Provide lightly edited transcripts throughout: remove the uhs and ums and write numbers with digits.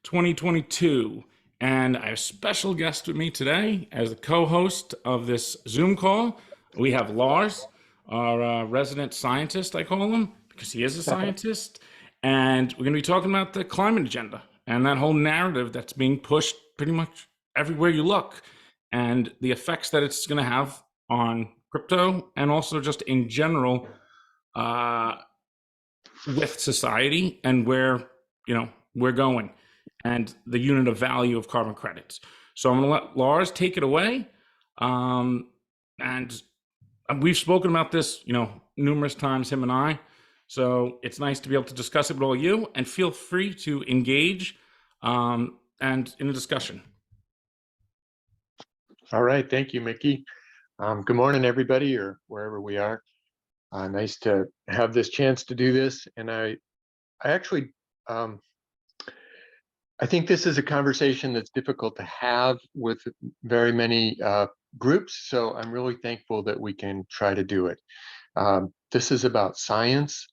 2022. And I have a special guest with me today as the co-host of this Zoom call. We have Lars, our resident scientist, I call him, because he is a scientist. And we're going to be talking about the climate agenda and that whole narrative that's being pushed pretty much everywhere you look, and the effects that it's going to have on crypto and also just in general with society and where we're going and the unit of value of carbon credits. So I'm going to let Lars take it away. And we've spoken about this, numerous times, him and I. So it's nice to be able to discuss it with all you, and feel free to engage and in a discussion. All right, thank you, Mickey. Good morning, everybody, or wherever we are. Nice to have this chance to do this. And I actually, I think this is a conversation that's difficult to have with very many groups. So I'm really thankful that we can try to do it. This is about science,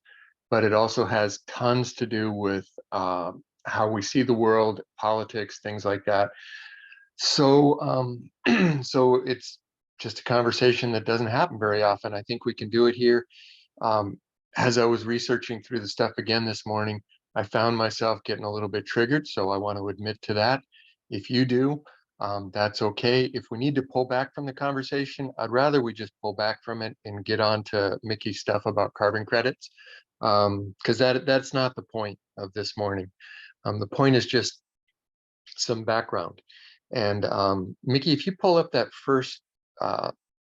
but it also has tons to do with how we see the world, politics, things like that. So, so it's just a conversation that doesn't happen very often. I think we can do it here. As I was researching through the stuff again this morning, I found myself getting a little bit triggered. So I want to admit to that. If you do, that's okay. If we need to pull back from the conversation, I'd rather we just pull back from it and get on to Mickey's stuff about carbon credits, because that's not the point of this morning. The point is just some background. And Mickey, if you pull up that first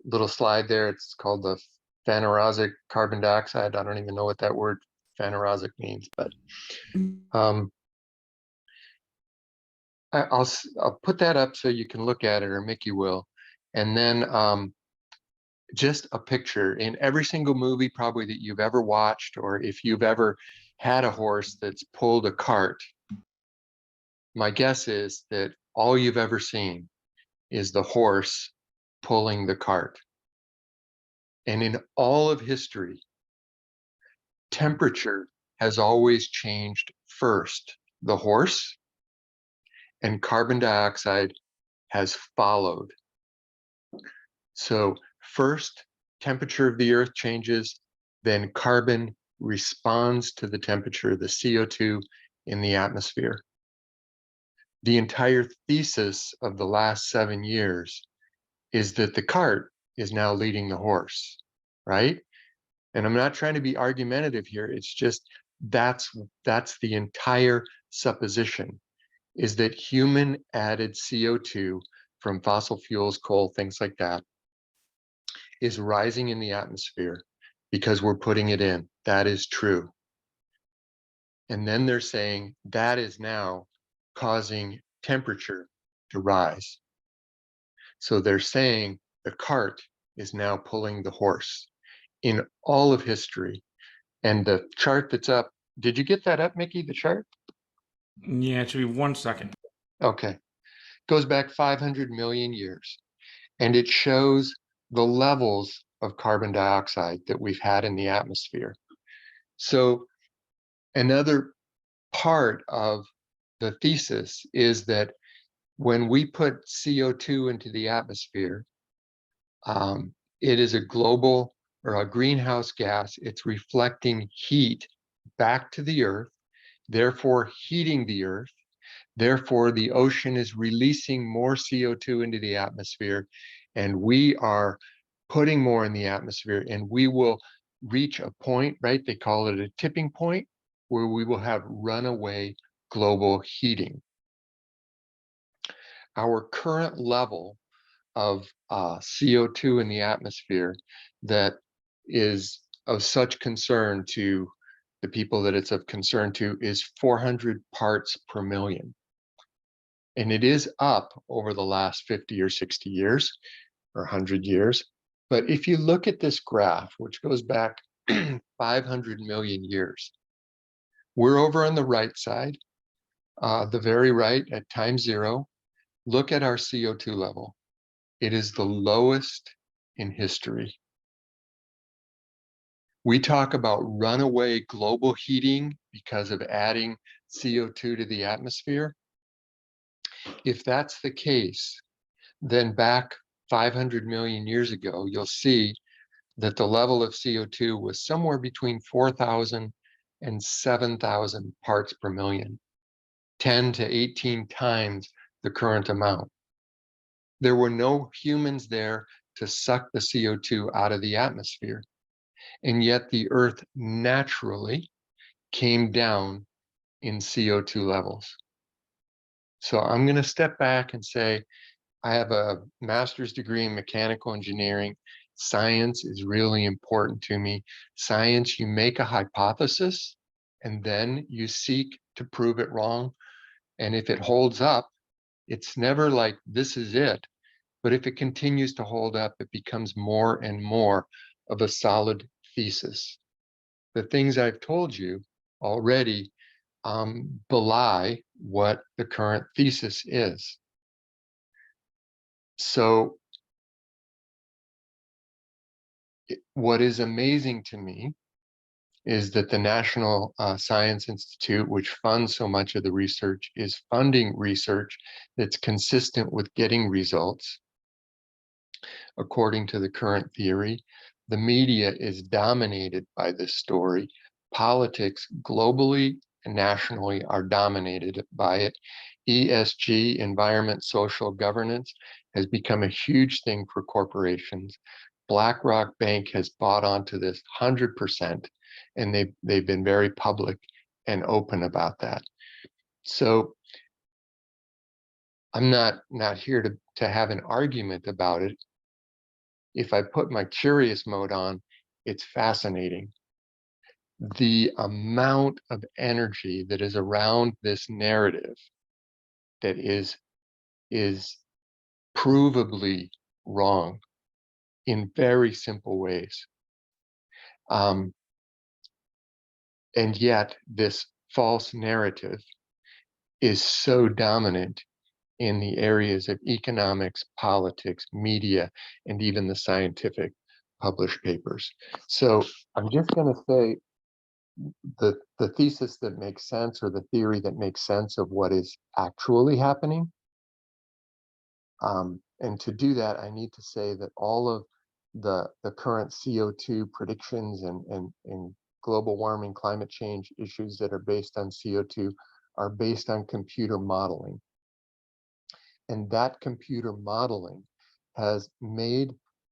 little slide there, it's called the phanerozic carbon dioxide. I don't even know what that word phanerozic means, but I'll put that up so you can look at it, or Mickey will. And then just a picture. In every single movie probably that you've ever watched, or if you've ever had a horse that's pulled a cart, my guess is that all you've ever seen is the horse pulling the cart. And in all of history, temperature has always changed first, the horse, and carbon dioxide has followed. So first, temperature of the earth changes, then carbon responds to the temperature, the CO2 in the atmosphere. The entire thesis of the last 7 years is that the cart is now leading the horse, right? And I'm not trying to be argumentative here. It's just that's the entire supposition, is that human added CO2 from fossil fuels, coal, things like that, is rising in the atmosphere because we're putting it in. That is true. And then they're saying that is now causing temperature to rise. So they're saying the cart is now pulling the horse in all of history. And the chart that's up, did you get that up, Mickey, the chart? Yeah, it should be 1 second. Okay. Goes back 500 million years. And it shows the levels of carbon dioxide that we've had in the atmosphere. So another part of the thesis is that when we put CO2 into the atmosphere, it is a global or a greenhouse gas. It's reflecting heat back to the earth, therefore heating the earth. Therefore, the ocean is releasing more CO2 into the atmosphere, and we are putting more in the atmosphere, and we will reach a point, right? They call it a tipping point, where we will have runaway global heating. Our current level of CO2 in the atmosphere that is of such concern to the people that it's of concern to is 400 parts per million. And it is up over the last 50 or 60 years or 100 years. But if you look at this graph, which goes back 500 million years, we're over on the right side, the very right at time zero. Look at our CO2 level. It is the lowest in history. We talk about runaway global heating because of adding CO2 to the atmosphere. If that's the case, then back 500 million years ago, you'll see that the level of CO2 was somewhere between 4,000 and 7,000 parts per million, 10 to 18 times the current amount. There were no humans there to suck the CO2 out of the atmosphere. And yet the Earth naturally came down in CO2 levels. So I'm going to step back and say, I have a master's degree in mechanical engineering. Science is really important to me. Science, you make a hypothesis and then you seek to prove it wrong. And if it holds up, it's never like this is it. But if it continues to hold up, it becomes more and more of a solid thesis. The things I've told you already belie what the current thesis is. So what is amazing to me is that the National Science Institute, which funds so much of the research, is funding research that's consistent with getting results. According to the current theory, the media is dominated by this story. Politics globally and nationally are dominated by it. ESG, environment, social governance, has become a huge thing for corporations. BlackRock Bank has bought onto this 100%, and they've been very public and open about that. So I'm not here to have an argument about it. If I put my curious mode on, it's fascinating. The amount of energy that is around this narrative that is provably wrong in very simple ways. And yet this false narrative is so dominant in the areas of economics, politics, media, and even the scientific published papers. So I'm just going to say the thesis that makes sense, or the theory that makes sense of what is actually happening. And to do that, I need to say that all of the current CO2 predictions and global warming, climate change issues that are based on CO2 are based on computer modeling. And that computer modeling has made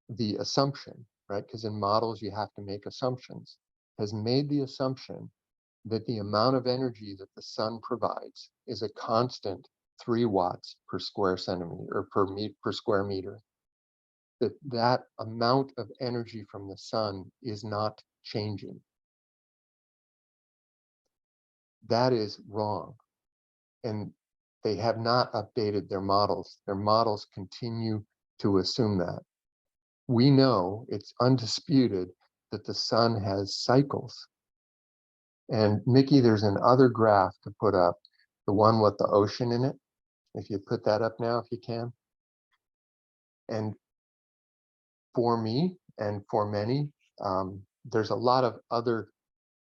the assumption, right? Because in models, you have to make assumptions, has made the assumption that the amount of energy that the sun provides is a constant 3 watts per square centimeter, or per square meter. That amount of energy from the sun is not changing. That is wrong. And they have not updated their models. Their models continue to assume that. We know, it's undisputed, that the sun has cycles. And Mickey, there's another graph to put up, the one with the ocean in it. If you put that up now, if you can. And for me and for many, there's a lot of other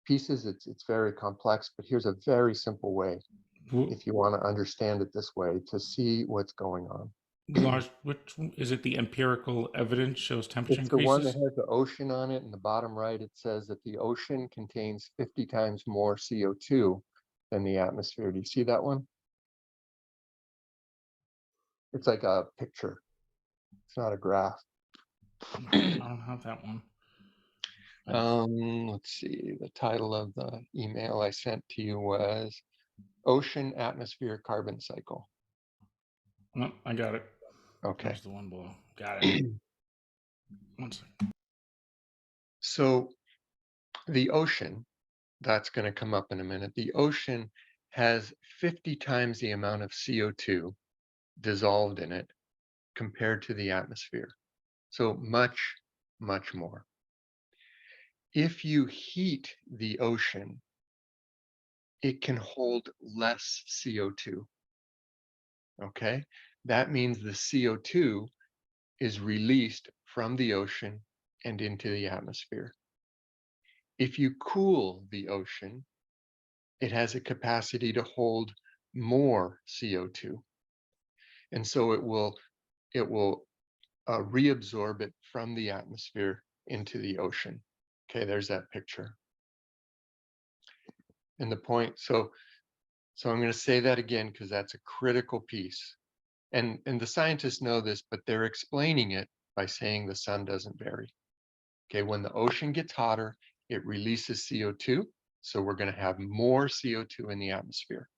pieces. It's very complex, but here's a very simple way, if you want to understand it this way, to see what's going on. Lars, which is it? The empirical evidence shows temperature It's the one that increases? has the ocean on it. In the bottom right, it says that the ocean contains 50 times more CO2 than the atmosphere. Do you see that one? It's like a picture. It's not a graph. I don't have that one. Let's see. The title of the email I sent to you was Ocean Atmosphere Carbon Cycle. No, I got it. Okay. There's the one below. Got it. 1 second. So the ocean, that's going to come up in a minute. The ocean has 50 times the amount of CO2 dissolved in it compared to the atmosphere. So much, much more. If you heat the ocean, it can hold less CO2. Okay? That means the CO2 is released from the ocean and into the atmosphere. If you cool the ocean, it has a capacity to hold more CO2. And so it will reabsorb it from the atmosphere into the ocean. Okay, there's that picture. And the point, so I'm going to say that again because that's a critical piece. And the scientists know this, but they're explaining it by saying the sun doesn't vary. Okay, when the ocean gets hotter, it releases CO2. So we're going to have more CO2 in the atmosphere.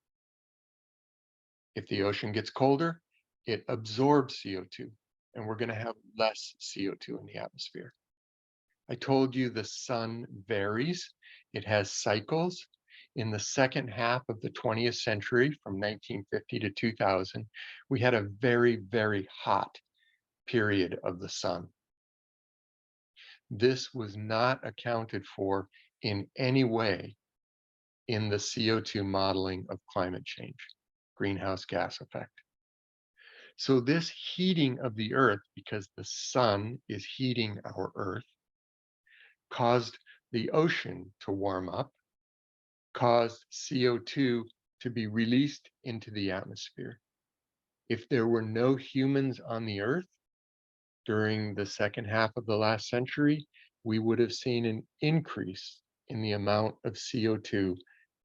If the ocean gets colder, it absorbs CO2, and we're going to have less CO2 in the atmosphere. I told you the sun varies. It has cycles. In the second half of the 20th century, from 1950 to 2000, we had a very, very hot period of the sun. This was not accounted for in any way in the CO2 modeling of climate change, greenhouse gas effect. So this heating of the earth, because the sun is heating our earth, caused the ocean to warm up, caused CO2 to be released into the atmosphere. If there were no humans on the earth during the second half of the last century, we would have seen an increase in the amount of CO2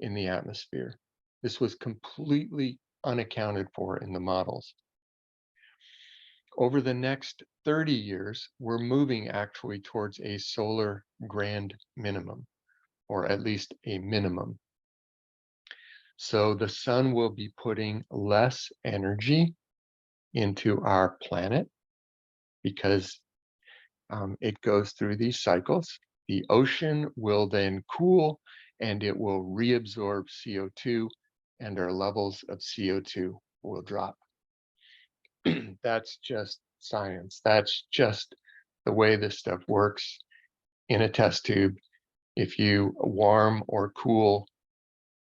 in the atmosphere. This was completely unaccounted for in the models. Over the next 30 years, we're moving actually towards a solar grand minimum, or at least a minimum. So the sun will be putting less energy into our planet because it goes through these cycles. The ocean will then cool and it will reabsorb CO2 and our levels of CO2 will drop. That's just science. That's just the way this stuff works in a test tube. If you warm or cool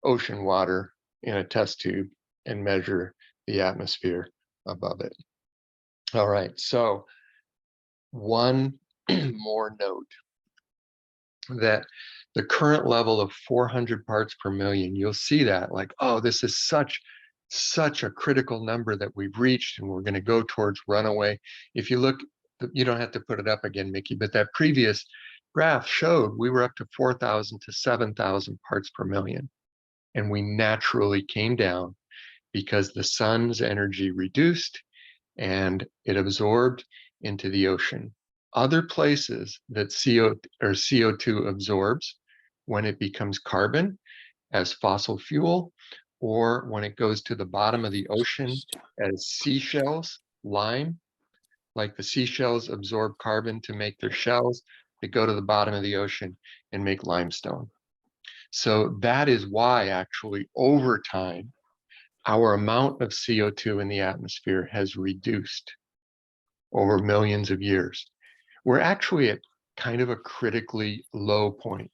ocean water in a test tube and measure the atmosphere above it. All right, so one more note that the current level of 400 parts per million, you'll see that like, oh, this is such a critical number that we've reached and we're going to go towards runaway. If you look, you don't have to put it up again, Mickey, but that previous graph showed we were up to 4,000 to 7,000 parts per million. And we naturally came down because the sun's energy reduced and it absorbed into the ocean. Other places that CO2 absorbs when it becomes carbon as fossil fuel, or when it goes to the bottom of the ocean as seashells, lime, like the seashells absorb carbon to make their shells, they go to the bottom of the ocean and make limestone. So that is why actually over time, our amount of CO2 in the atmosphere has reduced over millions of years. We're actually at kind of a critically low point.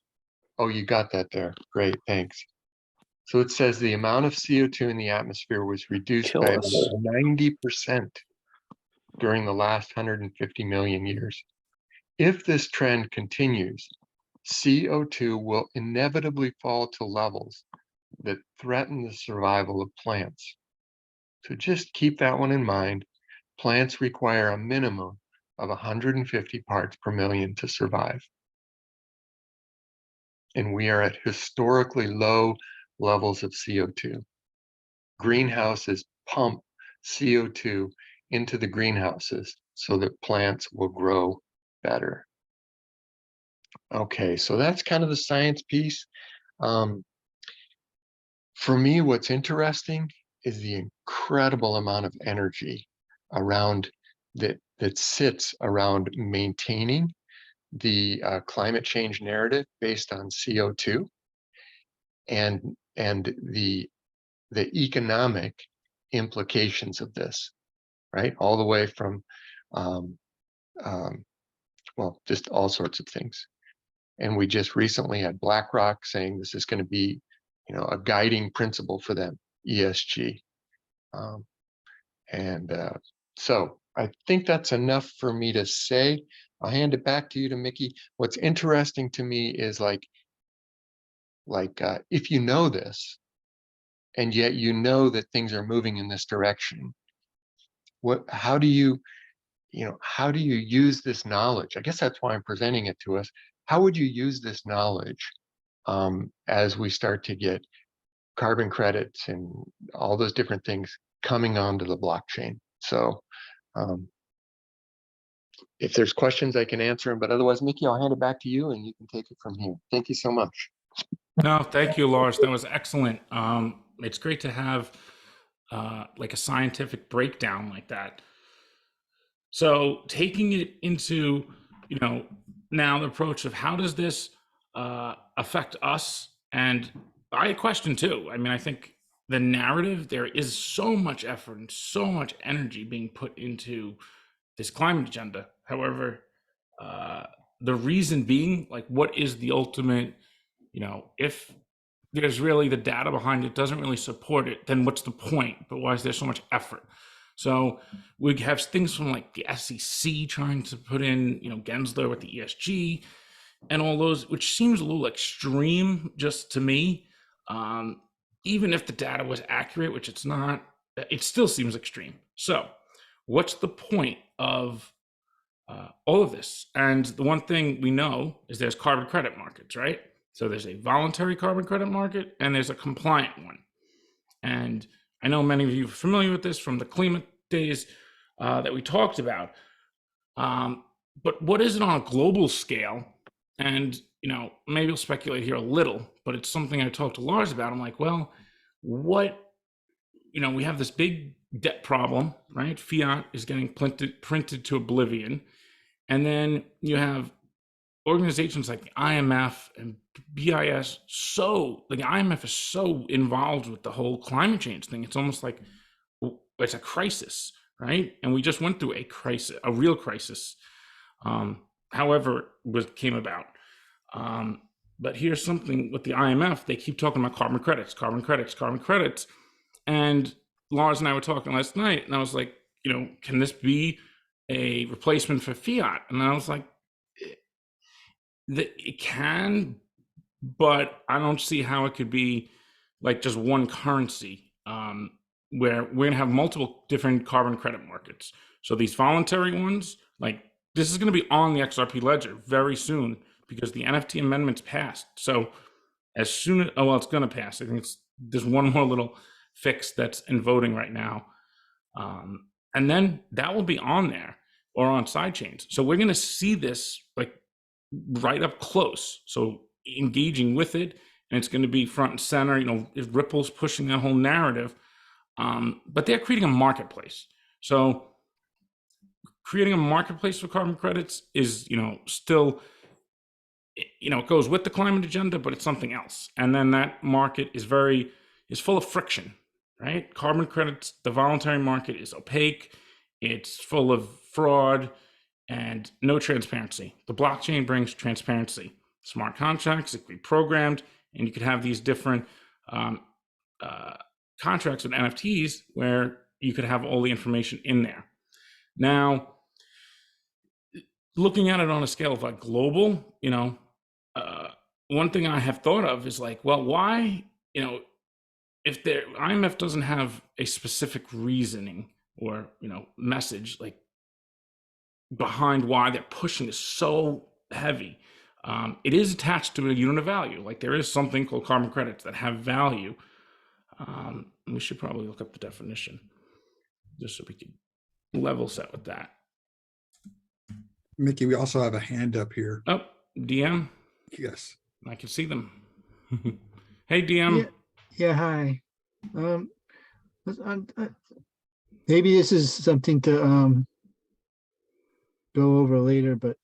Oh, you got that there. Great, thanks. So it says the amount of CO2 in the atmosphere was reduced by about 90% during the last 150 million years. If this trend continues, CO2 will inevitably fall to levels that threaten the survival of plants. So just keep that one in mind. Plants require a minimum of 150 parts per million to survive. And we are at historically low levels of CO2. Greenhouses pump CO2 into the greenhouses so that plants will grow better. Okay, so that's kind of the science piece. For me, what's interesting is the incredible amount of energy around that sits around maintaining the climate change narrative based on CO2 and the economic implications of this, right? All the way from, well, just all sorts of things. And we just recently had BlackRock saying this is going to be, a guiding principle for them, ESG. So I think that's enough for me to say. I'll hand it back to you, to Mickey. What's interesting to me is if you know this, and yet you know that things are moving in this direction, how do you, how do you use this knowledge? I guess that's why I'm presenting it to us. How would you use this knowledge as we start to get carbon credits and all those different things coming onto the blockchain? So if there's questions, I can answer them, but otherwise, Mickey, I'll hand it back to you and you can take it from here. Thank you so much. No, thank you, Lars. That was excellent. It's great to have like a scientific breakdown like that. So taking it into, now the approach of how does this affect us? And I question too. I mean, I think the narrative, there is so much effort and so much energy being put into this climate agenda. However, the reason being, like, what is the ultimate, if there's really the data behind it doesn't really support it, then what's the point? But why is there so much effort? So we have things from like the SEC trying to put in, Gensler with the ESG and all those, which seems a little extreme just to me. Even if the data was accurate, which it's not, it still seems extreme. So what's the point of all of this? And the one thing we know is there's carbon credit markets, right? So there's a voluntary carbon credit market and there's a compliant one. And I know many of you are familiar with this from the climate days that we talked about. But what is it on a global scale? And, maybe I'll speculate here a little, but it's something I talked to Lars about. I'm like, well, we have this big debt problem, right? Fiat is getting printed to oblivion. And then you have organizations like the IMF and BIS. So the IMF is so involved with the whole climate change thing. It's almost like it's a crisis, right? And we just went through a crisis, a real crisis. However, what came about. But here's something with the IMF, they keep talking about carbon credits. And Lars and I were talking last night, and I was like, can this be a replacement for fiat? And I was like, it can, but I don't see how it could be like just one currency, where we're going to have multiple different carbon credit markets. So these voluntary ones, like this is going to be on the XRP ledger very soon because the NFT amendments passed. So as soon as, it's going to pass. I think there's one more little fix that's in voting right now. And then that will be on there or on side chains. So we're going to see this like right up close. So engaging with it, and it's going to be front and center, Ripple's pushing that whole narrative. But they're creating a marketplace. So creating a marketplace for carbon credits is, still, it goes with the climate agenda, but it's something else. And then that market is full of friction, right? Carbon credits, the voluntary market is opaque. It's full of fraud and no transparency. The blockchain brings transparency. Smart contracts, it can be programmed, and you could have these different contracts with NFTs where you could have all the information in there. Now, looking at it on a scale of like global, one thing I have thought of is like, well, why, if the IMF doesn't have a specific reasoning or, message like behind why they're pushing this so heavy, it is attached to a unit of value. Like there is something called carbon credits that have value. We should probably look up the definition just so we can level set with that. Mickey, we also have a hand up here. Oh, DM? Yes. I can see them. Hey, DM. Yeah, hi. Maybe this is something to go over later, but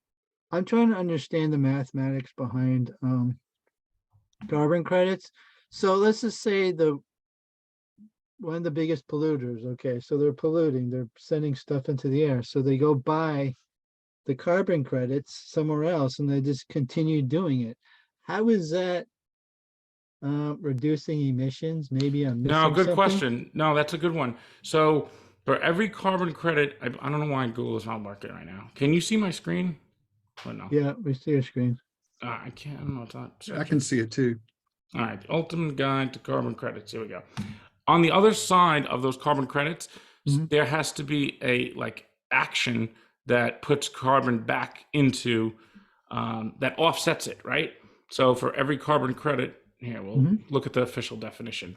I'm trying to understand the mathematics behind carbon credits. So let's just say one of the biggest polluters, okay, so they're polluting, they're sending stuff into the air. So they go buy the carbon credits somewhere else and they just continue doing it. How is that reducing emissions? Maybe I'm missing No, good something? question. No, that's a good one. So for every carbon credit, I don't know why Google is not working right now. Can you see my screen? Or no? Yeah, we see your screen. I can't, I don't know, it's not. I can see it too. All right, the ultimate guide to carbon credits. Here we go. On the other side of those carbon credits, Mhm. There has to be a action that puts carbon back into that offsets it, right? So for every carbon credit, here we'll look at the official definition.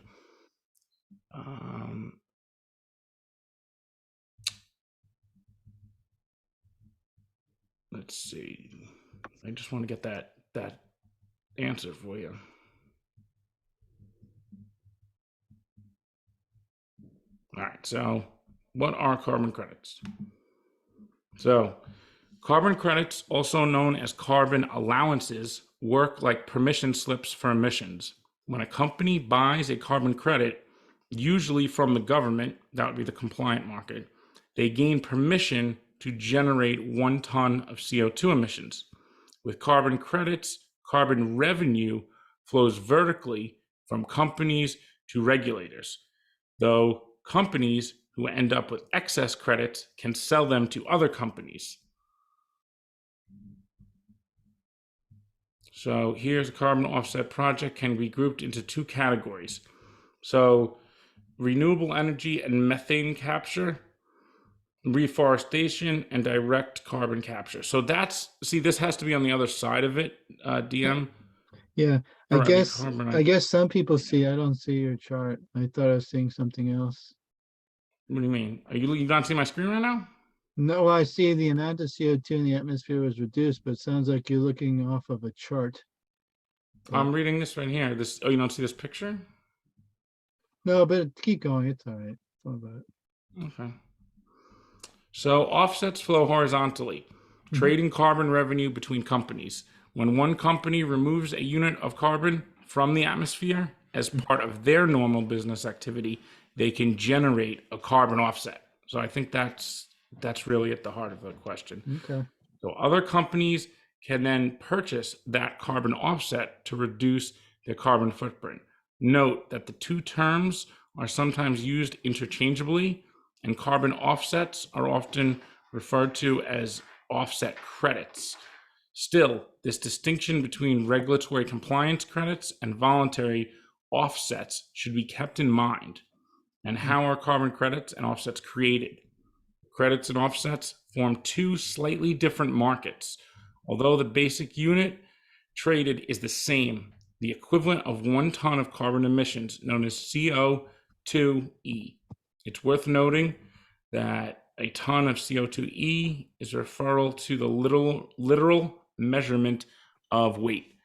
Let's see. I just want to get that answer for you. All right. So what are carbon credits? So carbon credits, also known as carbon allowances, work like permission slips for emissions. When a company buys a carbon credit, usually from the government, that would be the compliant market, they gain permission to generate 1 ton of CO2 emissions. With carbon credits, carbon revenue flows vertically from companies to regulators, though companies who end up with excess credits can sell them to other companies. So here's a carbon offset project can be grouped into 2 categories. So renewable energy and methane capture, reforestation, and direct carbon capture. So this has to be on the other side of it, DM. Yeah, I Or, guess carbon, I guess some people see. I don't see your chart. I thought I was seeing something else. What do you mean? Are you not seeing my screen right now? No, I see the amount of CO2 in the atmosphere was reduced, but it sounds like you're looking off of a chart. I'm reading this right here. Oh, you don't see this picture? No, but keep going. It's all right. It's all about it. Okay. So offsets flow horizontally, trading carbon revenue between companies. When one company removes a unit of carbon from the atmosphere as part of their normal business activity, they can generate a carbon offset. So I think that's really at the heart of the question. Okay. So other companies can then purchase that carbon offset to reduce their carbon footprint. Note that the 2 terms are sometimes used interchangeably, and carbon offsets are often referred to as offset credits. Still, this distinction between regulatory compliance credits and voluntary offsets should be kept in mind. And how are carbon credits and offsets created? Credits and offsets form 2 slightly different markets. Although the basic unit traded is the same, the equivalent of 1 ton of carbon emissions, known as CO2e. It's worth noting that a ton of CO2e is a referral to the literal measurement of weight.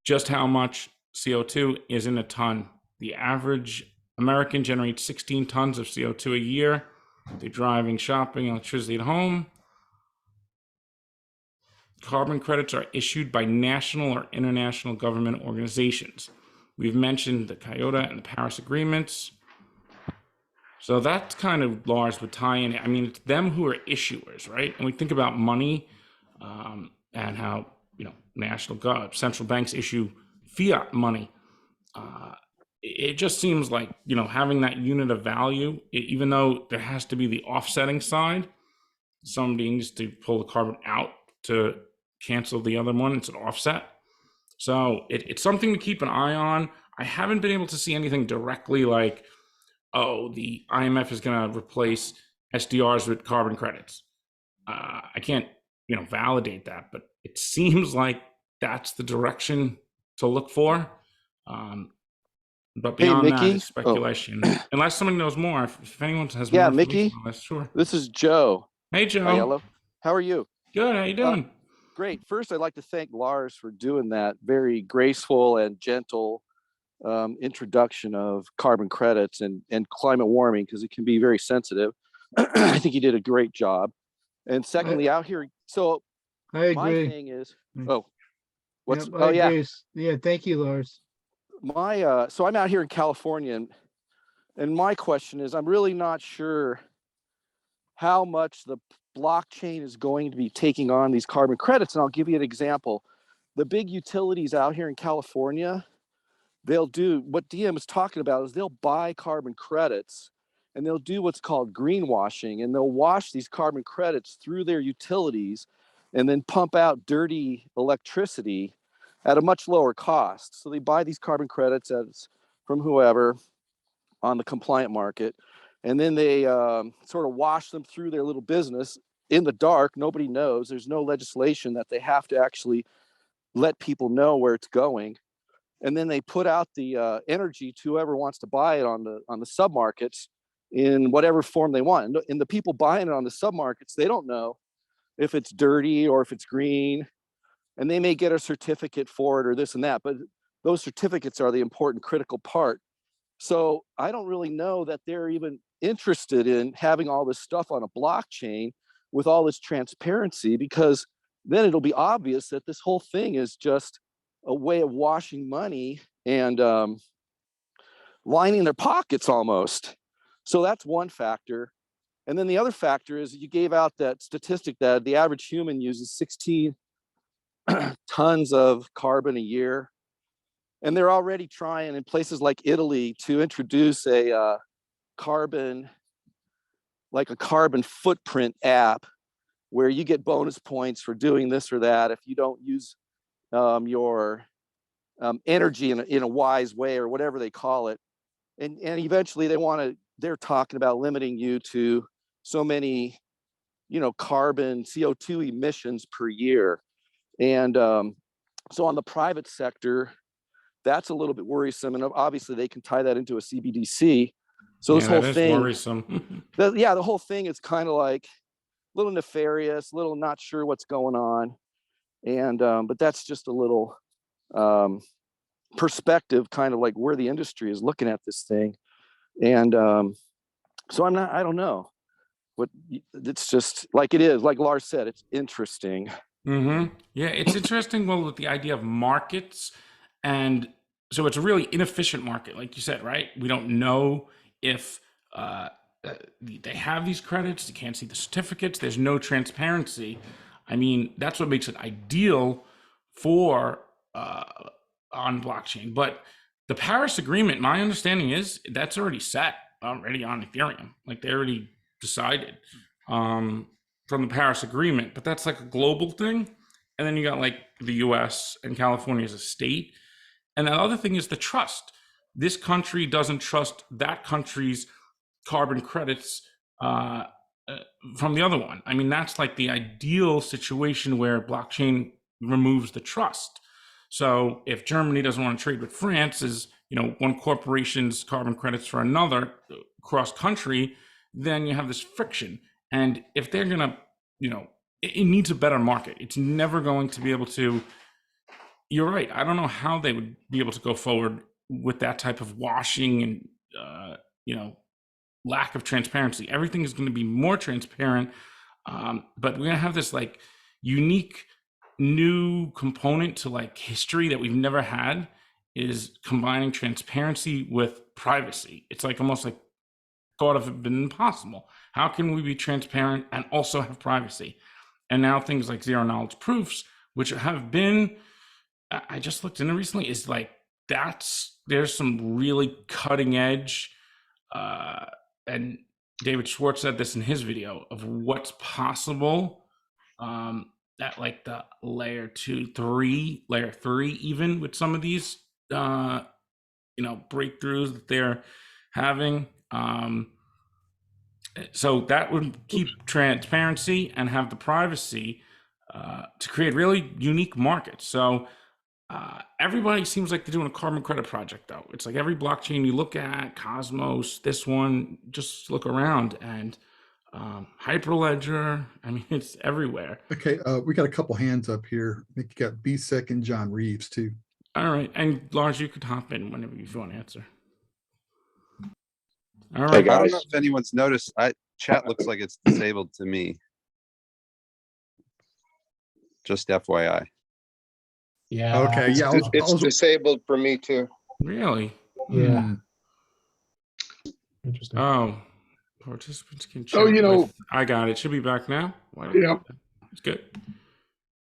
Just how much CO2 is in a ton. The average American generates 16 tons of CO2 a year. They're driving, shopping, electricity at home. Carbon credits are issued by national or international government organizations. We've mentioned the Kyoto and the Paris agreements. So that's kind of Lars would tie in. I mean, it's them who are issuers, right? And we think about money and how, central banks issue fiat money. It just seems like, having that unit of value, even though there has to be the offsetting side, somebody needs to pull the carbon out to cancel the other one. It's an offset. So it's something to keep an eye on. I haven't been able to see anything directly like, oh, the IMF is going to replace SDRs with carbon credits. I can't, validate that, but it seems like that's the direction to look for. But beyond that, it's speculation. Unless somebody knows more, if anyone has more information on this, sure. This is Joe. Hey, Joe. Hello. How are you? Good. How you doing? Great. First, I'd like to thank Lars for doing that very graceful and gentle introduction of carbon credits and climate warming, because it can be very sensitive. I think he did a great job. And secondly, out here, so I agree. my thing is, Yeah, thank you, Lars. So I'm out here in California, and my question is, I'm really not sure how much the blockchain is going to be taking on these carbon credits. And I'll give you an example. The big utilities out here in California, they'll do what DM is talking about is they'll buy carbon credits and they'll do what's called greenwashing, and they'll wash these carbon credits through their utilities and then pump out dirty electricity at a much lower cost. So they buy these carbon credits from whoever on the compliant market. and then they sort of wash them through their little business in the dark. Nobody knows. There's no legislation that they have to actually let people know where it's going. And then they put out the energy to whoever wants to buy it on the submarkets in whatever form they want. And the people buying it on the submarkets, they don't know if it's dirty or if it's green, and they may get a certificate for it or this and that, but those certificates are the important critical part. So I don't really know that they're even interested in having all this stuff on a blockchain with all this transparency, because then it'll be obvious that this whole thing is just a way of washing money and lining their pockets almost. So that's one factor. And then the other factor is you gave out that statistic that the average human uses 16 tons of carbon a year. And they're already trying in places like Italy to introduce a carbon footprint app where you get bonus points for doing this or that if you don't use your energy in a wise way, or whatever they call it. And eventually they're talking about limiting you to so many, carbon CO2 emissions per year. And so on the private sector, that's a little bit worrisome. And obviously they can tie that into a CBDC. So this whole thing, worrisome. the whole thing is kind of like a little nefarious, a little not sure what's going on. And but that's just a little perspective, kind of like where the industry is looking at this thing. And so I don't know. But it's just like it is, like Lars said, it's interesting. Mm-hmm. Yeah, it's interesting. Well, with the idea of markets, and so it's a really inefficient market, like you said, right? We don't know if they have these credits. You can't see the certificates. There's no transparency. I mean, that's what makes it ideal for on blockchain. But the Paris Agreement, my understanding is that's already set already on Ethereum. Like they already decided from the Paris Agreement, but that's like a global thing. And then you got like the US and California as a state. And the other thing is the trust. This country doesn't trust that country's carbon credits from the other one. I mean, that's like the ideal situation where blockchain removes the trust. So if Germany doesn't want to trade with France, is one corporation's carbon credits for another cross country, then you have this friction. And if they're gonna, it needs a better market. It's never going to be able to. You're right. I don't know how they would be able to go forward with that type of washing and lack of transparency. Everything is going to be more transparent, but we're going to have this like unique new component to like history that we've never had, is combining transparency with privacy. It's like almost like thought of it been impossible. How can we be transparent and also have privacy? And now things like zero knowledge proofs, which have been, I just looked into recently, is like there's some really cutting edge, and David Schwartz said this in his video, of what's possible at like the layer 2, 3, layer 3, even with some of these breakthroughs that they're having. So that would keep transparency and have the privacy to create really unique markets. So everybody seems like they're doing a carbon credit project, though. It's like every blockchain you look at, Cosmos, this one, just look around, and Hyperledger. I mean, it's everywhere. Okay, we got a couple hands up here. I think you got BSEC and John Reeves too. All right, and Lars, you could hop in whenever you want to answer. All right, I don't know if anyone's noticed. Chat looks like it's disabled to me. Just FYI. Yeah. Okay, yeah, It's disabled for me too. really? Yeah. Interesting. Oh, participants can chat. I got it. Should be back now. Yeah. It's good.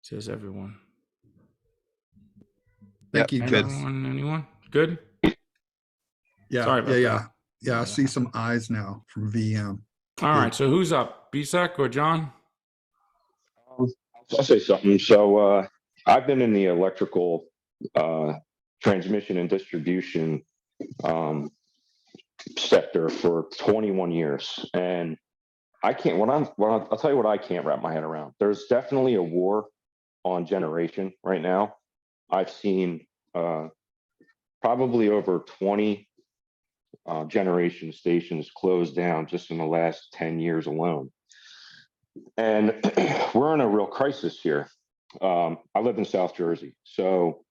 Says everyone. Thank you. Good. Anyone? Good? Yeah, Sorry about that. Yeah, I see some eyes now from VM. All right, so who's up? BSEC or John? I'll say something. So I've been in the electrical transmission and distribution sector for 21 years, and I can't. I'll tell you what I can't wrap my head around. There's definitely a war on generation right now. I've seen probably over 20 generation stations closed down just in the last 10 years alone, and we're in a real crisis here. I live in South Jersey, so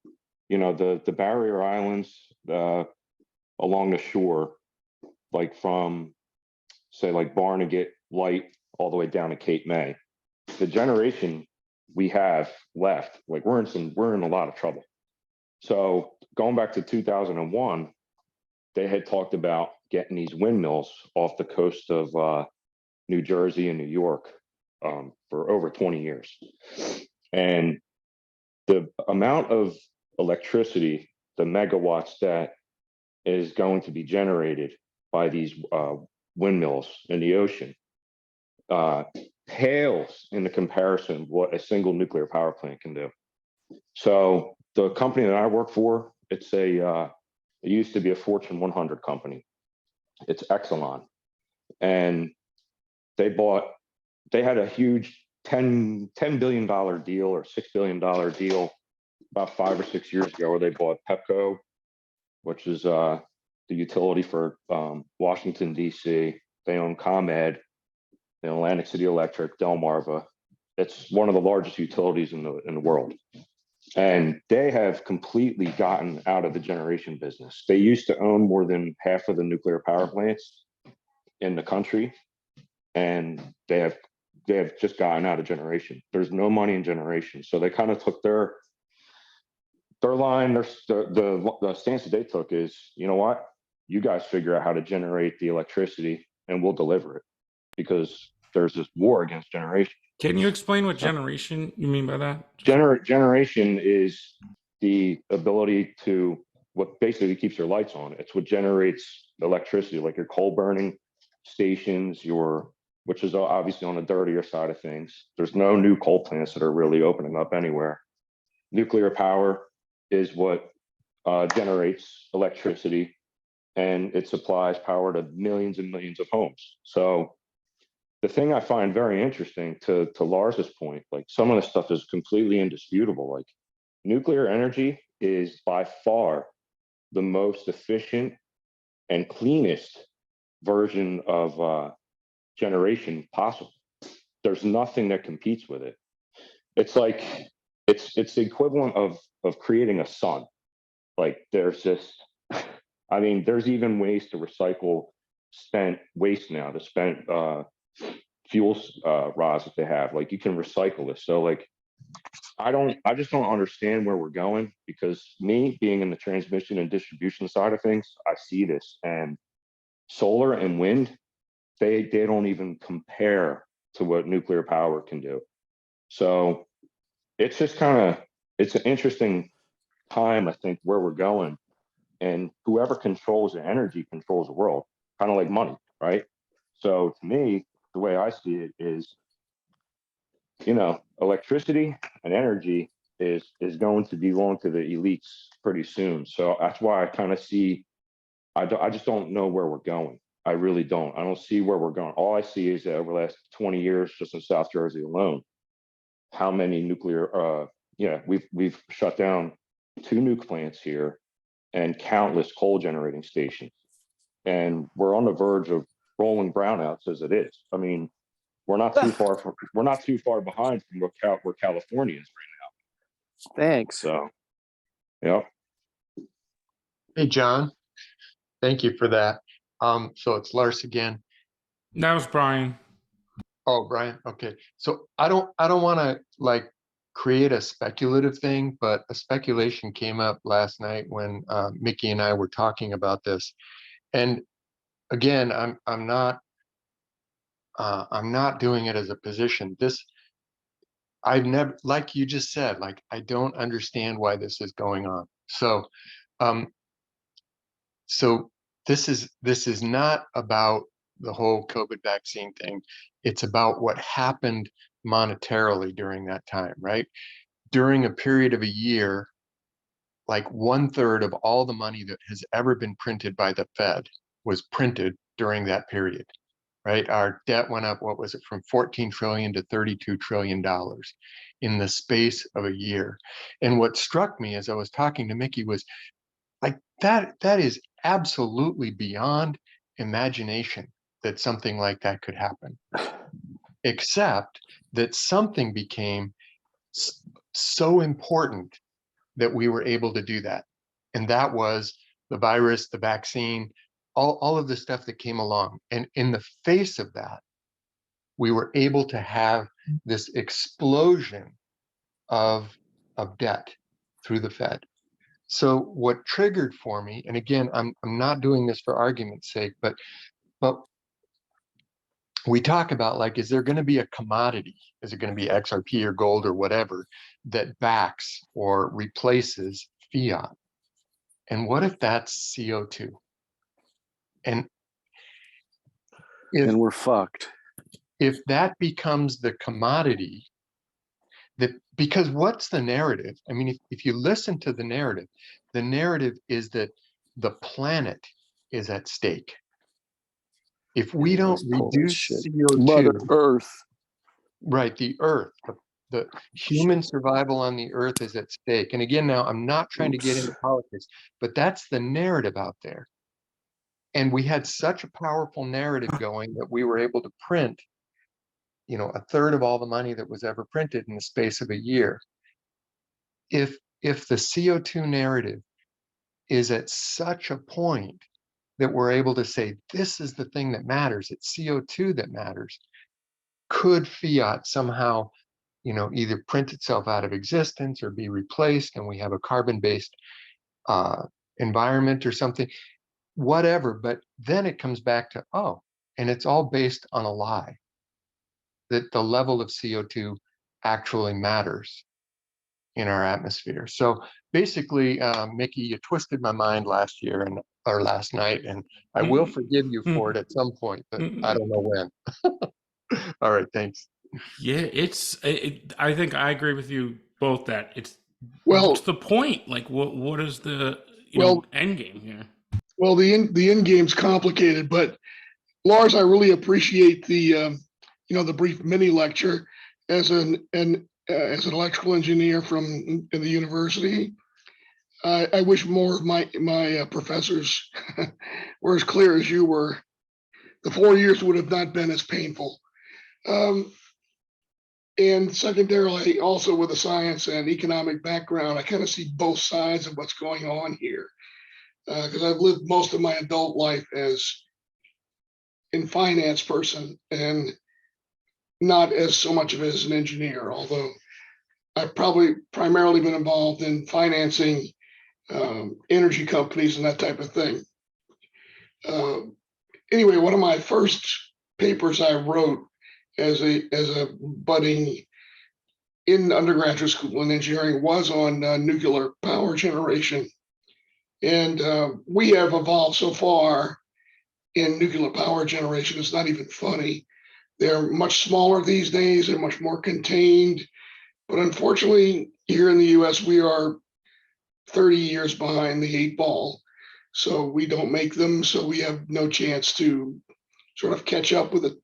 the barrier islands along the shore, like from say like Barnegat Light all the way down to Cape May, the generation we have left, like we're in a lot of trouble. So going back to 2001, they had talked about getting these windmills off the coast of New Jersey and New York for over 20 years. And the amount of electricity, the megawatts that is going to be generated by these windmills in the ocean pales in the comparison of what a single nuclear power plant can do. So the company that I work for, it used to be a Fortune 100 company. It's Exelon. And they had a huge $10 billion deal or $6 billion deal about 5 or 6 years ago, where they bought Pepco, which is the utility for Washington, D.C. They own ComEd, they own Atlantic City Electric, Delmarva. It's one of the largest utilities in the world. And they have completely gotten out of the generation business. They used to own more than half of the nuclear power plants in the country, and they have just gotten out of generation. There's no money in generation. So they kind of took their line, the stance that they took is, you know what, you guys figure out how to generate the electricity and we'll deliver it, because there's this war against generation. Can you explain what generation you mean by that? Generation is the ability to, what basically keeps your lights on. It's what generates electricity, like your coal burning stations, which is obviously on the dirtier side of things. There's no new coal plants that are really opening up anywhere. Nuclear power is what generates electricity, and it supplies power to millions and millions of homes. So the thing I find very interesting, to Lars's point, like some of the stuff is completely indisputable. Like nuclear energy is by far the most efficient and cleanest version of generation possible. There's nothing that competes with it. It's like it's the equivalent of creating a sun. Like there's there's even ways to recycle spent waste now, the spent fuels rods that they have. Like you can recycle this. So like I just don't understand where we're going, because me being in the transmission and distribution side of things, I see this, and solar and wind, they don't even compare to what nuclear power can do. So it's just it's an interesting time, I think, where we're going, and whoever controls the energy controls the world, kind of like money, right? So to me, the way I see it is, electricity and energy is going to belong to the elites pretty soon. So that's why I kind of see, I just don't know where we're going. I really don't. I don't see where we're going. All I see is that over the last 20 years, just in South Jersey alone, how many nuclear, we've shut down 2 nuke plants here and countless coal generating stations. And we're on the verge of rolling brownouts as it is. I mean, we're not too far behind from where California is right now. Thanks. So, yeah. Hey, John, thank you for that. So it's Lars again. That was Brian. Oh, Brian. Okay. So I don't want to like create a speculative thing, but a speculation came up last night when Mickey and I were talking about this. And again, I'm not doing it as a position. I've never, like you just said, like I don't understand why this is going on. So this is not about the whole COVID vaccine thing. It's about what happened monetarily during that time, right? During a period of a year, like 1/3 of all the money that has ever been printed by the Fed was printed during that period, right? Our debt went up, what was it, from 14 trillion to $32 trillion in the space of a year. And what struck me as I was talking to Mickey was like, that is absolutely beyond imagination that something like that could happen, except that something became so important that we were able to do that. And that was the virus, the vaccine, all of the stuff that came along. And in the face of that, we were able to have this explosion of debt through the Fed. So what triggered for me, and again, I'm not doing this for argument's sake, but we talk about, like, is there going to be a commodity? Is it going to be XRP or gold or whatever that backs or replaces fiat? And what if that's CO2? And And we're fucked. if that becomes the commodity, that, because what's the narrative? I mean, if you listen to the narrative is that the planet is at stake. If we don't reduce CO2, Mother Earth, right, the Earth, the human survival on the Earth is at stake. And again, now I'm not trying to get into politics, but that's the narrative out there. And we had such a powerful narrative going that we were able to print, you know, a third of all the money that was ever printed in the space of a year. If the CO2 narrative is at such a point that we're able to say, this is the thing that matters, it's CO2 that matters, could fiat somehow, you know, either print itself out of existence or be replaced, and we have a carbon-based environment or something, whatever. But then it comes back to, oh, and it's all based on a lie, that the level of CO2 actually matters in our atmosphere. So basically, Mickey, you twisted my mind last night, and I will forgive you for it at some point, but I don't know when. All right, thanks. Yeah, I think I agree with you both that it's Well, the point. Like, what is the end game here? Well, the end game's complicated, but Lars, I really appreciate the the brief mini lecture as an electrical engineer from the university. I wish more of my professors were as clear as you were. The 4 years would have not been as painful. And secondarily, also with a science and economic background, I kind of see both sides of what's going on here. Because I've lived most of my adult life as in finance person and not as so much of it as an engineer, although I've probably primarily been involved in financing energy companies and that type of thing. Anyway, one of my first papers I wrote as a budding in undergraduate school in engineering was on nuclear power generation. And we have evolved so far in nuclear power generation, it's not even funny. They're much smaller these days, they're much more contained. But unfortunately, here in the US, we are 30 years behind the 8 ball. So we don't make them, so we have no chance to sort of catch up with it.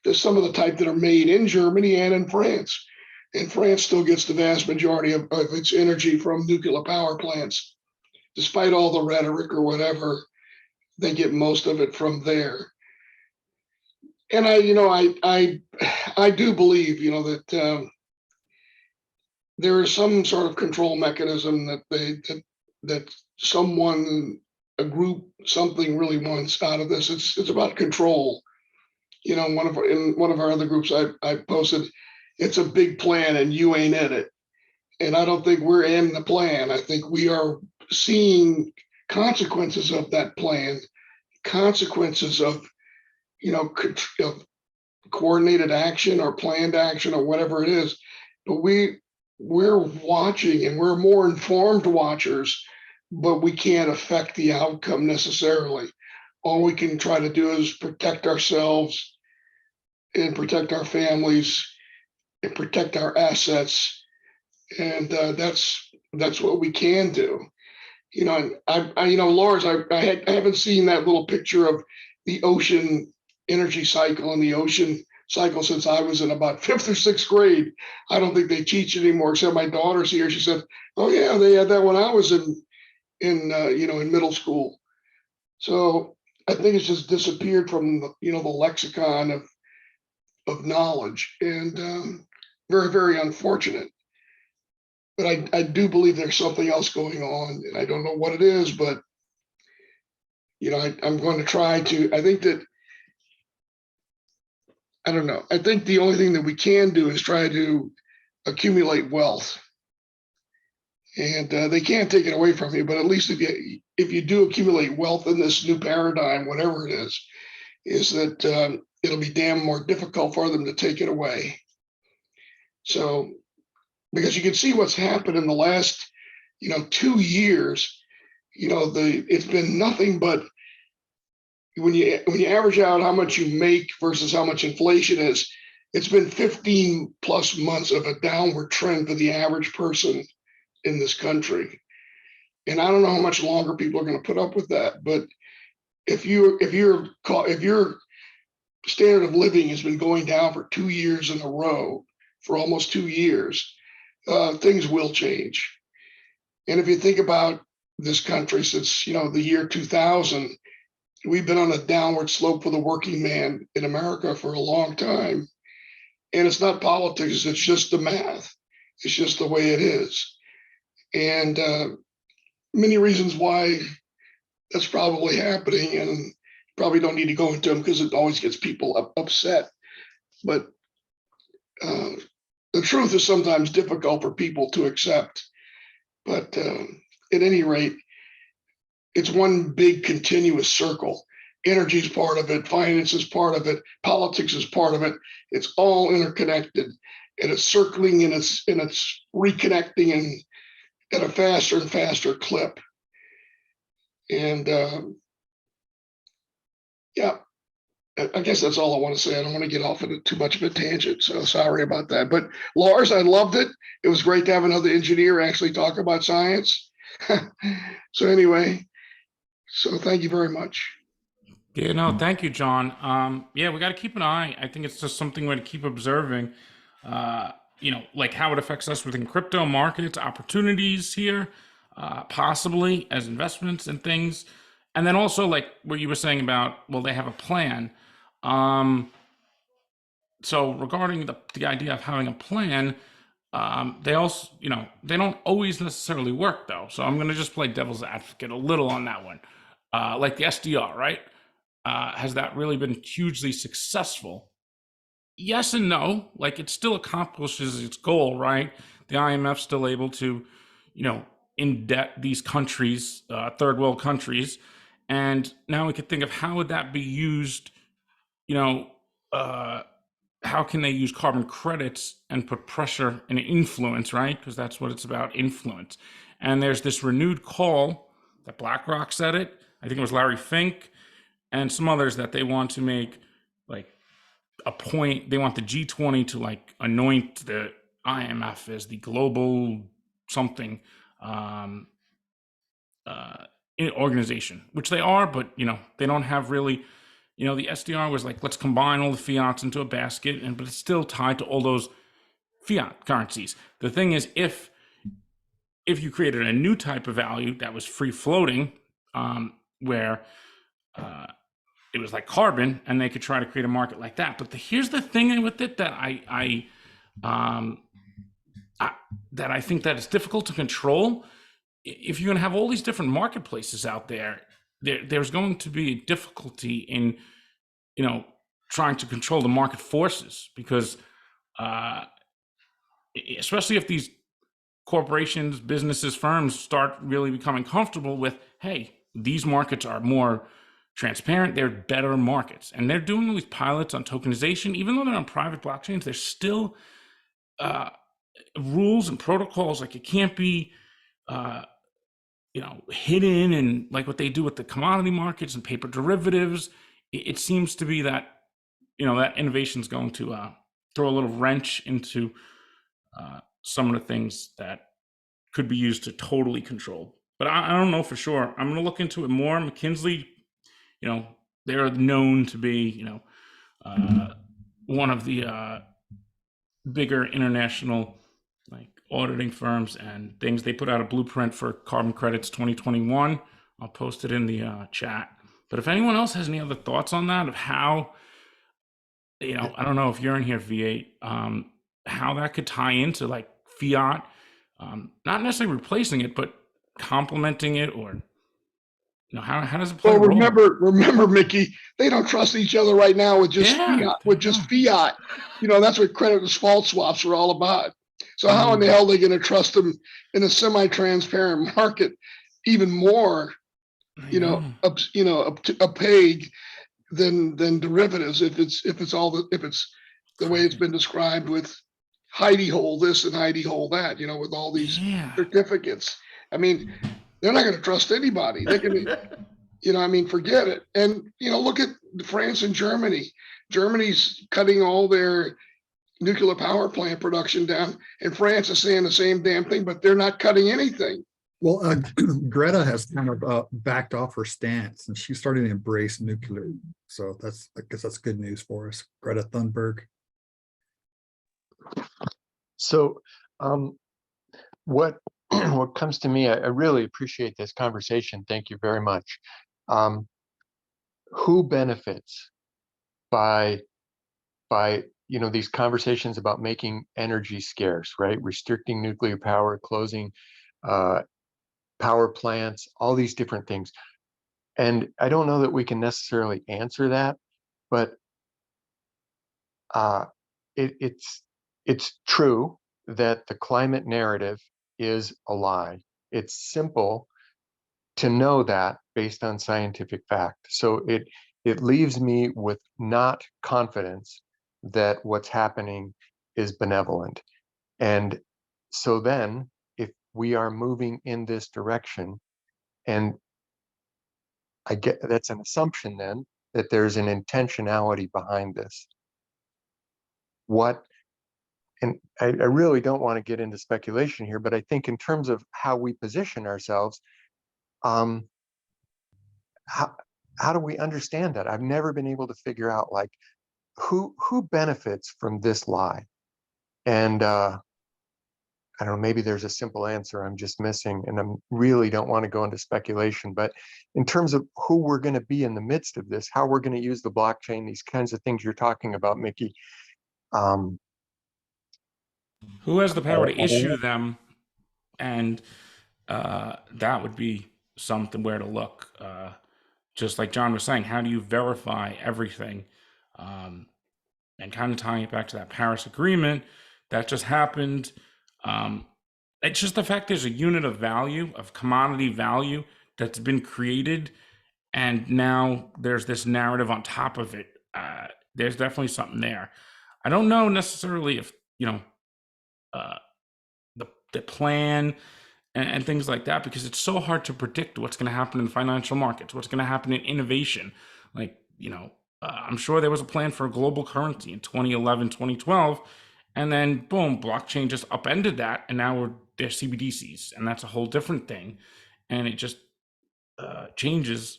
There's some of the type that are made in Germany and in France. And France still gets the vast majority of its energy from nuclear power plants. Despite all the rhetoric or whatever, they get most of it from there. And I do believe, that there is some sort of control mechanism that someone, a group, something really wants out of this. It's about control. In one of our other groups, I posted, it's a big plan and you ain't in it. And I don't think we're in the plan. I think we are seeing consequences of that plan, consequences of, of coordinated action or planned action or whatever it is. But we're watching and we're more informed watchers, but we can't affect the outcome necessarily. All we can try to do is protect ourselves and protect our families and protect our assets. And that's what we can do. and Lars, I haven't seen that little picture of the ocean energy cycle and the ocean cycle since I was in about 5th or 6th grade. I don't think they teach it anymore, except my daughter's here. She said, "Oh yeah, they had that when I was in middle school." So I think it's just disappeared from the lexicon of knowledge, and very, very unfortunate. But I do believe there's something else going on, and I don't know what it is, but I'm going to try to. I think that I don't know. I think the only thing that we can do is try to accumulate wealth, and they can't take it away from you. But at least if you do accumulate wealth in this new paradigm, whatever it is that it'll be damn more difficult for them to take it away. So, because you can see what's happened in the last 2 years, it's been nothing but when you average out how much you make versus how much inflation is, it's been 15 plus months of a downward trend for the average person in this country. And I don't know how much longer people are going to put up with that. But if your standard of living has been going down for 2 years in a row, for almost 2 years, things will change. And if you think about this country since the year 2000, we've been on a downward slope for the working man in America for a long time. And it's not politics, it's just the math. It's just the way it is. And many reasons why that's probably happening, and probably don't need to go into them because it always gets people upset. But the truth is sometimes difficult for people to accept. But at any rate, it's one big continuous circle. Energy is part of it, finance is part of it, politics is part of it. It's all interconnected, and it's circling, and it's reconnecting and at a faster and faster clip. And yeah, I guess that's all I want to say. I don't want to get off into too much of a tangent, so sorry about that. But Lars, I loved it. It was great to have another engineer actually talk about science. So anyway, so thank you very much. Yeah, no, thank you, John. Yeah, we got to keep an eye. I think it's just something we got to keep observing. Like how it affects us within crypto markets, opportunities here, possibly as investments and things. And then also like what you were saying about, well, they have a plan. So regarding the idea of having a plan, they also, they don't always necessarily work though. So I'm going to just play devil's advocate a little on that one. Like the SDR, right? Has that really been hugely successful? Yes and no. Like it still accomplishes its goal, right? The IMF's still able to, indebt these countries, third world countries. And now we could think of how would that be used, how can they use carbon credits and put pressure and influence, right? Because that's what it's about, influence. And there's this renewed call that BlackRock said it. I think it was Larry Fink and some others that they want to make like a point. They want the G20 to like anoint the IMF as the global something organization, which they are, but they don't have really. The SDR was like, let's combine all the fiats into a basket, but it's still tied to all those fiat currencies. The thing is, if you created a new type of value that was free floating, where it was like carbon, and they could try to create a market like that. But here's the thing with it that I think that it's difficult to control. If you're going to have all these different marketplaces out there, there's going to be a difficulty in, trying to control the market forces, because especially if these corporations, businesses, firms start really becoming comfortable with, hey, these markets are more transparent, they're better markets. And they're doing all these pilots on tokenization, even though they're on private blockchains, there's still rules and protocols. Like it can't be hidden, and like what they do with the commodity markets and paper derivatives. It seems to be that that innovation is going to throw a little wrench into some of the things that could be used to totally control but I don't know for sure. I'm going to look into it more. McKinsey, they're known to be, one of the bigger international like auditing firms and things. They put out a blueprint for carbon credits 2021. I'll post it in the chat. But if anyone else has any other thoughts on that, of how, I don't know if you're in here, V8, how that could tie into like fiat, not necessarily replacing it, but complementing it, or how does it play Well, a role? remember, Mickey, they don't trust each other right now with just Yeah, fiat, with just fiat. That's what credit default swaps are all about. So how in the hell are they going to trust them in a semi-transparent market even more, opaque than derivatives if it's the way it's been described with hidey hole this and hidey hole that, with all these certificates. I mean, they're not going to trust anybody. They're going to, forget it. And, look at France and Germany. Germany's cutting all their nuclear power plant production down, and France is saying the same damn thing, but they're not cutting anything. Well, Greta has kind of backed off her stance, and she's starting to embrace nuclear. So I guess that's good news for us, Greta Thunberg. So what comes to me, I really appreciate this conversation. Thank you very much. Who benefits by these conversations about making energy scarce, right? Restricting nuclear power, closing power plants, all these different things. And I don't know that we can necessarily answer that, but it's true that the climate narrative is a lie. It's simple to know that based on scientific fact. So it leaves me with not confidence that what's happening is benevolent. And so then if we are moving in this direction, and I get that's an assumption then that there's an intentionality behind this. And I really don't want to get into speculation here, but I think in terms of how we position ourselves, how do we understand that? I've never been able to figure out like who benefits from this lie. And I don't know, maybe there's a simple answer I'm just missing, and I really don't want to go into speculation, but in terms of who we're going to be in the midst of this, how we're going to use the blockchain, these kinds of things you're talking about, Mickey, who has the power to issue them? And that would be something where to look. Just like John was saying, how do you verify everything? And kind of tying it back to that Paris Agreement that just happened. It's just the fact there's a unit of value, of commodity value that's been created, and now there's this narrative on top of it. There's definitely something there. I don't know necessarily if, the plan and things like that, because it's so hard to predict what's going to happen in the financial markets, what's going to happen in innovation. Like, I'm sure there was a plan for a global currency in 2011, 2012, and then boom, blockchain just upended that, and now they're CBDCs, and that's a whole different thing, and it just changes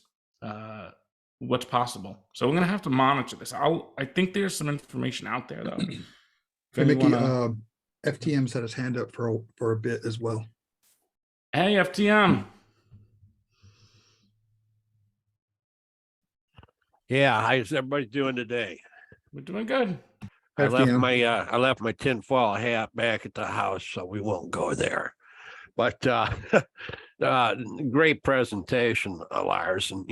what's possible. So we're gonna have to monitor this. I think there's some information out there though. Hey, Mickey, FTM's had his hand up for a bit as well. Hey, FTM. Yeah, how's everybody doing today? We're doing good. I left my tinfoil hat back at the house, so we won't go there. But great presentation, Lars. And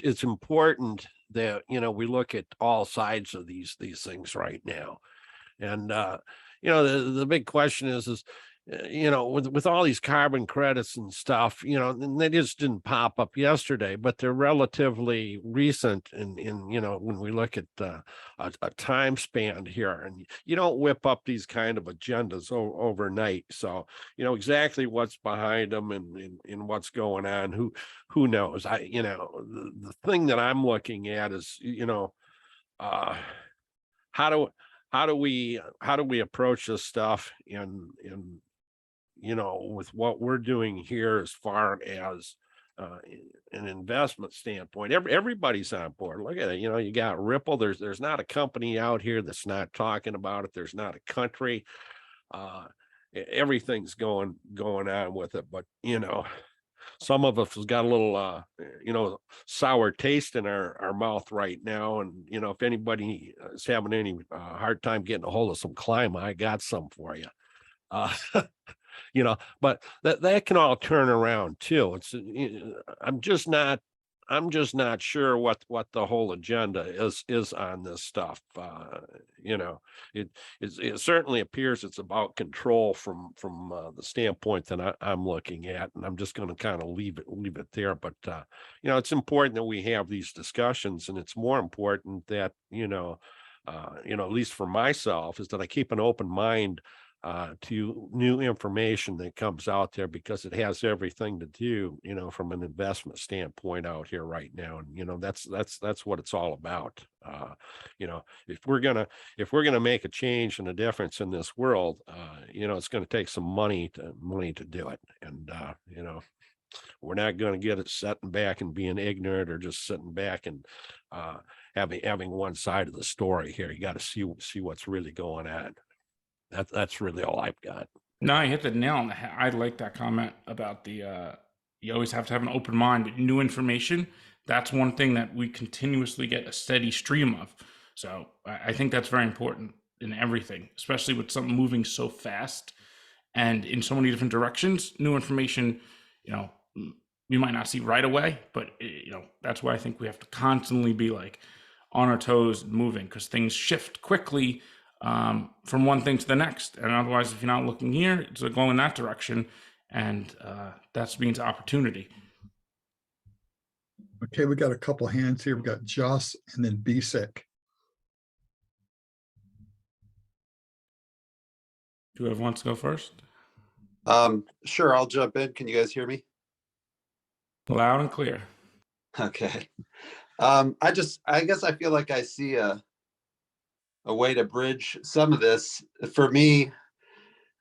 it's important that we look at all sides of these things right now. And the big question is with all these carbon credits and stuff, and they just didn't pop up yesterday, but they're relatively recent in when we look at a time span here, and you don't whip up these kind of agendas overnight. So exactly what's behind them and what's going on, who knows? The thing that I'm looking at is how do we approach this stuff and with what we're doing here as far as an investment standpoint, everybody's on board. Look at it. You got Ripple. There's not a company out here that's not talking about it. There's not a country. Everything's going on with it. But some of us has got a little sour taste in our mouth right now. And if anybody is having any hard time getting a hold of some climb, I got some for you. But that can all turn around too. It's I'm just not sure what the whole agenda is on this stuff. It certainly appears it's about control from the standpoint that I'm looking at, and I'm just going to kind of leave it there. But it's important that we have these discussions, and it's more important that at least for myself, is that I keep an open mind to new information that comes out there, because it has everything to do, from an investment standpoint out here right now. And, that's what it's all about. If we're gonna make a change and a difference in this world, it's going to take some money to do it. And, we're not going to get it sitting back and being ignorant, or just sitting back and having one side of the story here. You got to see what's really going on. That's really all I've got. No, you hit the nail on the head. I like that comment about the you always have to have an open mind, but new information, that's one thing that we continuously get a steady stream of. So I think that's very important in everything, especially with something moving so fast and in so many different directions. New information, we might not see right away, but that's why I think we have to constantly be like on our toes and moving, because things shift quickly from one thing to the next. And otherwise, if you're not looking here, it's going in that direction. And that means opportunity. Okay, we got a couple hands here. We got Joss and then BSEC. Do whoever wants to go first? Sure, I'll jump in. Can you guys hear me? Loud and clear. Okay. I guess I feel like I see a way to bridge some of this. For me,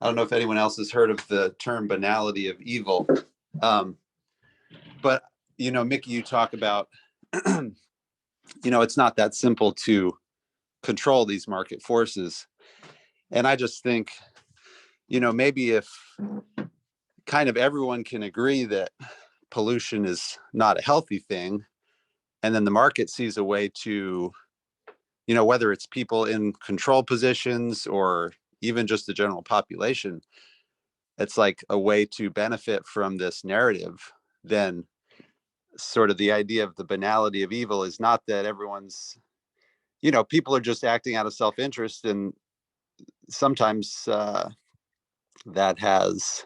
I don't know if anyone else has heard of the term banality of evil. But, Mickey, you talk about, it's not that simple to control these market forces. And I just think, maybe if kind of everyone can agree that pollution is not a healthy thing, and then the market sees a way to, whether it's people in control positions or even just the general population, it's like a way to benefit from this narrative, then sort of the idea of the banality of evil is not that everyone's, people are just acting out of self-interest. And sometimes that has,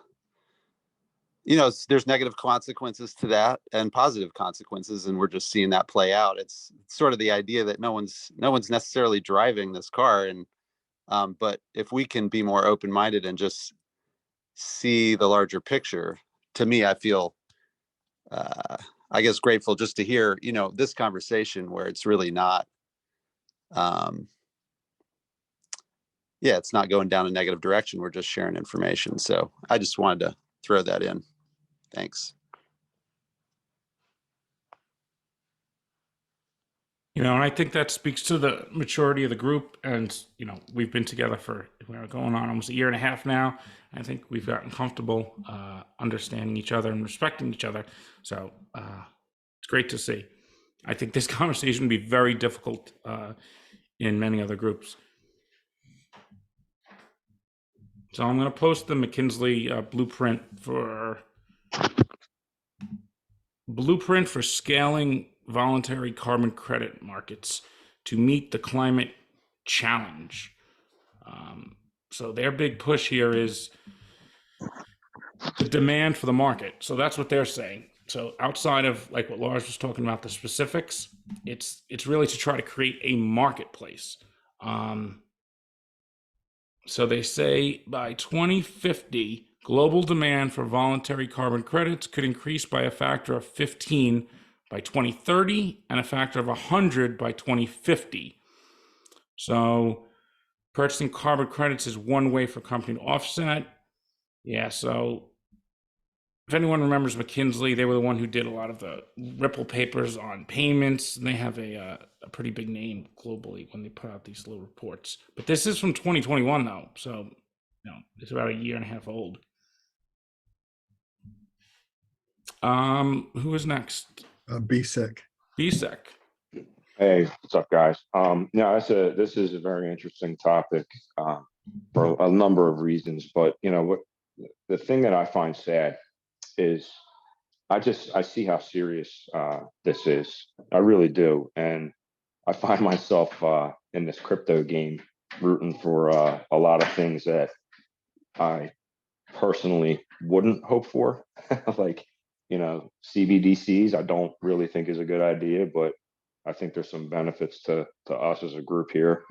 there's negative consequences to that and positive consequences, and we're just seeing that play out. It's sort of the idea that no one's necessarily driving this car, and but if we can be more open-minded and just see the larger picture, to me, I feel, I guess, grateful just to hear, this conversation where it's really not, it's not going down a negative direction. We're just sharing information. So I just wanted to throw that in. Thanks. And I think that speaks to the maturity of the group. And, we've been together for going on almost a year and a half now. I think we've gotten comfortable understanding each other and respecting each other. So it's great to see. I think this conversation would be very difficult in many other groups. So I'm going to post the McKinsey blueprint for scaling voluntary carbon credit markets to meet the climate challenge. So their big push here is the demand for the market. So that's what they're saying. So outside of like what Lars was talking about, the specifics, it's really to try to create a marketplace. So they say by 2050, global demand for voluntary carbon credits could increase by a factor of 15 by 2030 and a factor of 100 by 2050. So purchasing carbon credits is one way for a company to offset. Yeah, so if anyone remembers McKinsey, they were the one who did a lot of the Ripple papers on payments, and they have a pretty big name globally when they put out these little reports. But this is from 2021 though, so it's about a year and a half old. Who is next? BSEC. BSEC. Hey, what's up, guys? No, this is a very interesting topic for a number of reasons. But what the thing that I find sad is I see how serious this is. I really do, and I find myself in this crypto game rooting for a lot of things that I personally wouldn't hope for, like CBDCs. I don't really think is a good idea, but I think there's some benefits to us as a group here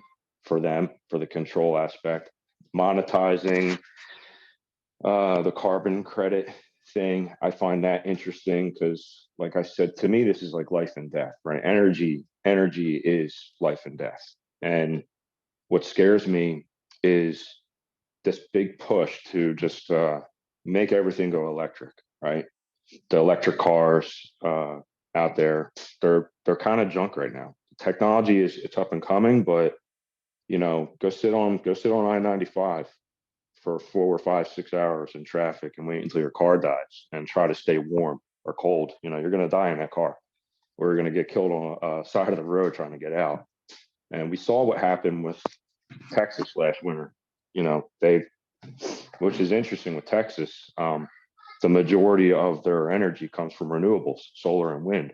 for them, for the control aspect, monetizing the carbon credit thing. I find that interesting because, like I said, to me, this is like life and death, right? Energy is life and death. And what scares me is this big push to just make everything go electric, right? The electric cars out there, they're kind of junk right now. Technology it's up and coming, but go sit on I-95 for 4 or 5, 6 hours in traffic and wait until your car dies and try to stay warm or cold. You're going to die in that car, or you're going to get killed on a side of the road trying to get out. And we saw what happened with Texas last winter. Which is interesting with Texas. The majority of their energy comes from renewables, solar and wind.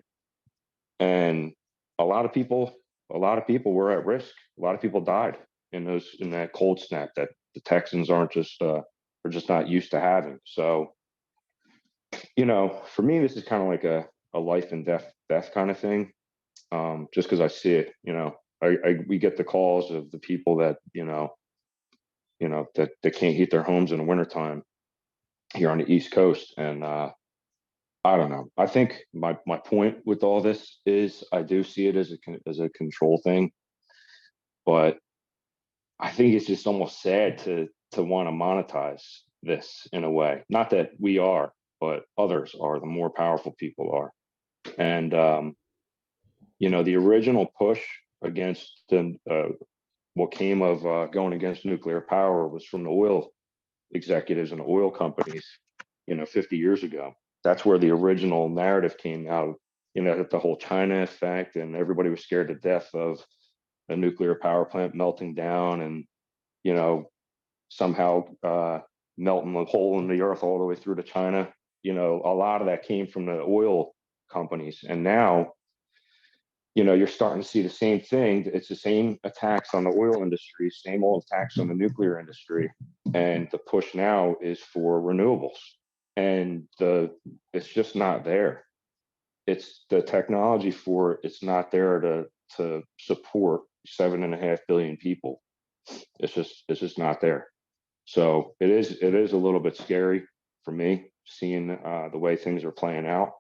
And a lot of people were at risk. A lot of people died in that cold snap that the Texans are just not used to having. So, for me, this is kind of like a life and death kind of thing. Just because I see it, we get the calls of the people that that they can't heat their homes in the wintertime here on the East Coast. And I don't know. I think my point with all this is I do see it as a control thing, but I think it's just almost sad to want to monetize this in a way. Not that we are, but others are. The more powerful people are. And the original push against what came of going against nuclear power was from the oil executives and oil companies, 50 years ago. That's where the original narrative came out, that the whole China effect, and everybody was scared to death of a nuclear power plant melting down and, somehow melting a hole in the earth all the way through to China. A lot of that came from the oil companies. And now, you're starting to see the same thing. It's the same attacks on the oil industry, same old attacks on the nuclear industry. And the push now is for renewables. And it's just not there. It's the technology for it. It's not there to support 7.5 billion people. It's just not there. So it is a little bit scary for me seeing the way things are playing out.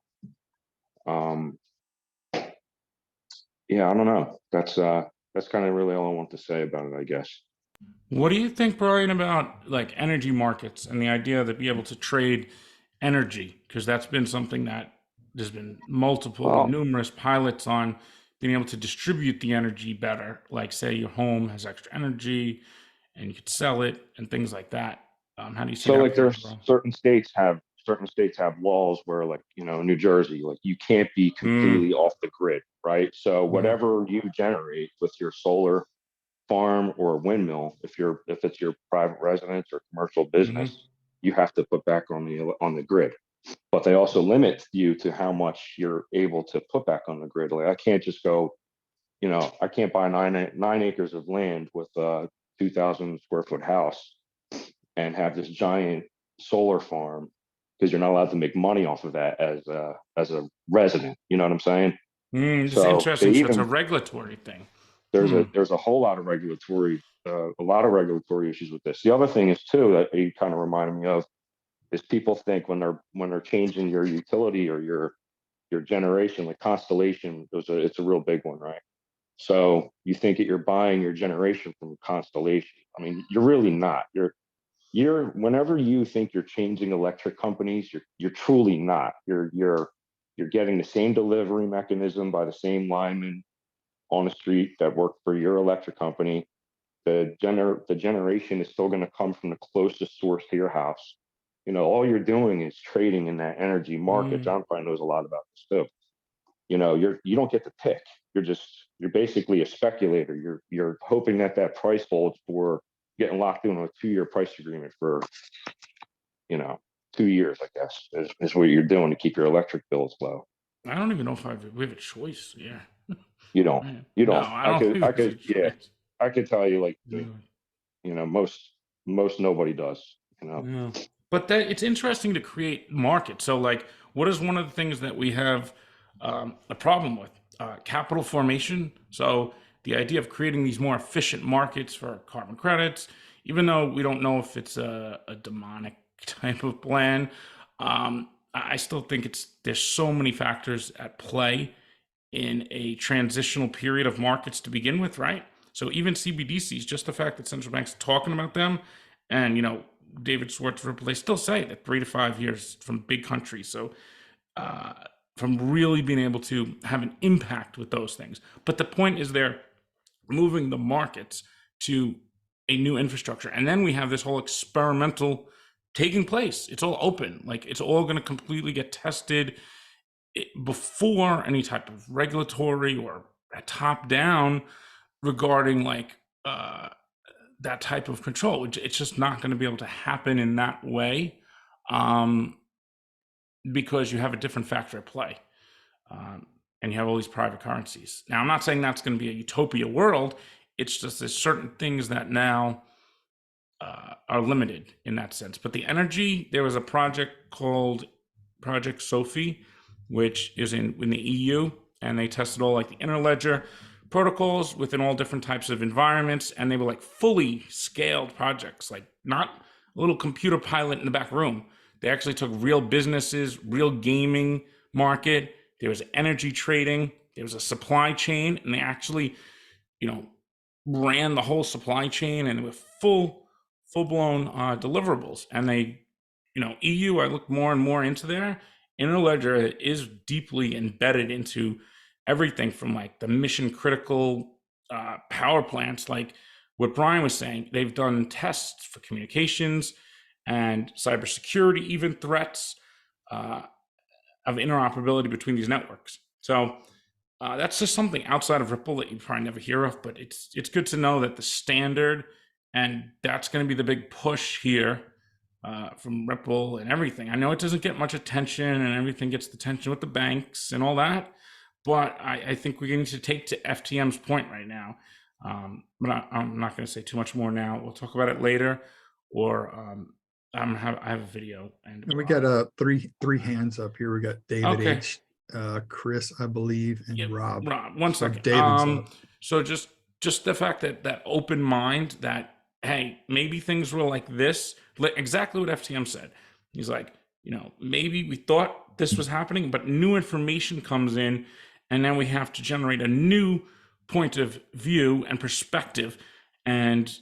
Yeah, I don't know. That's kind of really all I want to say about it, I guess. What do you think, Brian, about like energy markets and the idea that be able to trade energy? Because that's been something that there's been numerous pilots on being able to distribute the energy better. Like, say your home has extra energy and you could sell it and things like that. How do you see So that? like there's certain states have laws where, like, New Jersey, like you can't be completely off the grid, right? So whatever you generate with your solar farm or windmill, if it's your private residence or commercial business, you have to put back on the grid. But they also limit you to how much you're able to put back on the grid. Like I can't just go, I can't buy 9 acres of land with a 2,000 square foot house and have this giant solar farm, because you're not allowed to make money off of that as a resident. You know what I'm saying? It's interesting. So it's a regulatory thing. There's a whole lot of regulatory issues with this. The other thing is too that you kind of reminded me of is people think when they're changing your utility or your generation, like Constellation, it's a real big one, right? So you think that you're buying your generation from Constellation. I mean, you're really not. whenever you think you're changing electric companies, you're truly not. You're getting the same delivery mechanism by the same linemen on the street that work for your electric company. The generation is still going to come from the closest source to your house. You know, all you're doing is trading in that energy market. John probably knows a lot about this too. You know, you don't get to pick. You're basically a speculator. You're hoping that price holds for getting locked into a 2-year price agreement for, 2 years, I guess, is what you're doing to keep your electric bills low. I don't even know if we have a choice. Yeah. You don't. Man. You don't. No, I don't think I there's a could. Yeah. choice. I could tell you, like, Really. most nobody does. Yeah. But it's interesting to create markets. So, like, what is one of the things that we have a problem with? Capital formation. So the idea of creating these more efficient markets for carbon credits, even though we don't know if it's a demonic type of plan, I still think there's so many factors at play in a transitional period of markets to begin with, right? So even CBDCs, just the fact that central banks are talking about them, and David Schwartz, Ripple, they still say that 3 to 5 years from big countries. So from really being able to have an impact with those things. But the point is they're moving the markets to a new infrastructure. And then we have this whole experimental taking place. It's all open. Like, it's all going to completely get tested before any type of regulatory or top down regarding that type of control. It's just not going to be able to happen in that way. Because you have a different factor at play, and you have all these private currencies. Now, I'm not saying that's going to be a utopia world. It's just there's certain things that now are limited in that sense. But the energy, there was a project called Project Sophie, which is in the EU, and they tested all like the interledger protocols within all different types of environments, and they were like fully scaled projects, like not a little computer pilot in the back room. They actually took real businesses, real gaming market. There was energy trading. There was a supply chain, and they actually, ran the whole supply chain, and with full-blown deliverables. And they, EU, I looked more and more into their interledger is deeply embedded into everything from like the mission critical power plants, like what Brian was saying. They've done tests for communications and cybersecurity, even threats of interoperability between these networks. So that's just something outside of Ripple that you probably never hear of, but it's good to know that the standard, and that's going to be the big push here from Ripple and everything. I know it doesn't get much attention, and everything gets the attention with the banks and all that, but I think we need to take to FTM's point right now. But I'm not going to say too much more now. We'll talk about it later, or I have a video, and we got three hands up here. We got David Okay. H, Chris, I believe, and Rob. Rob, one So second. David's up. So just the fact that open mind, that hey, maybe things were like this, exactly what FTM said. He's like, maybe we thought this was happening, but new information comes in, and then we have to generate a new point of view and perspective, and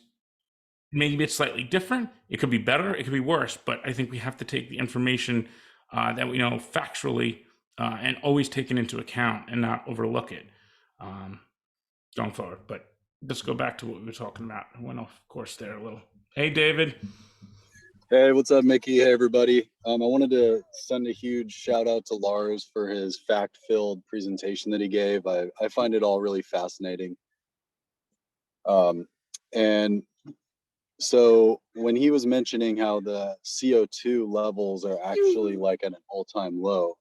maybe it's slightly different. It could be better, it could be worse, but I think we have to take the information that we know factually and always take it into account and not overlook it going forward. But let's go back to what we were talking about. I went off course there a little. Hey, David. Hey, what's up, Mickey? Hey, everybody. I wanted to send a huge shout out to Lars for his fact-filled presentation that he gave. I find it all really fascinating. And so when he was mentioning how the CO2 levels are actually like at an all-time low,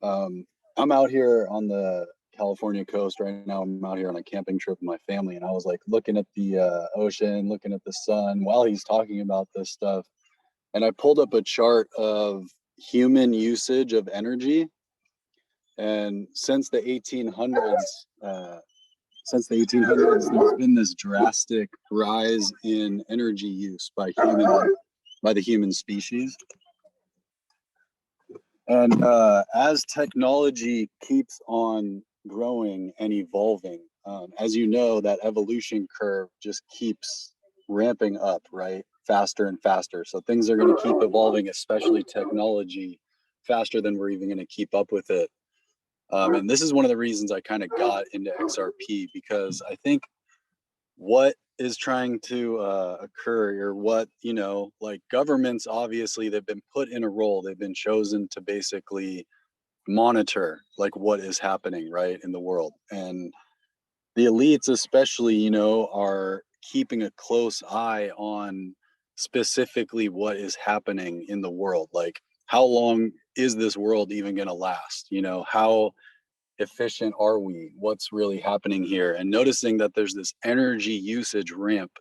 I'm out here on the California coast right now. I'm out here on a camping trip with my family, and I was like looking at the ocean, looking at the sun while he's talking about this stuff. And I pulled up a chart of human usage of energy. And since the 1800s, there's been this drastic rise in energy use by the human species. And as technology keeps on growing and evolving, as you know, that evolution curve just keeps ramping up, right? Faster and faster. So things are going to keep evolving, especially technology, faster than we're even going to keep up with it. And this is one of the reasons I kind of got into XRP, because I think what is trying to occur, or what, you know, like governments, obviously they've been put in a role, they've been chosen to basically monitor like what is happening right in the world. And the elites especially, you know, are keeping a close eye on specifically what is happening in the world. Like, how long is this world even going to last? You know, how efficient are we? What's really happening here? And noticing that there's this energy usage ramp.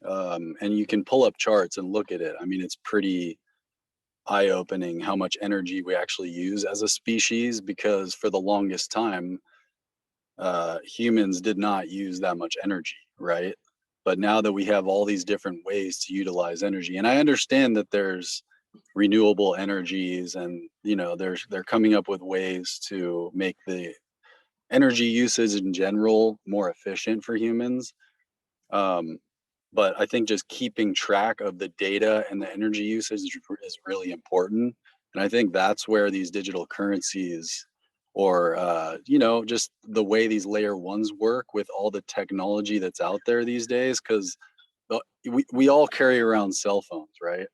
And you can pull up charts and look at it. I mean, it's pretty eye-opening how much energy we actually use as a species, because for the longest time, humans did not use that much energy, right? But now that we have all these different ways to utilize energy, and I understand that there's renewable energies, and you know, they're coming up with ways to make the energy usage in general more efficient for humans. But I think just keeping track of the data and the energy usage is really important. And I think that's where these digital currencies, or you know, just the way these layer ones work with all the technology that's out there these days, because we all carry around cell phones, right?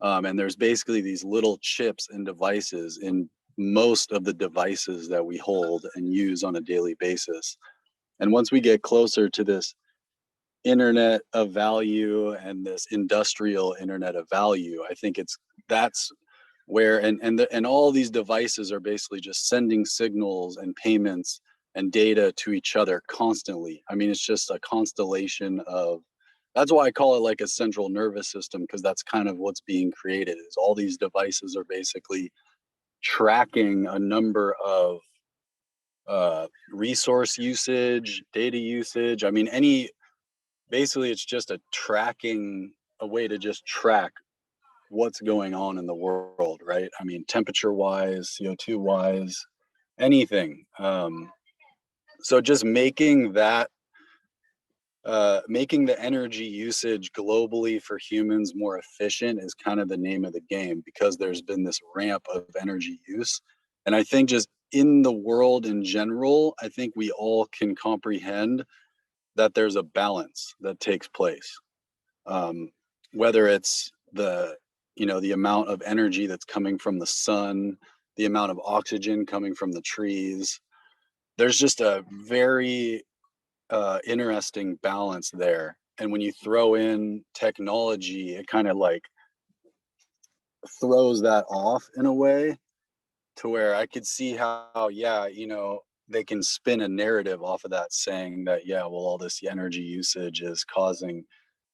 And there's basically these little chips and devices in most of the devices that we hold and use on a daily basis. And once we get closer to this internet of value and this industrial internet of value, I think that's where, and all these devices are basically just sending signals and payments and data to each other constantly. I mean, it's just a constellation of, that's why I call it like a central nervous system, because that's kind of what's being created, is all these devices are basically tracking a number of resource usage, data usage. I mean, basically it's just a way to just track what's going on in the world, right? I mean, temperature wise, CO2 wise, anything. So just making that, making the energy usage globally for humans more efficient is kind of the name of the game, because there's been this ramp of energy use. And I think just in the world in general, I think we all can comprehend that there's a balance that takes place. Whether it's the amount of energy that's coming from the sun, the amount of oxygen coming from the trees, there's just a very interesting balance there. And when you throw in technology, it kind of like throws that off in a way, to where I could see how, yeah, you know, they can spin a narrative off of that, saying that, yeah, well, all this energy usage is causing,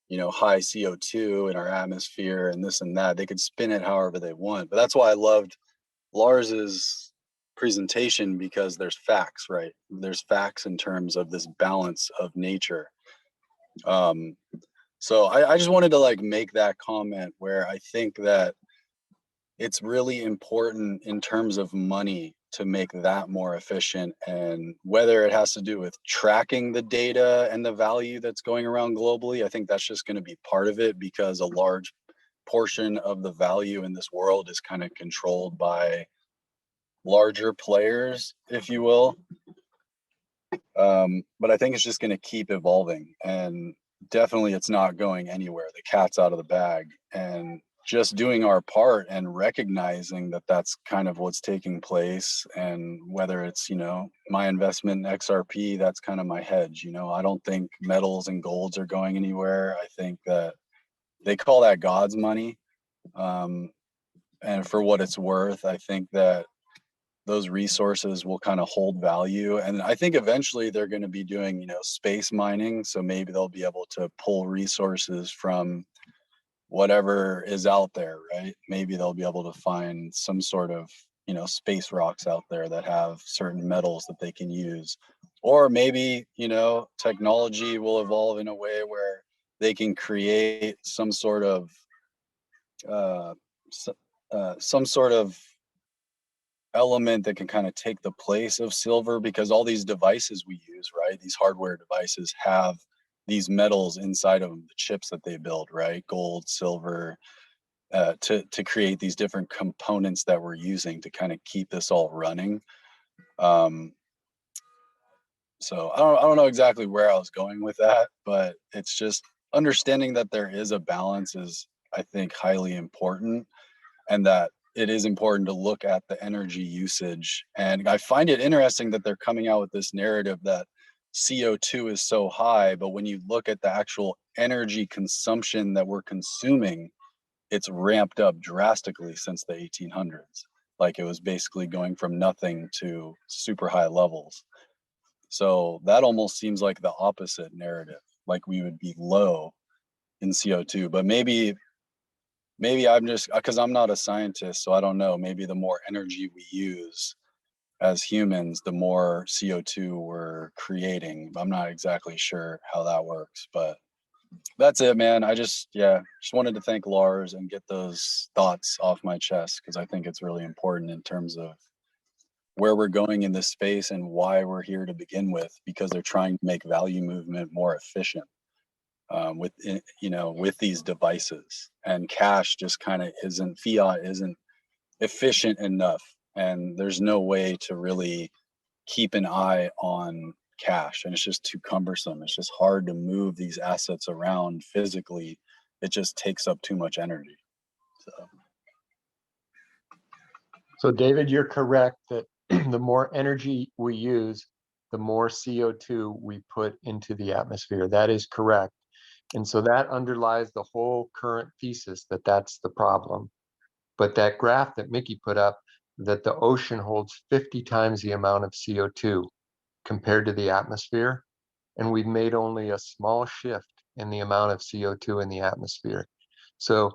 you know, high CO2 in our atmosphere and this and that. They could spin it however they want. But that's why I loved Lars's presentation, because there's facts, right? There's facts in terms of this balance of nature. So I just wanted to like make that comment, where I think that it's really important in terms of money to make that more efficient. And whether it has to do with tracking the data and the value that's going around globally, I think that's just going to be part of it, because a large portion of the value in this world is kind of controlled by larger players, if you will. But I think it's just going to keep evolving, and definitely it's not going anywhere. The cat's out of the bag, and just doing our part and recognizing that that's kind of what's taking place. And whether it's, you know, my investment in XRP, that's kind of my hedge. You know, I don't think metals and golds are going anywhere. I think that they call that God's money. And for what it's worth, I think that those resources will kind of hold value. And I think eventually they're going to be doing, you know, space mining. So maybe they'll be able to pull resources from whatever is out there, right? Maybe they'll be able to find some sort of, you know, space rocks out there that have certain metals that they can use. Or maybe, you know, technology will evolve in a way where they can create some sort of element that can kind of take the place of silver, because all these devices we use, right, these hardware devices have these metals inside of them, the chips that they build, right? Gold, silver, to create these different components that we're using to kind of keep this all running. So I don't know exactly where I was going with that, but it's just understanding that there is a balance is, I think, highly important, and that it is important to look at the energy usage. And I find it interesting that they're coming out with this narrative that CO2 is so high, but when you look at the actual energy consumption that we're consuming, it's ramped up drastically since the 1800s. Like, it was basically going from nothing to super high levels. So that almost seems like the opposite narrative, like we would be low in CO2. But maybe I'm just, because I'm not a scientist, so I don't know. Maybe the more energy we use as humans, the more CO2 we're creating. I'm not exactly sure how that works, but that's it, man. I just wanted to thank Lars and get those thoughts off my chest, because I think it's really important in terms of where we're going in this space and why we're here to begin with, because they're trying to make value movement more efficient with these devices, and cash just kind of isn't, fiat isn't efficient enough, and there's no way to really keep an eye on cash, and it's just too cumbersome. It's just hard to move these assets around physically. It just takes up too much energy. So David, you're correct that the more energy we use, the more CO2 we put into the atmosphere. That is correct. And so that underlies the whole current thesis that that's the problem. But that graph that Mickey put up, that the ocean holds 50 times the amount of CO2 compared to the atmosphere, and we've made only a small shift in the amount of CO2 in the atmosphere. So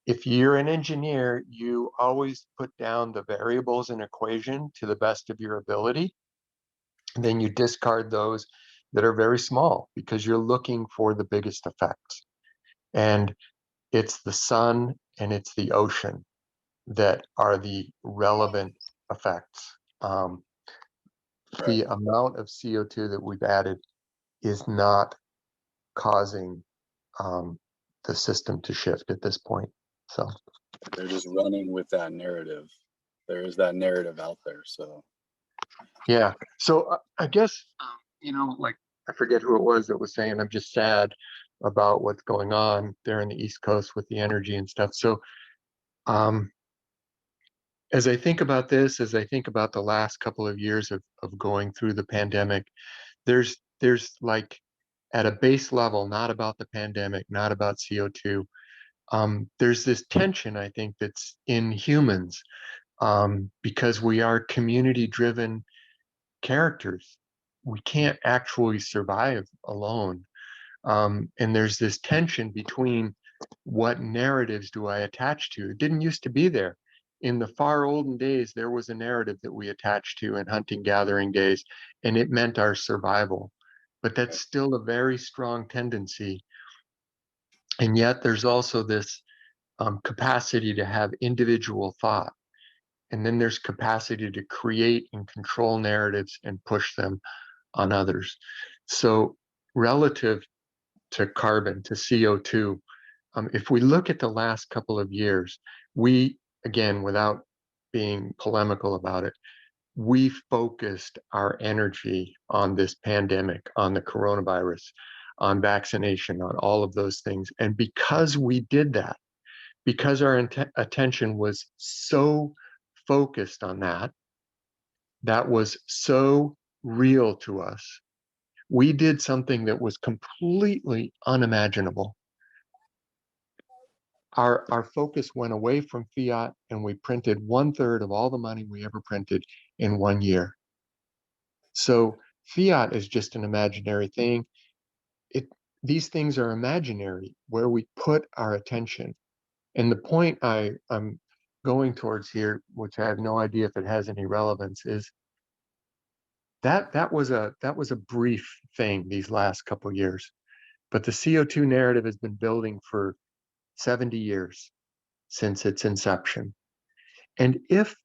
if you're an engineer, you always put down the variables in equation to the best of your ability. And then you discard those that are very small, because you're looking for the biggest effects. And it's the sun and it's the ocean that are the relevant effects. The amount of CO2 that we've added is not causing the system to shift at this point. So they're just running with that narrative. There is that narrative out there. So yeah. So I guess like, I forget who it was that was saying, I'm just sad about what's going on there in the East Coast with the energy and stuff. So as I think about this, as I think about the last couple of years of going through the pandemic, there's like, at a base level, not about the pandemic, not about CO2, there's this tension, I think, that's in humans, because we are community-driven characters. We can't actually survive alone. And there's this tension between, what narratives do I attach to? It didn't used to be there. In the far olden days, there was a narrative that we attached to in hunting gathering days, and it meant our survival. But that's still a very strong tendency. And yet there's also this capacity to have individual thought. And then there's capacity to create and control narratives and push them on others. So relative to carbon, to CO2, if we look at the last couple of years, we, again, without being polemical about it, we focused our energy on this pandemic, on the coronavirus, on vaccination, on all of those things. And because we did that, because our attention was so focused on that, that was so real to us, we did something that was completely unimaginable. Our focus went away from fiat, and we printed 1/3 of all the money we ever printed in 1 year. So fiat is just an imaginary thing. These things are imaginary where we put our attention. And the point I'm going towards here, which I have no idea if it has any relevance, is that was a brief thing these last couple of years. But the CO2 narrative has been building for 70 years since its inception. And if,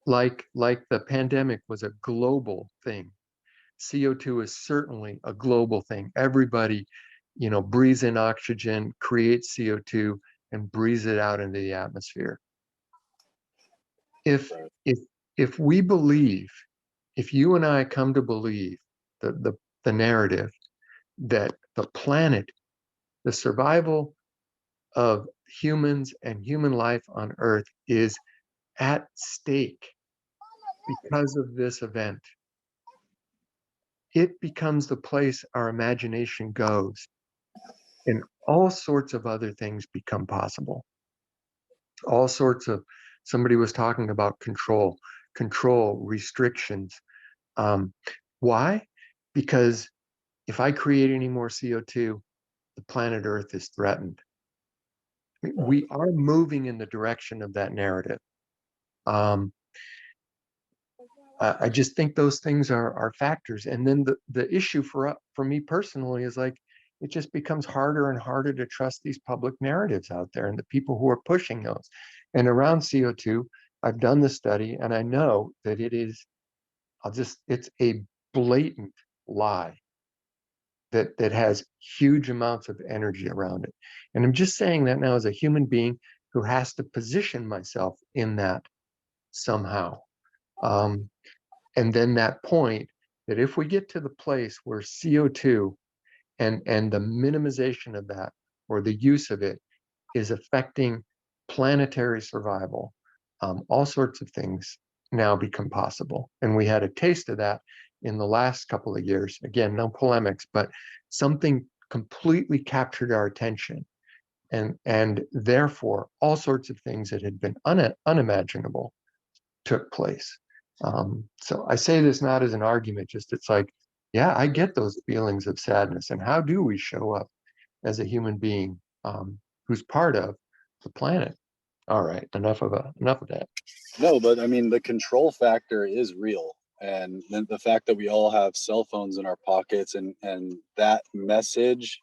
like the pandemic was a global thing, CO2 is certainly a global thing. Everybody, breathes in oxygen, creates CO2, and breathes it out into the atmosphere. If we believe, if you and I come to believe the narrative that the planet, the survival of humans and human life on Earth is at stake because of this event, it becomes the place our imagination goes, and all sorts of other things become possible. All sorts of, somebody was talking about control, restrictions. Why? Because if I create any more CO2, the planet Earth is threatened. We are moving in the direction of that narrative. I just think those things are factors. And then the issue for me personally is like, it just becomes harder and harder to trust these public narratives out there and the people who are pushing those. And around CO2, I've done the study and I know that it is, it's a blatant lie that has huge amounts of energy around it. And I'm just saying that now as a human being who has to position myself in that somehow. And then that point that if we get to the place where CO2 and the minimization of that or the use of it is affecting planetary survival, all sorts of things now become possible. And we had a taste of that in the last couple of years. Again, no polemics, but something completely captured our attention. And therefore, all sorts of things that had been unimaginable took place. So I say this not as an argument, just it's like, yeah, I get those feelings of sadness. And how do we show up as a human being who's part of the planet? All right, enough of that. No, but I mean, the control factor is real. And then the fact that we all have cell phones in our pockets and that message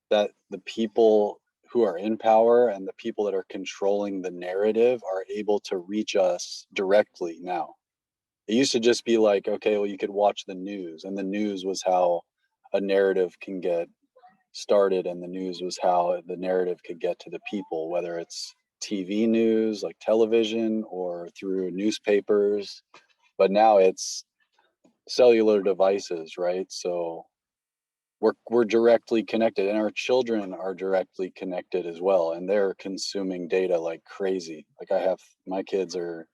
that the people who are in power and the people that are controlling the narrative are able to reach us directly now. It used to just be like, okay, well, you could watch the news, and the news was how a narrative can get started, and the news was how the narrative could get to the people, whether it's TV news, like television, or through newspapers. But now it's cellular devices, right? So we're directly connected, and our children are directly connected as well, and they're consuming data like crazy. Like my kids are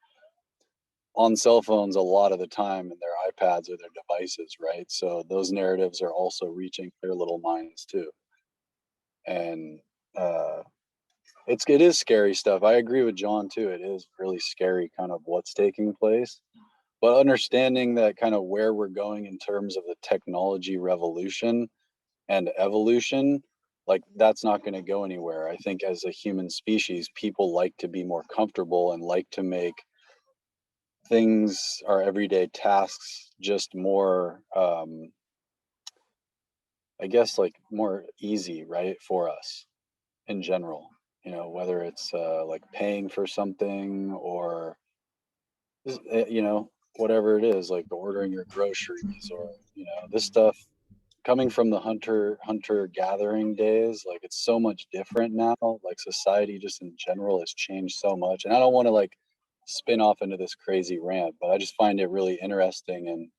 on cell phones a lot of the time, and their iPads or their devices, right? So those narratives are also reaching their little minds too. And it is scary stuff. I agree with John too. It is really scary kind of what's taking place, but understanding that kind of where we're going in terms of the technology revolution and evolution, like that's not going to go anywhere. I think as a human species, people like to be more comfortable and like to make things, our everyday tasks, just more I guess like more easy, right, for us in general, whether it's like paying for something or whatever it is, like ordering your groceries, or this stuff coming from the hunter gathering days. Like it's so much different now. Like society just in general has changed so much, and I don't want to like spin off into this crazy rant, but I just find it really interesting. And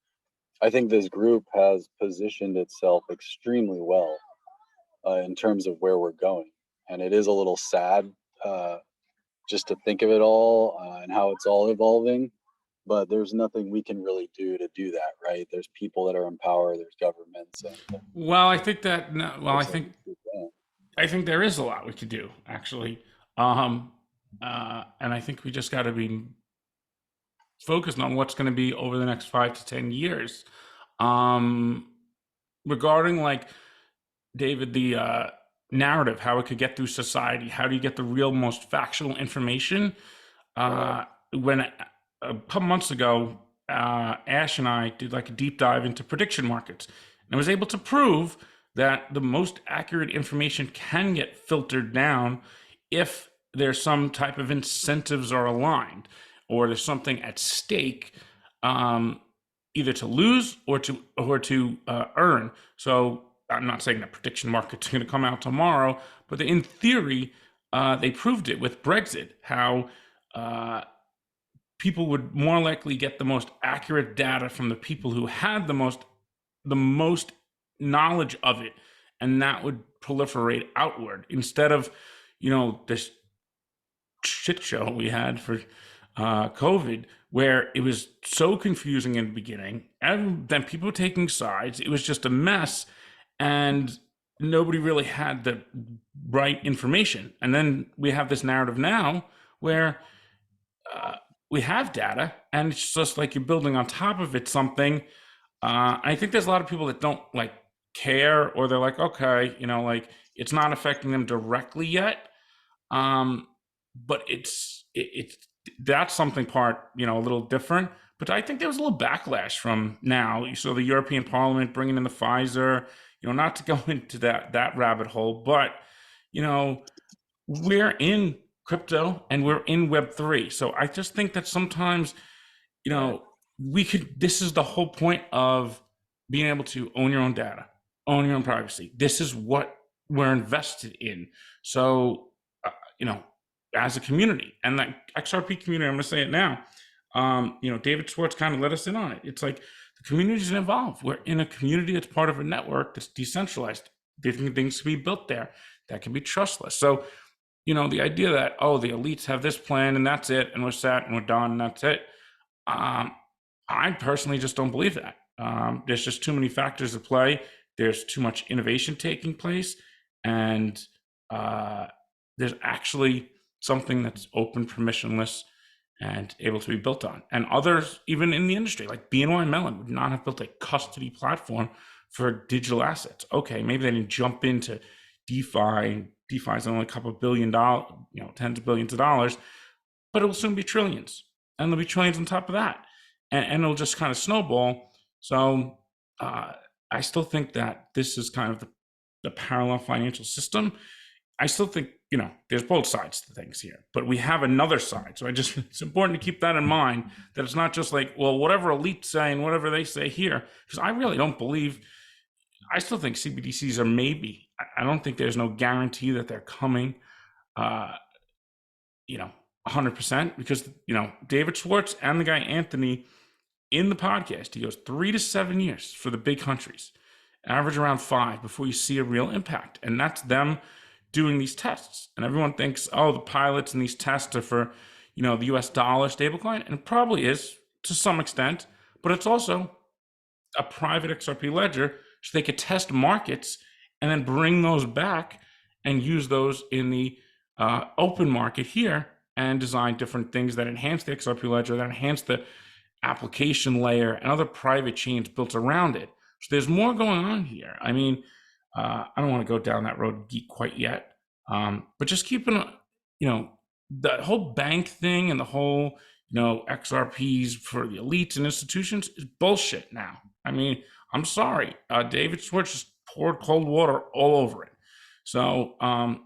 I think this group has positioned itself extremely well in terms of where we're going. And it is a little sad just to think of it all and how it's all evolving. But there's nothing we can really do to do that, right? There's people that are in power, there's governments. Well, I think that, no, well, I think there is a lot we could do, actually. And I think we just got to be focused on what's going to be over the next 5 to 10 years. Regarding, like, David, the narrative, how it could get through society, how do you get the real, most factual information? When a couple months ago, Ash and I did like a deep dive into prediction markets, and was able to prove that the most accurate information can get filtered down if there's some type of incentives are aligned, or there's something at stake either to lose or to earn. So I'm not saying that prediction market's going to come out tomorrow, but in theory, they proved it with Brexit, how people would more likely get the most accurate data from the people who had the most knowledge of it, and that would proliferate outward instead of, this shit show we had for COVID, where it was so confusing in the beginning, and then people taking sides. It was just a mess, and nobody really had the right information. And then we have this narrative now where we have data, and it's just like you're building on top of it something. I think there's a lot of people that don't care, or they're like, okay, it's not affecting them directly yet. But it's that's something part, a little different. But I think there was a little backlash from now. You saw the European Parliament bringing in the Pfizer, not to go into that rabbit hole, but, we're in crypto and we're in Web3. So I just think that sometimes, this is the whole point of being able to own your own data, own your own privacy. This is what we're invested in. So, as a community, and that XRP community, I'm going to say it now, David Schwartz kind of let us in on it. It's like the community is involved. We're in a community that's part of a network that's decentralized. Different things can be built there that can be trustless. So, the idea that, the elites have this plan and that's it, and we're set and we're done and that's it. I personally just don't believe that. There's just too many factors at play. There's too much innovation taking place, and there's actually something that's open, permissionless, and able to be built on. And others, even in the industry, like BNY Mellon, would not have built a custody platform for digital assets. Okay, maybe they didn't jump into DeFi. DeFi is only a couple of $1 billion, tens of billions of dollars, but it will soon be trillions, and there'll be trillions on top of that, and it'll just kind of snowball. So I still think that this is kind of the parallel financial system. I still think, there's both sides to things here, but we have another side. So it's important to keep that in mind, that it's not just like, well, whatever elites say and whatever they say here, because I really don't believe, I still think CBDCs are maybe, I don't think there's no guarantee that they're coming, 100%, because, David Schwartz and the guy Anthony in the podcast, he goes 3 to 7 years for the big countries, average around 5 before you see a real impact. And that's them doing these tests. And everyone thinks, the pilots and these tests are for, the US dollar stablecoin. And it probably is to some extent, but it's also a private XRP ledger, so they could test markets and then bring those back and use those in the open market here and design different things that enhance the XRP ledger, that enhance the application layer and other private chains built around it. So there's more going on here. I mean, I don't want to go down that road quite yet, but just keeping, the whole bank thing and the whole, XRPs for the elites and institutions is bullshit now. I mean, I'm sorry, David Schwartz just poured cold water all over it. So, I'm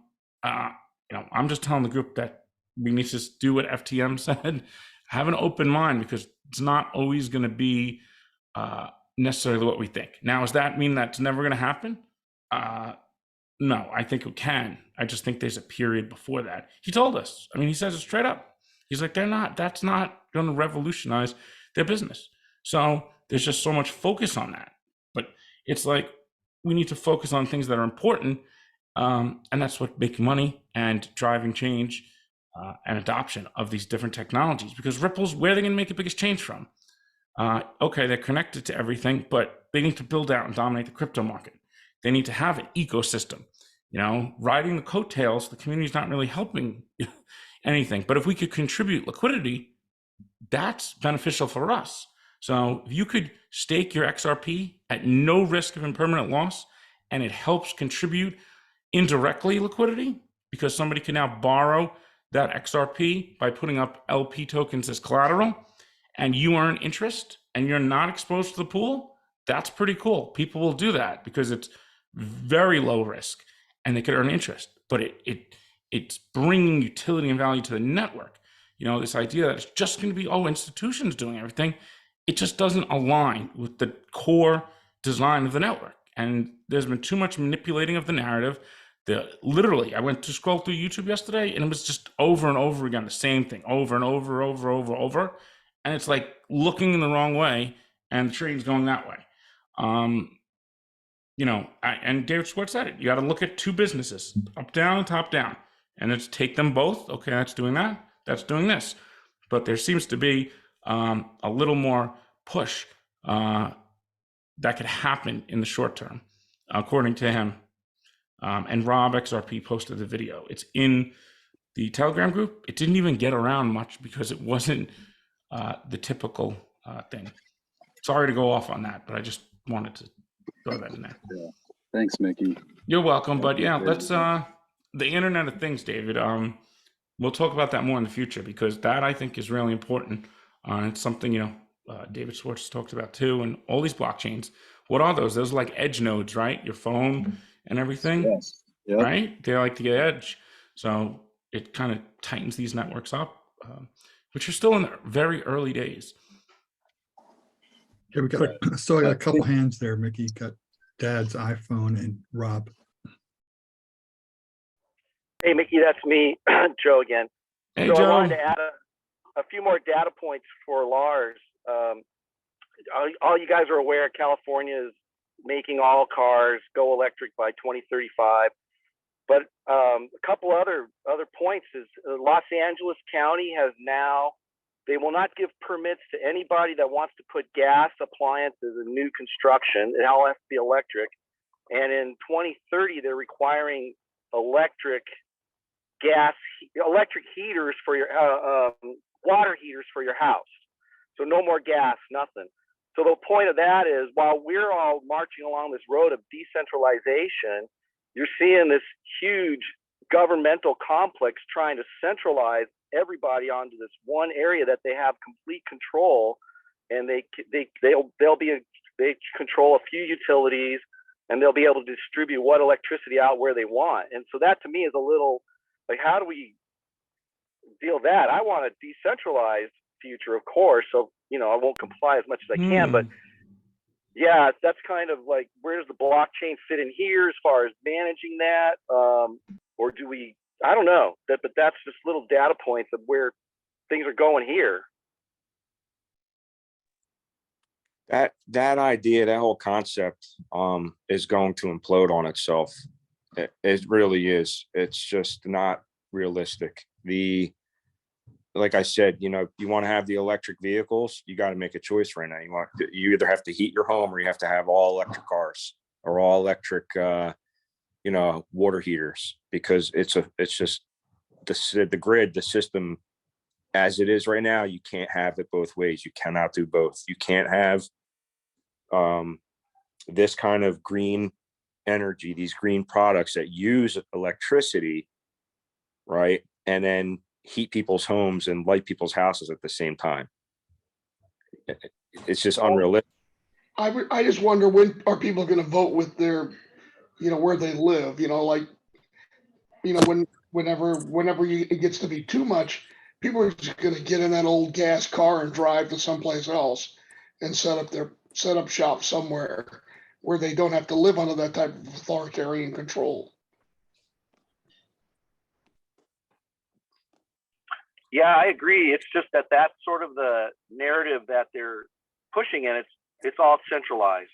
just telling the group that we need to do what FTM said, have an open mind, because it's not always going to be necessarily what we think. Now, does that mean that's never going to happen? No, I think it can. I just think there's a period before that. He told us. I mean, he says it straight up. He's like, that's not going to revolutionize their business. So there's just so much focus on that. But it's like, we need to focus on things that are important. And that's what making money and driving change and adoption of these different technologies. Because Ripple's, where are they going to make the biggest change from? Okay, they're connected to everything, but they need to build out and dominate the crypto market. They need to have an ecosystem. Riding the coattails, the community's not really helping anything. But if we could contribute liquidity, that's beneficial for us. So if you could stake your XRP at no risk of impermanent loss, and it helps contribute indirectly liquidity, because somebody can now borrow that XRP by putting up LP tokens as collateral, and you earn interest and you're not exposed to the pool, that's pretty cool. People will do that because it's very low risk and they could earn interest, but it's bringing utility and value to the network. This idea that it's just going to be, institutions doing everything, it just doesn't align with the core design of the network. And there's been too much manipulating of the narrative. Literally, I went to scroll through YouTube yesterday, and it was just over and over again, the same thing, over and over. And it's like looking in the wrong way, and the train's going that way. And David Schwartz said it. You got to look at two businesses, up, down, and top down. And it's take them both. Okay, that's doing that. That's doing this. But there seems to be a little more push that could happen in the short term, according to him. And Rob XRP posted the video. It's in the Telegram group. It didn't even get around much because it wasn't the typical thing. Sorry to go off on that, but I just wanted to throw that in there. Yeah. Thanks, Mickey. You're welcome. But yeah, let's the Internet of Things, David. We'll talk about that more in the future because that I think is really important. It's something David Schwartz talked about too, and all these blockchains. What are those? Those are like edge nodes, right? Your phone and everything, Yes. Yep. right? They like to get edge, so it kind of tightens these networks up, which are still in the very early days. Okay, we got still got a couple hands there, Mickey. You got Dad's iPhone and Rob. Hey, Mickey, that's me, Joe again. Hey, so Joe. I wanted to add a few more data points for Lars. All you guys are aware, California is making all cars go electric by 2035. But a couple other points is Los Angeles County has now, they will not give permits to anybody that wants to put gas appliances in new construction. It all has to be electric. And in 2030, they're requiring electric heaters for your water heaters for your house. So no more gas, nothing. So the point of that is, while we're all marching along this road of decentralization, you're seeing this huge governmental complex trying to centralize everybody onto this one area that they have complete control, and they control a few utilities, and they'll be able to distribute what electricity out where they want. And so that to me is a little like, how do we deal with that? I want a decentralized future, of course, so I won't comply as much as I can, but yeah, that's kind of like, where does the blockchain fit in here as far as managing that? Or do we, I don't know, but that's just little data points of where things are going here. That idea, that whole concept is going to implode on itself. It really is. It's just not realistic. Like I said, you want to have the electric vehicles, you got to make a choice right now. You either have to heat your home, or you have to have all electric cars or all electric water heaters, because it's just the grid, the system as it is right now. You can't have it both ways. You cannot do both. You can't have this kind of green energy, these green products that use electricity, right, and then heat people's homes and light people's houses at the same time. It's just unrealistic. I just wonder, when are people going to vote with their, where they live? Whenever it gets to be too much, people are just going to get in that old gas car and drive to someplace else and set up shop somewhere where they don't have to live under that type of authoritarian control. Yeah, I agree. It's just that's sort of the narrative that they're pushing, and it's all centralized.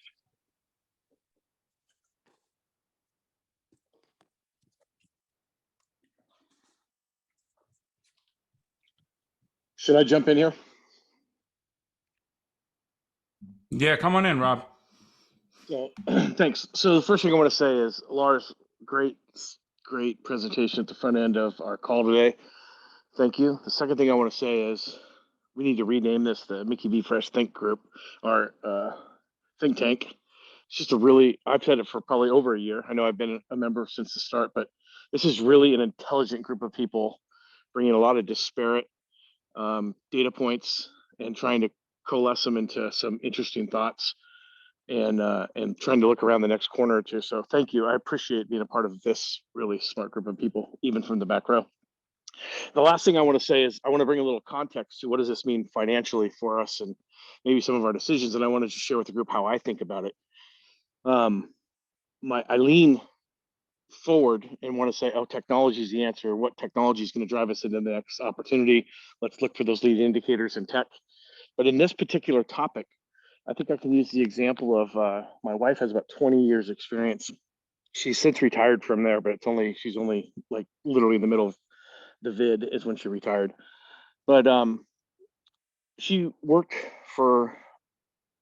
Should I jump in here? Yeah, come on in, Rob. So, thanks. So the first thing I want to say is, Lars, great presentation at the front end of our call today. Thank you. The second thing I want to say is, we need to rename this the Mickey B. Fresh Think Group, our think tank. It's just I've said it for probably over a year. I know I've been a member since the start, but this is really an intelligent group of people bringing a lot of disparate data points and trying to coalesce them into some interesting thoughts, and trying to look around the next corner or two. So thank you. I appreciate being a part of this really smart group of people, even from the back row. The last thing I want to say is I want to bring a little context to what does this mean financially for us and maybe some of our decisions. And I wanted to share with the group how I think about it. I lean forward and want to say, oh, technology is the answer. What technology is going to drive us into the next opportunity? Let's look for those lead indicators in tech. But in this particular topic, I think I can use the example of my wife has about 20 years experience. She's since retired from there, but she's only like literally in the middle of the vid is when she retired. But she worked for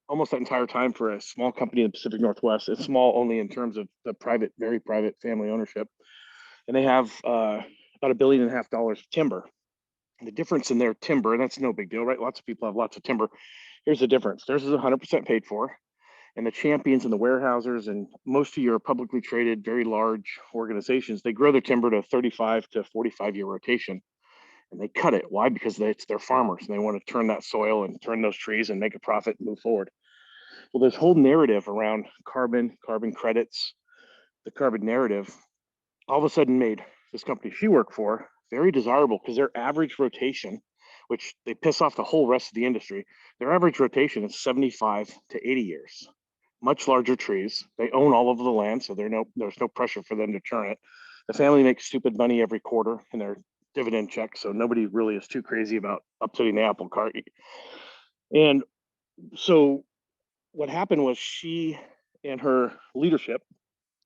almost that entire time for a small company in the Pacific Northwest. It's small only in terms of the private, very private family ownership. And they have about $1.5 billion of timber. And the difference in their timber, and that's no big deal, right? Lots of people have lots of timber. Here's the difference. Theirs is 100% paid for. And the champions and the warehousers and most of your publicly traded, very large organizations, they grow their timber to 35 to 45 year rotation. And they cut it. Why? Because it's their farmers and they want to turn that soil and turn those trees and make a profit and move forward. Well, this whole narrative around carbon credits, the carbon narrative, all of a sudden made this company she worked for very desirable because their average rotation, which they piss off the whole rest of the industry, their average rotation is 75 to 80 years. Much larger trees. They own all of the land, so there's no pressure for them to turn it. The family makes stupid money every quarter in their dividend check, so nobody really is too crazy about upsetting the apple cart. And so what happened was she and her leadership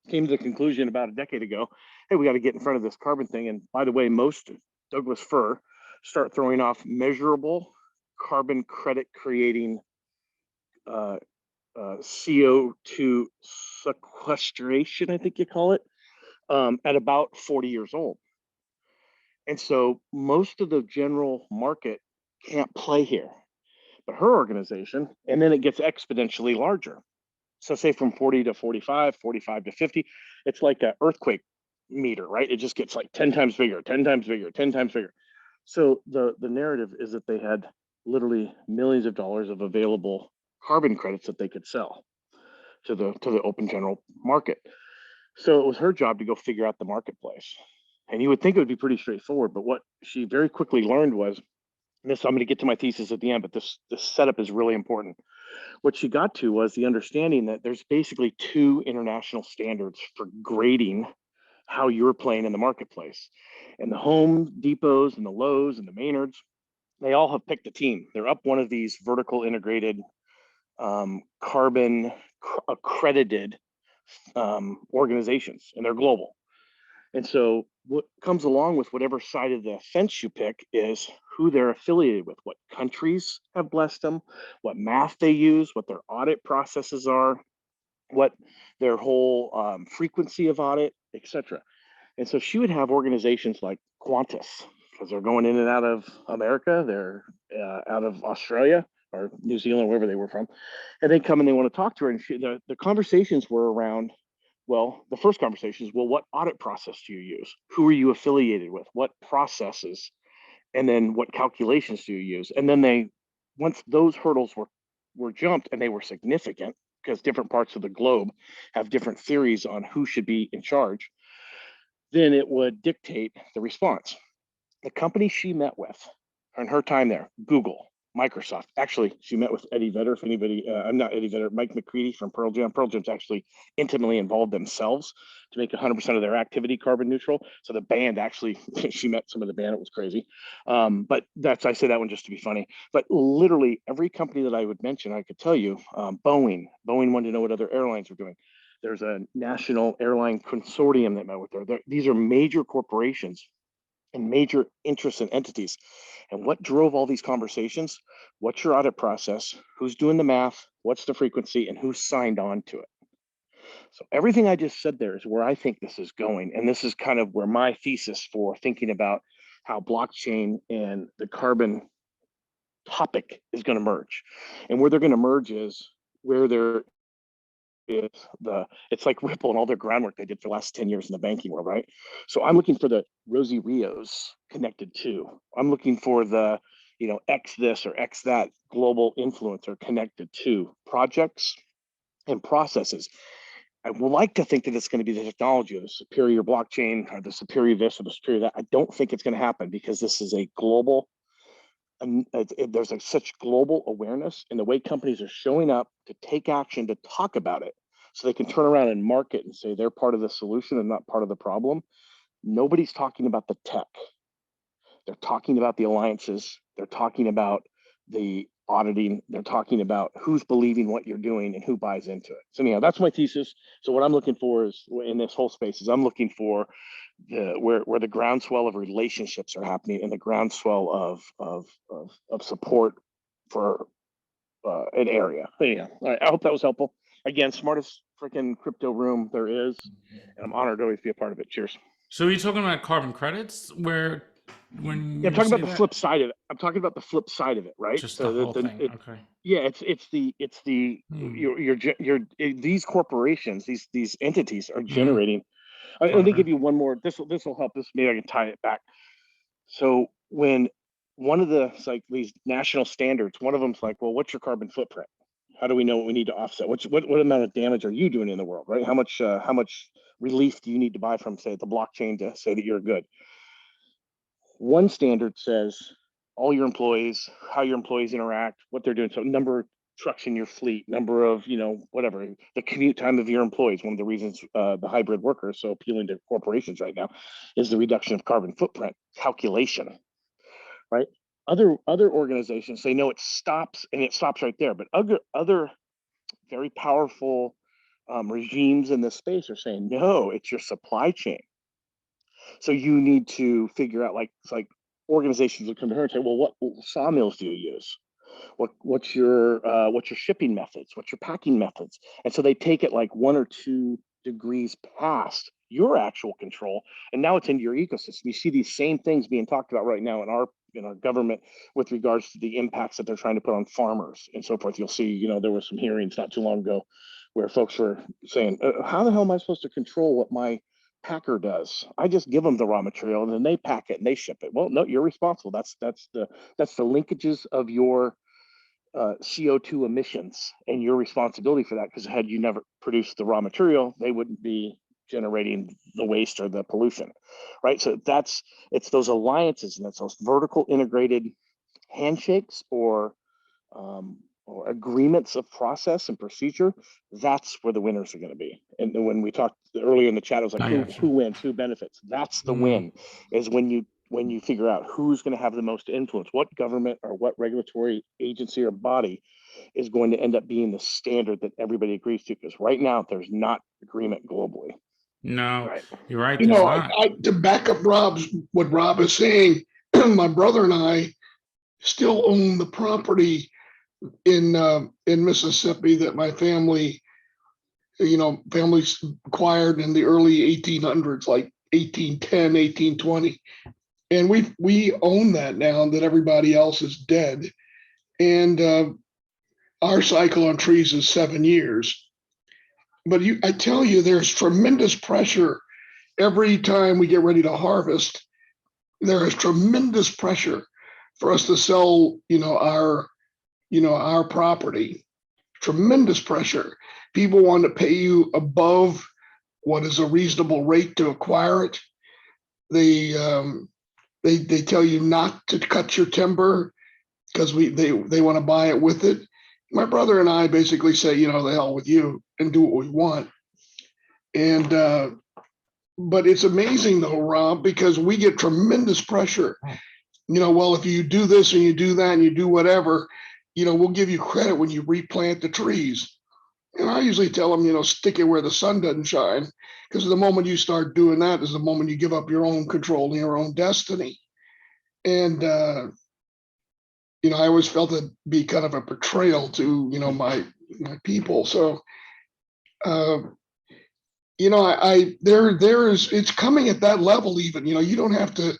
came to the conclusion about a decade ago, hey, we got to get in front of this carbon thing. And by the way, most Douglas fir start throwing off measurable carbon credit creating CO2 sequestration, I think you call it, at about 40 years old. And so most of the general market can't play here, but her organization, and then it gets exponentially larger. So say from 40 to 45, 45 to 50, it's like an earthquake meter, right? It just gets like 10 times bigger, 10 times bigger, 10 times bigger. So the narrative is that they had literally millions of dollars of available carbon credits that they could sell to the open general market. So it was her job to go figure out the marketplace. And you would think it would be pretty straightforward, but what she very quickly learned was, and this, I'm going to get to my thesis at the end, but this setup is really important. What she got to was the understanding that there's basically 2 international standards for grading how you're playing in the marketplace. And the Home Depots and the Lowe's and the Maynards, they all have picked a team. They're up one of these vertical integrated carbon accredited organizations, and they're global. And so what comes along with whatever side of the fence you pick is who they're affiliated with, what countries have blessed them, what math they use, what their audit processes are, what their whole frequency of audit, etc. And so she would have organizations like Qantas, because they're going in and out of America, they're out of Australia or New Zealand, wherever they were from, and they come and they want to talk to her. And the conversations were around, well, the first conversation is, well, what audit process do you use? Who are you affiliated with? What processes? And then what calculations do you use? And then once those hurdles were jumped, and they were significant because different parts of the globe have different theories on who should be in charge, then it would dictate the response. The company she met with in her time there, Google, Microsoft. Actually, she met with Eddie Vedder. If anybody, I'm not Eddie Vedder, Mike McCready from Pearl Jam. Pearl Jam's actually intimately involved themselves to make 100% of their activity carbon neutral. So the band actually, she met some of the band. It was crazy. But I say that one just to be funny. But literally every company that I would mention, I could tell you, Boeing wanted to know what other airlines were doing. There's a national airline consortium that met with her. These are major corporations and major interests and entities. And what drove all these conversations? What's your audit process? Who's doing the math? What's the frequency? And who signed on to it? So everything I just said there is where I think this is going. And this is kind of where my thesis for thinking about how blockchain and the carbon topic is going to merge. And where they're going to merge is where there is it's like Ripple and all their groundwork they did for the last 10 years in the banking world, right? So I'm looking for the Rosie Rios connected to. I'm looking for the, X this or X that global influencer connected to projects and processes. I would like to think that it's going to be the technology or the superior blockchain or the superior this or the superior that. I don't think it's going to happen because this is a global, there's such global awareness in the way companies are showing up to take action, to talk about it, so they can turn around and market and say they're part of the solution and not part of the problem. Nobody's talking about the tech. They're talking about the alliances. They're talking about the auditing. They're talking about who's believing what you're doing and who buys into it. So anyhow, that's my thesis. So what I'm looking for is in this whole space is I'm looking for where the groundswell of relationships are happening and the groundswell of support for an area. Anyhow, all right, I hope that was helpful. Again, smartest freaking crypto room there is, and I'm honored to always be a part of it. Cheers. So are you talking about carbon credits where when Yeah, I'm you talking say about the that? flip side of it. I'm talking about the flip side of it, right? Just So the whole thing. Okay. yeah, it's the these corporations, these entities are generating. Let me give you one more. This will help. This maybe I can tie it back. So when one of the it's like these national standards, one of them's like, well, what's your carbon footprint? How do we know what we need to offset? What amount of damage are you doing in the world, right? How much relief do you need to buy from, say, the blockchain to say that you're good? One standard says all your employees, how your employees interact, what they're doing. So number of trucks in your fleet, number of, whatever, the commute time of your employees. One of the reasons the hybrid worker is so appealing to corporations right now is the reduction of carbon footprint calculation, right? Other organizations say, no, it stops right there. But other very powerful regimes in this space are saying, no, it's your supply chain. So you need to figure out, it's like organizations will come to her and say, well, what sawmills do you use? What's your shipping methods? What's your packing methods? And so they take it like 1 or 2 degrees past your actual control, and now it's into your ecosystem. You see these same things being talked about right now in our government with regards to the impacts that they're trying to put on farmers and so forth. You'll see, there were some hearings not too long ago where folks were saying, how the hell am I supposed to control what my packer does? I just give them the raw material and then they pack it and they ship it. Well, no, you're responsible. That's the linkages of your CO2 emissions and your responsibility for that, because had you never produced the raw material, they wouldn't be generating the waste or the pollution, right? So it's those alliances and that's those vertical integrated handshakes or agreements of process and procedure. That's where the winners are going to be. And when we talked earlier in the chat, it was like who wins, who benefits. That's the win, is when you figure out who's going to have the most influence, what government or what regulatory agency or body is going to end up being the standard that everybody agrees to. Because right now there's not agreement globally. No, right. You're right. You There's know, not. to back up what Rob is saying, my brother and I still own the property in Mississippi that my families acquired in the early 1800s, like 1810, 1820. And we own that now that everybody else is dead. And our cycle on trees is 7 years. But I tell you, there's tremendous pressure every time we get ready to harvest. There is tremendous pressure for us to sell, our property. Tremendous pressure. People want to pay you above what is a reasonable rate to acquire it. They tell you not to cut your timber because they want to buy it with it. My brother and I basically say, the hell with you and do what we want. And but it's amazing though, Rob, because we get tremendous pressure. Well, if you do this and you do that and you do whatever, we'll give you credit when you replant the trees. And I usually tell them, stick it where the sun doesn't shine, because the moment you start doing that is the moment you give up your own control and your own destiny. And I always felt it be kind of a betrayal to my people. So it's coming at that level. Even you don't have to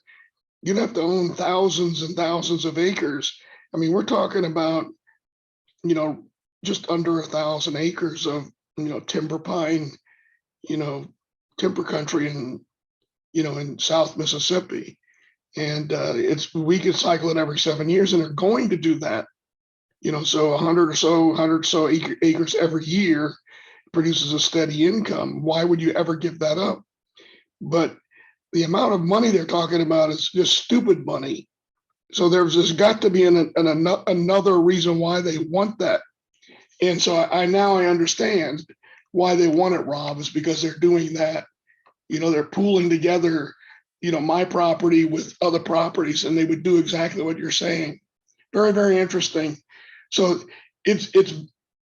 own thousands and thousands of acres. I mean, we're talking about just under 1,000 acres of timber pine, timber country in South Mississippi. And we can cycle it every 7 years, and they're going to do that. So 100 or so acres every year, produces a steady income. Why would you ever give that up? But the amount of money they're talking about is just stupid money. So there's got to be another reason why they want that. And so I now understand why they want it, Rob, is because they're doing that. They're pooling together, my property with other properties, and they would do exactly what you're saying. Very, very interesting. So it's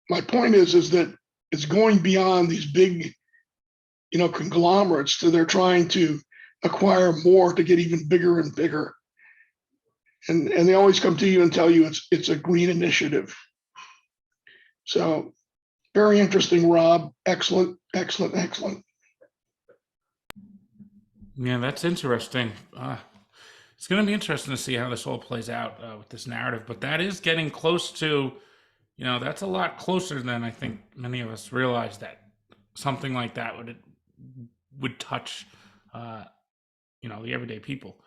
my point is that it's going beyond these big, conglomerates. They're trying to acquire more to get even bigger and bigger. And they always come to you and tell you it's a green initiative. So very interesting, Rob. Excellent, excellent, excellent. Yeah, that's interesting. It's going to be interesting to see how this all plays out with this narrative, but that is getting close to, that's a lot closer than I think many of us realize that something like that would touch, the everyday people,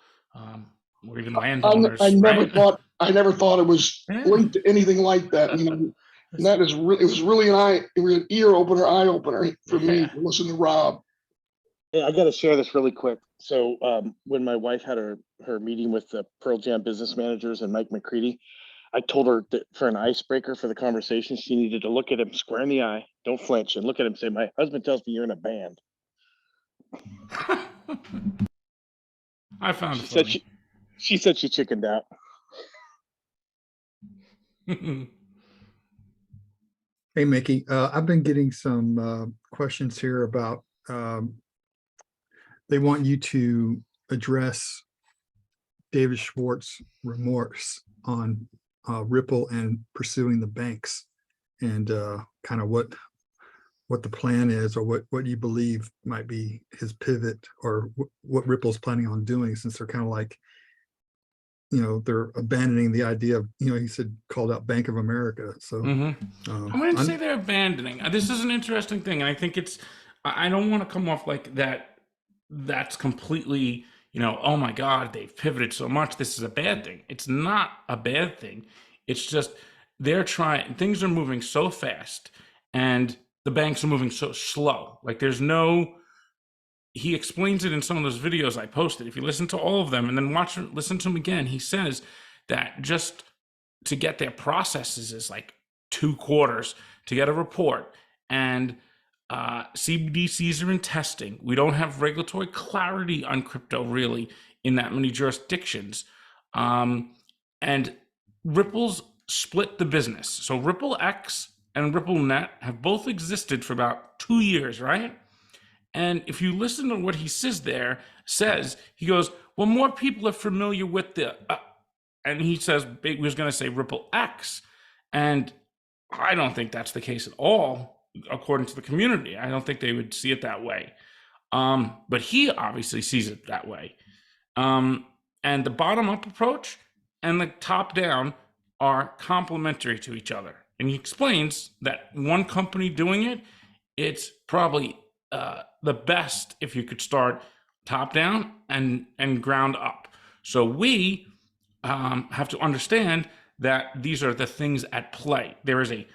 or even landowners. I never right? thought it was linked to anything like that. And that is really, it was really an ear opener, eye opener for me to listen to Rob. Yeah, I got to share this really quick. So when my wife had her meeting with the Pearl Jam business managers and Mike McCready, I told her that for an icebreaker for the conversation, she needed to look at him square in the eye, don't flinch, and look at him and say, "My husband tells me you're in a band." I found she said she said she chickened out. Hey, Mickey, I've been getting some questions here about they want you to address David Schwartz remorse on Ripple and pursuing the banks, and kind of what the plan is, or what you believe might be his pivot, or what Ripple's planning on doing, since they're kind of like, they're abandoning the idea of, he said, called out Bank of America. So I wouldn't say they're abandoning. This is an interesting thing, and I think I don't want to come off like that. That's completely, oh my God, they've pivoted so much. This is a bad thing. It's not a bad thing. It's just things are moving so fast, and the banks are moving so slow. Like he explains it in some of those videos I posted. If you listen to all of them and then listen to him again, he says that just to get their processes is like 2 quarters to get a report, and CBDCs are in testing. We don't have regulatory clarity on crypto really in that many jurisdictions. And Ripple's split the business. So Ripple X and Ripple Net have both existed for about 2 years, right? And if you listen to what he says, he goes, well, more people are familiar with and he says, he was going to say Ripple X. And I don't think that's the case at all, according to the community. I don't think they would see it that way. But he obviously sees it that way. And the bottom-up approach and the top-down are complementary to each other. And he explains that one company doing it, it's probably the best if you could start top-down and ground up. So we have to understand that these are the things at play. There is a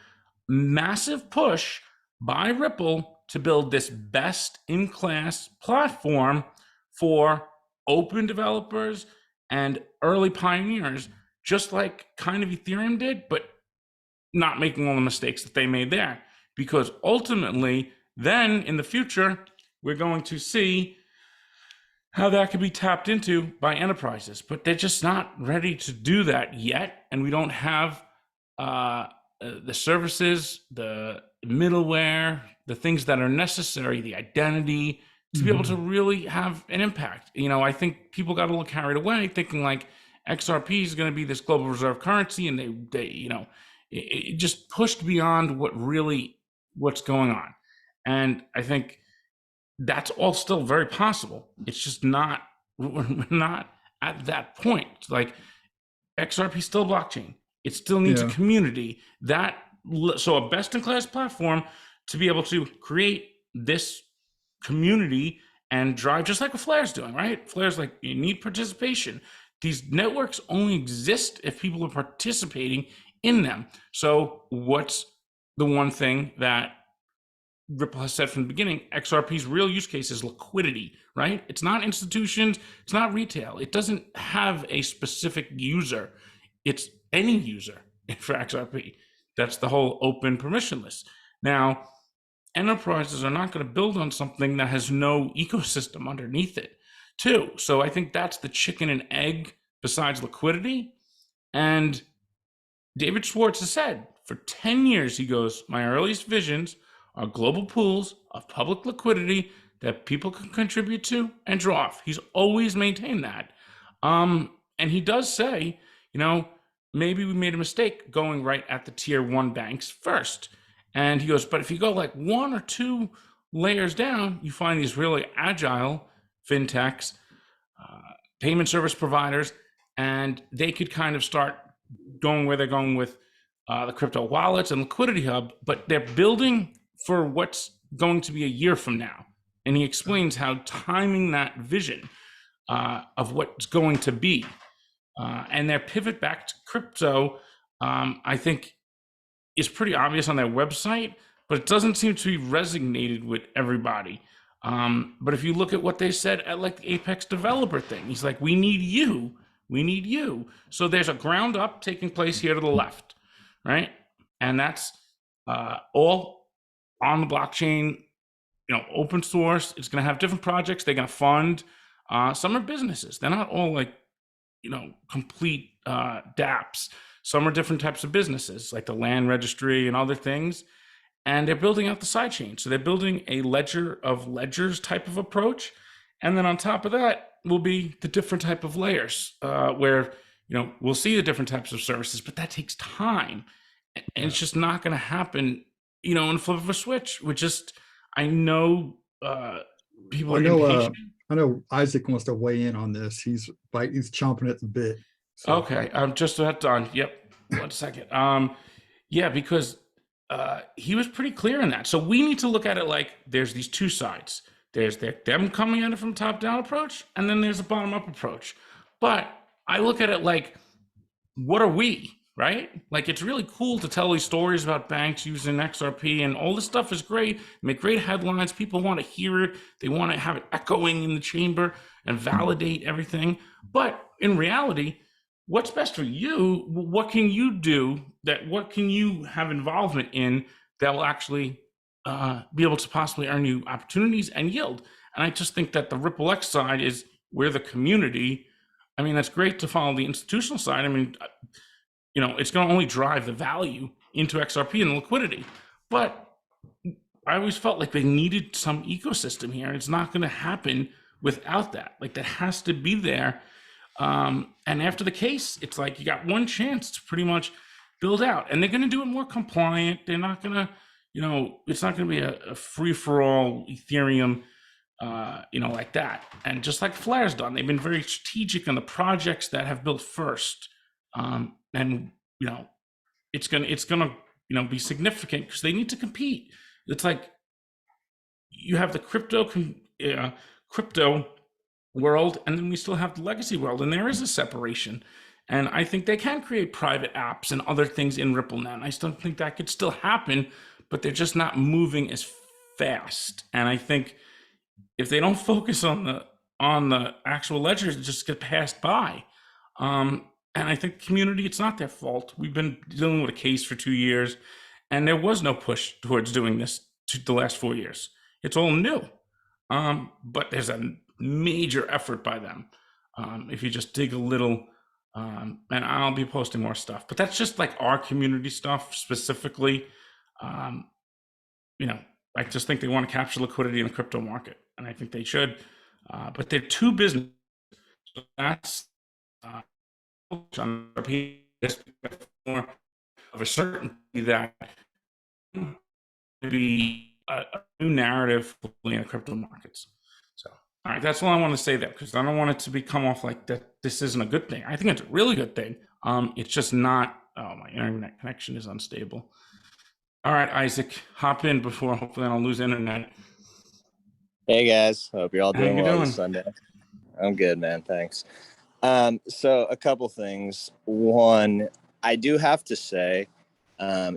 massive push by Ripple to build this best-in-class platform for open developers and early pioneers, just like kind of Ethereum did, but not making all the mistakes that they made there. Because ultimately, then in the future, we're going to see how that could be tapped into by enterprises, but they're just not ready to do that yet. And we don't have the services, the middleware, the things that are necessary, the identity to be able to really have an impact. I think people got a little carried away thinking like XRP is going to be this global reserve currency, and they it just pushed beyond what's going on. And I think that's all still very possible. It's just we're not at that point. Like XRP is still blockchain. It still needs a community so a best-in-class platform to be able to create this community and drive, just like what Flare's doing, right? Flare's like, you need participation. These networks only exist if people are participating in them. So what's the one thing that Ripple has said from the beginning, XRP's real use case is liquidity, right? It's not institutions, it's not retail. It doesn't have a specific user. It's any user for XRP. That's the whole open permissionless. Now, enterprises are not going to build on something that has no ecosystem underneath it, too. So I think that's the chicken and egg besides liquidity. And David Schwartz has said for 10 years, he goes, my earliest visions are global pools of public liquidity that people can contribute to and draw off. He's always maintained that. And he does say, you know, maybe we made a mistake going right at the tier 1 banks first. And he goes, but if you go like 1 or 2 layers down, you find these really agile fintechs, payment service providers, and they could kind of start going where they're going with the crypto wallets and liquidity hub, but they're building for what's going to be a year from now. And he explains how timing that vision of what's going to be and their pivot back to crypto, I think is pretty obvious on their website, but it doesn't seem to be resonated with everybody. But if you look at what they said at like the Apex developer thing, he's like, we need you. We need you. So there's a ground up taking place here to the left, right? And that's all on the blockchain, you know, open source. It's going to have different projects they're going to fund. Some are businesses. They're not all like, you know, complete dApps. Some are different types of businesses, like the land registry and other things. And they're building out the sidechain. So they're building a ledger of ledgers type of approach. And then on top of that will be the different type of layers where, you know, we'll see the different types of services, but that takes time. And it's just not going to happen, you know, in a flip of a switch. I know people are impatient. I know Isaac wants to weigh in on this. He's chomping at the bit. So. Okay, I'm just about done. Yep, 1 second. Yeah, because he was pretty clear in that. So we need to look at it like there's these two sides. There's them coming at it from top-down approach, and then there's a bottom-up approach. But I look at it like, what are we, right? Like, it's really cool to tell these stories about banks using XRP, and all this stuff is great. Make great headlines. People want to hear it. They want to have it echoing in the chamber and validate everything. But in reality, what's best for you? What can you do? What can you have involvement in that will actually be able to possibly earn you opportunities and yield? And I just think that the Ripple X side is where the community, I mean, that's great to follow the institutional side. I mean, you know, it's going to only drive the value into XRP and the liquidity. But I always felt like they needed some ecosystem here. It's not going to happen without that. Like, that has to be there. And after the case, it's like you got one chance to pretty much build out, and they're going to do it more compliant. They're not going to, you know, it's not going to be a free-for-all Ethereum, you know, like that. And just like Flare's done, they've been very strategic on the projects that have built first. And, you know, it's gonna, you know, be significant because they need to compete. It's like you have the crypto world, and then we still have the legacy world, and there is a separation. And I think they can create private apps and other things in Ripple now. And I still think that could still happen, but they're just not moving as fast. And I think if they don't focus on the actual ledgers, it just get passed by. And I think community, it's not their fault. We've been dealing with a case for 2 years, and there was no push towards doing this the last 4 years. It's all new. But there's a major effort by them. If you just dig a little, and I'll be posting more stuff, but that's just like our community stuff specifically. You know, I just think they want to capture liquidity in the crypto market, and I think they should. But they're two businesses. So that's more of a certainty that be a new narrative in the crypto markets. So, all right, that's all I want to say there, because I don't want it to become off like that. This isn't a good thing. I think it's a really good thing. It's just not. Oh, my internet connection is unstable. All right, Isaac, hop in before hopefully I don't lose internet. Hey guys, hope you're all doing well doing? this Sunday. I'm good, man. Thanks. So a couple things. One, I do have to say,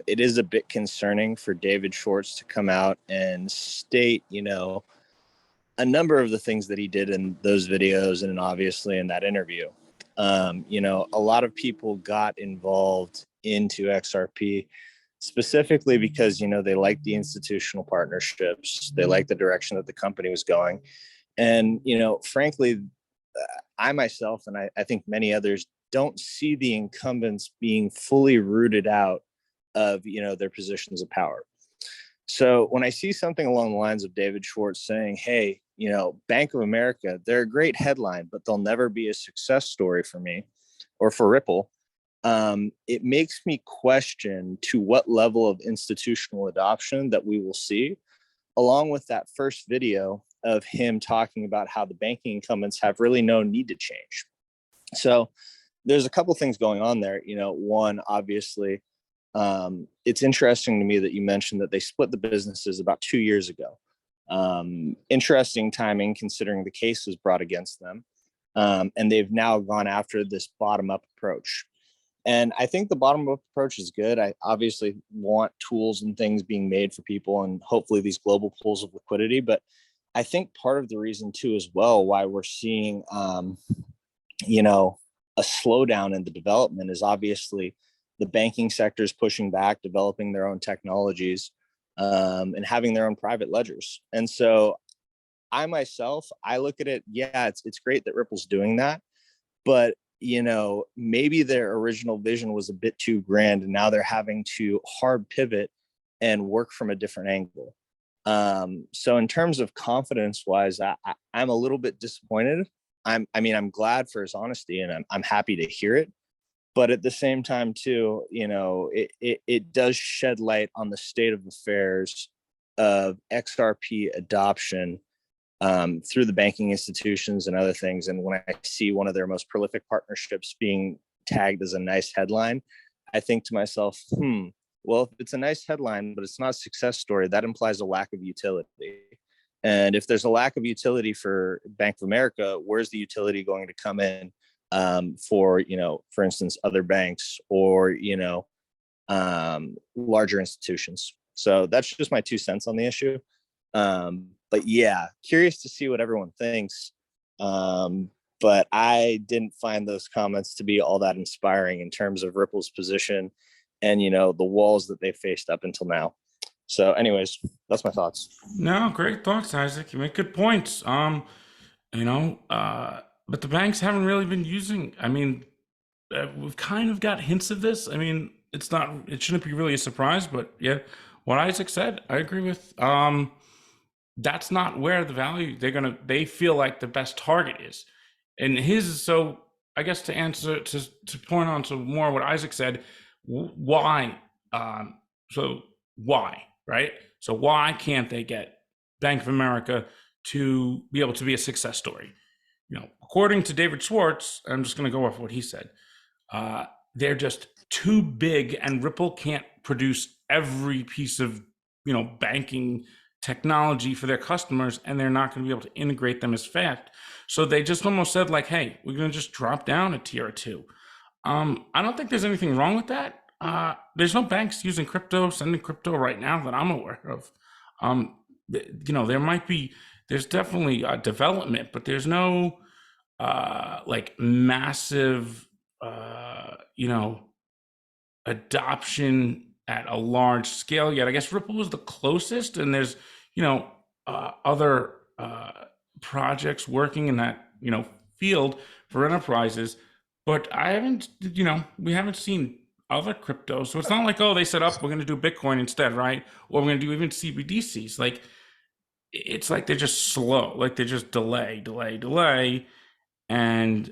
It is a bit concerning for David Schwartz to come out and state, a number of the things that he did in those videos and obviously in that interview. A lot of people got involved into XRP specifically because, they like the institutional partnerships. They like the direction that the company was going. And, frankly, I myself, and I think many others, don't see the incumbents being fully rooted out of, their positions of power. So when I see something along the lines of David Schwartz saying, hey, Bank of America, they're a great headline, but they'll never be a success story for me or for Ripple. It makes me question to what level of institutional adoption that we will see, along with that first video of him talking about how the banking incumbents have really no need to change. So there's a couple things going on there. One, obviously, it's interesting to me that you mentioned that they split the businesses about 2 years ago. Interesting timing considering the case was brought against them. And they've now gone after this bottom-up approach. And I think the bottom-up approach is good. I obviously want tools and things being made for people and hopefully these global pools of liquidity. But I think part of the reason too as well why we're seeing, a slowdown in the development is obviously the banking sector is pushing back, developing their own technologies, and having their own private ledgers. And so I myself, I look at it, yeah, it's great that Ripple's doing that, but maybe their original vision was a bit too grand and now they're having to hard pivot and work from a different angle. So in terms of confidence wise, I'm a little bit disappointed. I'm glad for his honesty and I'm happy to hear it. But at the same time too, it does shed light on the state of affairs of XRP adoption through the banking institutions and other things. And when I see one of their most prolific partnerships being tagged as a nice headline, I think to myself, well, if it's a nice headline, but it's not a success story, that implies a lack of utility. And if there's a lack of utility for Bank of America, where's the utility going to come in for instance, other banks or, larger institutions? So that's just my 2 cents on the issue. But yeah, curious to see what everyone thinks. But I didn't find those comments to be all that inspiring in terms of Ripple's position and, the walls that they faced up until now. So anyways, that's my thoughts. No, great thoughts, Isaac. You make good points. But the banks haven't really been using, we've kind of got hints of this. It shouldn't be really a surprise, but yeah, what Isaac said, I agree with. That's not where the value they feel like the best target is. And so I guess to answer, to point on to more what Isaac said, why? So why, right? So why can't they get Bank of America to be able to be a success story? According to David Schwartz, I'm just going to go off what he said. They're just too big, and Ripple can't produce every piece of, banking technology for their customers, and they're not going to be able to integrate them as fast. So they just almost said like, hey, we're going to just drop down a tier or two. I don't think there's anything wrong with that. There's no banks using crypto, sending crypto right now that I'm aware of. There's definitely a development, but there's no massive, adoption at a large scale yet. I guess Ripple is the closest, and there's, other projects working in that, field for enterprises, but we haven't seen other cryptos. So it's not like, oh, they said, we're going to do Bitcoin instead, right? Or we're going to do even CBDCs. Like, it's like they're just slow, like they just delay. And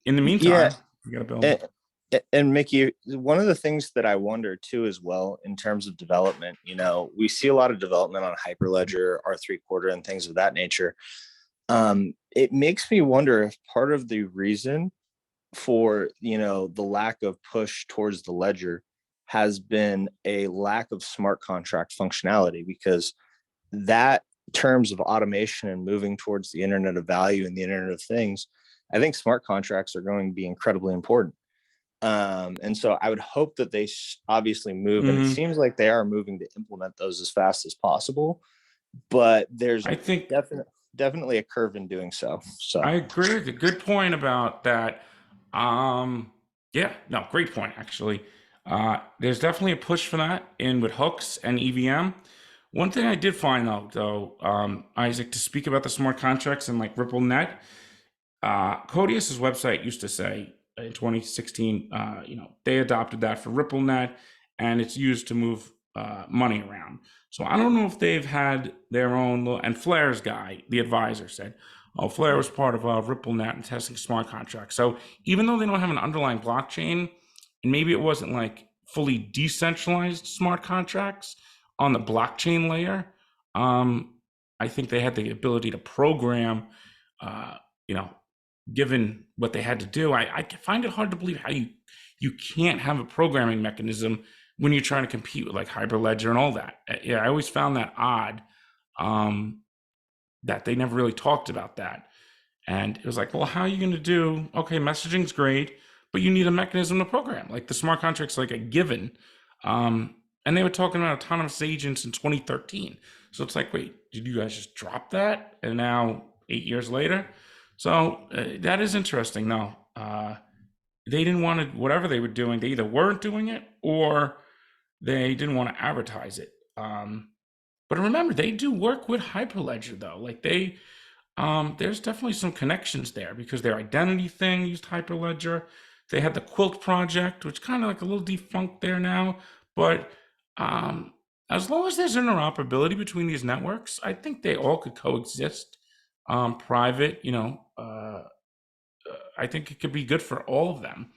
in the meantime, we got to build. And Mickey, one of the things that I wonder too, as well, in terms of development, we see a lot of development on Hyperledger, R3 quarter, and things of that nature. It makes me wonder if part of the reason for, the lack of push towards the ledger has been a lack of smart contract functionality, because that terms of automation and moving towards the Internet of Value and the Internet of Things, I think smart contracts are going to be incredibly important. And so I would hope that they obviously move, and it seems like they are moving to implement those as fast as possible. But there's, I think, definitely a curve in doing so. So I agree with you. Good point about that. Yeah, no, great point actually. There's definitely a push for that in with hooks and EVM. One thing I did find out though, Isaac, to speak about the smart contracts and like RippleNet, Codius's website used to say in 2016, they adopted that for RippleNet, and it's used to move money around. So I don't know if they've had their own, and Flair's guy, the advisor, said, oh, Flair was part of RippleNet and testing smart contracts. So even though they don't have an underlying blockchain, and maybe it wasn't like fully decentralized smart contracts on the blockchain layer, I think they had the ability to program, given what they had to do. I find it hard to believe how you can't have a programming mechanism when you're trying to compete with like Hyperledger and all that. Yeah, I always found that odd, that they never really talked about that. And it was like, well, how are you going to do, okay, messaging's great, but you need a mechanism to program. Like the smart contract's like a given. And they were talking about autonomous agents in 2013. So it's like, wait, did you guys just drop that? And now 8 years later? So that is interesting. No, they didn't want to, whatever they were doing, they either weren't doing it or they didn't want to advertise it. But remember, they do work with Hyperledger though. Like there's definitely some connections there because their identity thing used Hyperledger. They had the Quilt project, which kind of like a little defunct there now. But as long as there's interoperability between these networks, I think they all could coexist. Private, I think it could be good for all of them.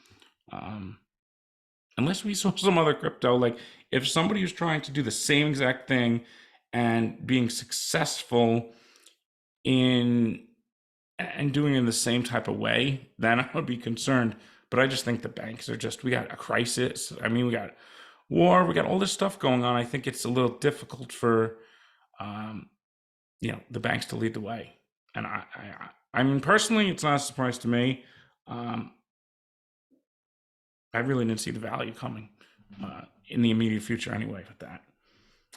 Unless we saw some other crypto, like if somebody was trying to do the same exact thing and being successful and doing it in the same type of way, then I would be concerned. But I just think the banks are we got a crisis. I mean, we got war, we got all this stuff going on. I think it's a little difficult for, the banks to lead the way. And I mean, personally, it's not a surprise to me. I really didn't see the value coming in the immediate future anyway with that.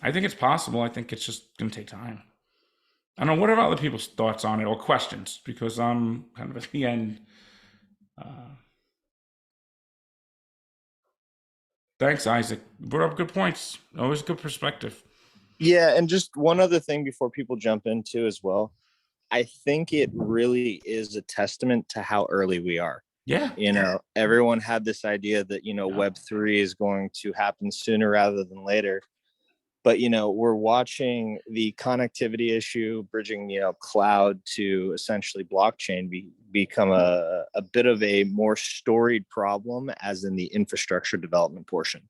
I think it's possible. I think it's just going to take time. I don't know. What are other people's thoughts on it or questions? Because I'm kind of at the end. Thanks, Isaac. You brought up good points. Always a good perspective. yeah, and just one other thing before people jump into as well. I think it really is a testament to how early we are. Yeah. Everyone had this idea that, Web3 is going to happen sooner rather than later. But, we're watching the connectivity issue, bridging, cloud to essentially blockchain become a bit of a more storied problem as in the infrastructure development portion.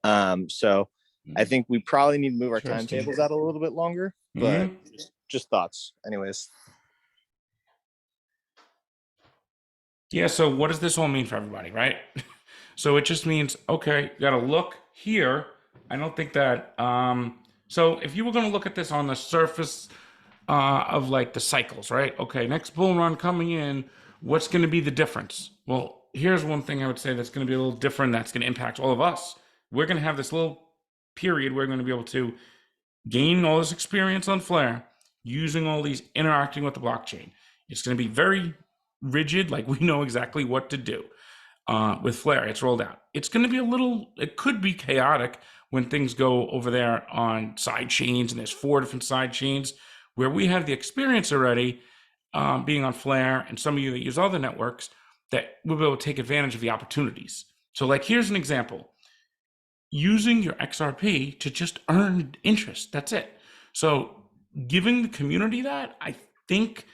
So I think we probably need to move our timetables out a little bit longer, but just thoughts anyways. Yeah, so what does this all mean for everybody, right? So it just means, okay, you got to look here. I don't think that, so if you were going to look at this on the surface of like the cycles, right? Okay, next bull run coming in, what's going to be the difference? Well, here's one thing I would say that's going to be a little different that's going to impact all of us. We're going to have this little period where we're going to be able to gain all this experience on Flare, using all these, interacting with the blockchain. It's going to be very rigid, like we know exactly what to do. With Flare, it's rolled out. It's going to be it could be chaotic when things go over there on side chains, and there's 4 different side chains where we have the experience already being on Flare, and some of you that use other networks that we'll be able to take advantage of the opportunities. So like, here's an example. Using your XRP to just earn interest, that's it. So giving the community that, I think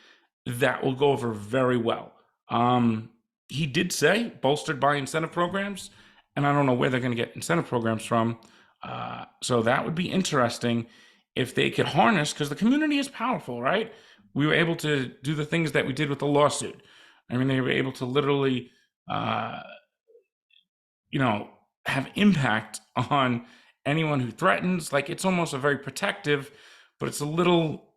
that will go over very well. He did say bolstered by incentive programs, and I don't know where they're going to get incentive programs from. So that would be interesting if they could harness, because the community is powerful, right? We were able to do the things that we did with the lawsuit. I mean, they were able to literally, have impact on anyone who threatens. Like, it's almost a very protective, but it's a little,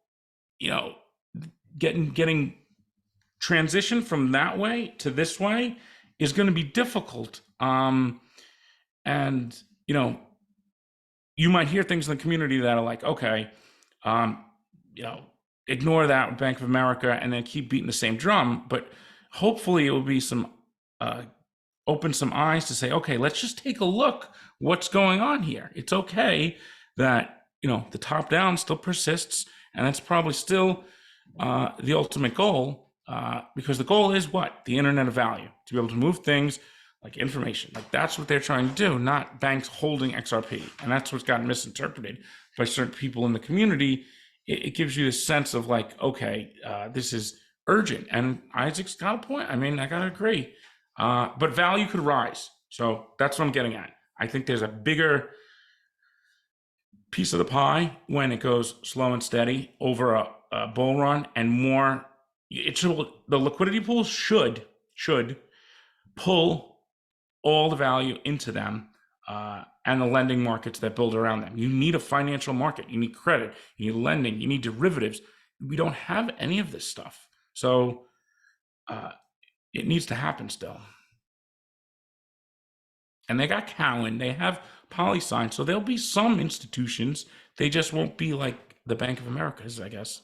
getting transition from that way to this way is going to be difficult. And, you know, you might hear things in the community that are like, okay, you know, ignore that with Bank of America and then keep beating the same drum. But hopefully it will be some, open some eyes to say, okay, let's just take a look what's going on here. It's okay that, you know, the top down still persists, and that's probably still the ultimate goal, because the goal is what? The internet of value, to be able to move things like information. Like that's what they're trying to do, not banks holding XRP. And that's what's gotten misinterpreted by certain people in the community. It gives you this sense of like, okay, this is urgent. And Isaac's got a point. I mean, I gotta agree. But value could rise. So that's what I'm getting at. I think there's a bigger piece of the pie when it goes slow and steady over a bull run, and more. The liquidity pool should pull all the value into them, and the lending markets that build around them. You need a financial market. You need credit. You need lending. You need derivatives. We don't have any of this stuff. So it needs to happen still. And they got Cowen. They have PolySign. So there'll be some institutions. They just won't be like the Bank of America's, I guess.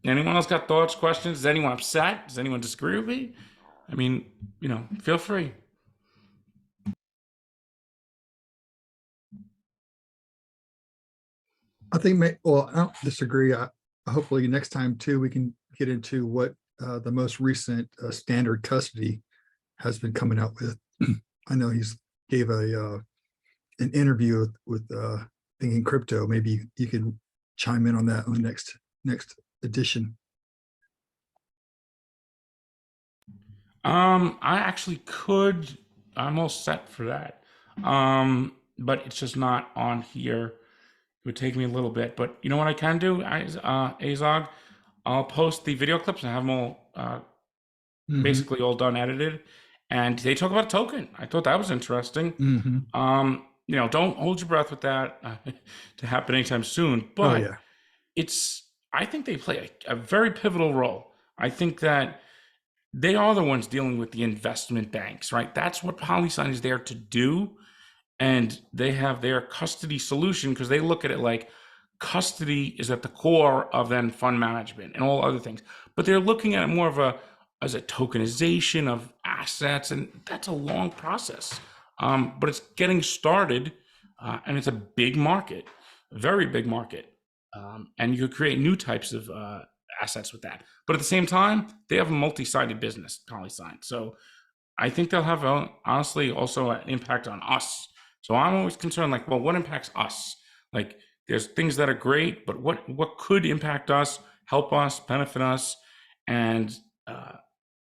Anyone else got thoughts, questions? Is anyone upset? Does anyone disagree with me? I mean, you know, feel free. I think, well, I don't disagree. Hopefully next time too, we can get into what the most recent standard custody has been coming out with. I know he's gave an interview with Thinking Crypto. Maybe you can chime in on that on the next edition. I actually could. I'm all set for that. But it's just not on here. It would take me a little bit. But you know what I can do, Azog? I'll post the video clips and have them all basically all done edited. And they talk about a token. I thought that was interesting. You know, don't hold your breath with that to happen anytime soon. But I think they play a very pivotal role. I think that they are the ones dealing with the investment banks, right? That's what PolySign is there to do. And they have their custody solution because they look at it like custody is at the core of then fund management and all other things. But they're looking at it more as a tokenization of assets, and that's a long process. But it's getting started, and it's a big market, a very big market. And you could create new types of assets with that. But at the same time, they have a multi-sided business, PolySign. So I think they'll have, honestly, also an impact on us. So I'm always concerned, like, well, what impacts us? Like, there's things that are great, but what could impact us, help us, benefit us, and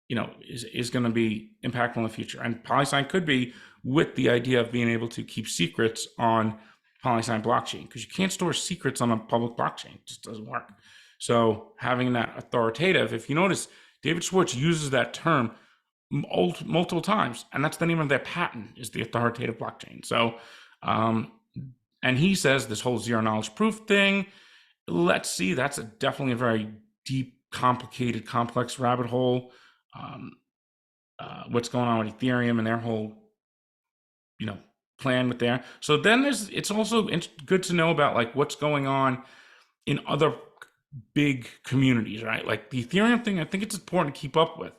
you know, is going to be impactful in the future. And PolySign could be with the idea of being able to keep secrets on PolySign blockchain, because you can't store secrets on a public blockchain. It just doesn't work. So having that authoritative, if you notice, David Schwartz uses that term multiple times, and that's the name of their patent, is the authoritative blockchain. So, and he says this whole zero knowledge proof thing, let's see, that's definitely a very deep, complicated, complex rabbit hole. What's going on with Ethereum and their whole, you know, plan with there. So then it's also good to know about like what's going on in other big communities, right? Like the Ethereum thing, I think it's important to keep up with.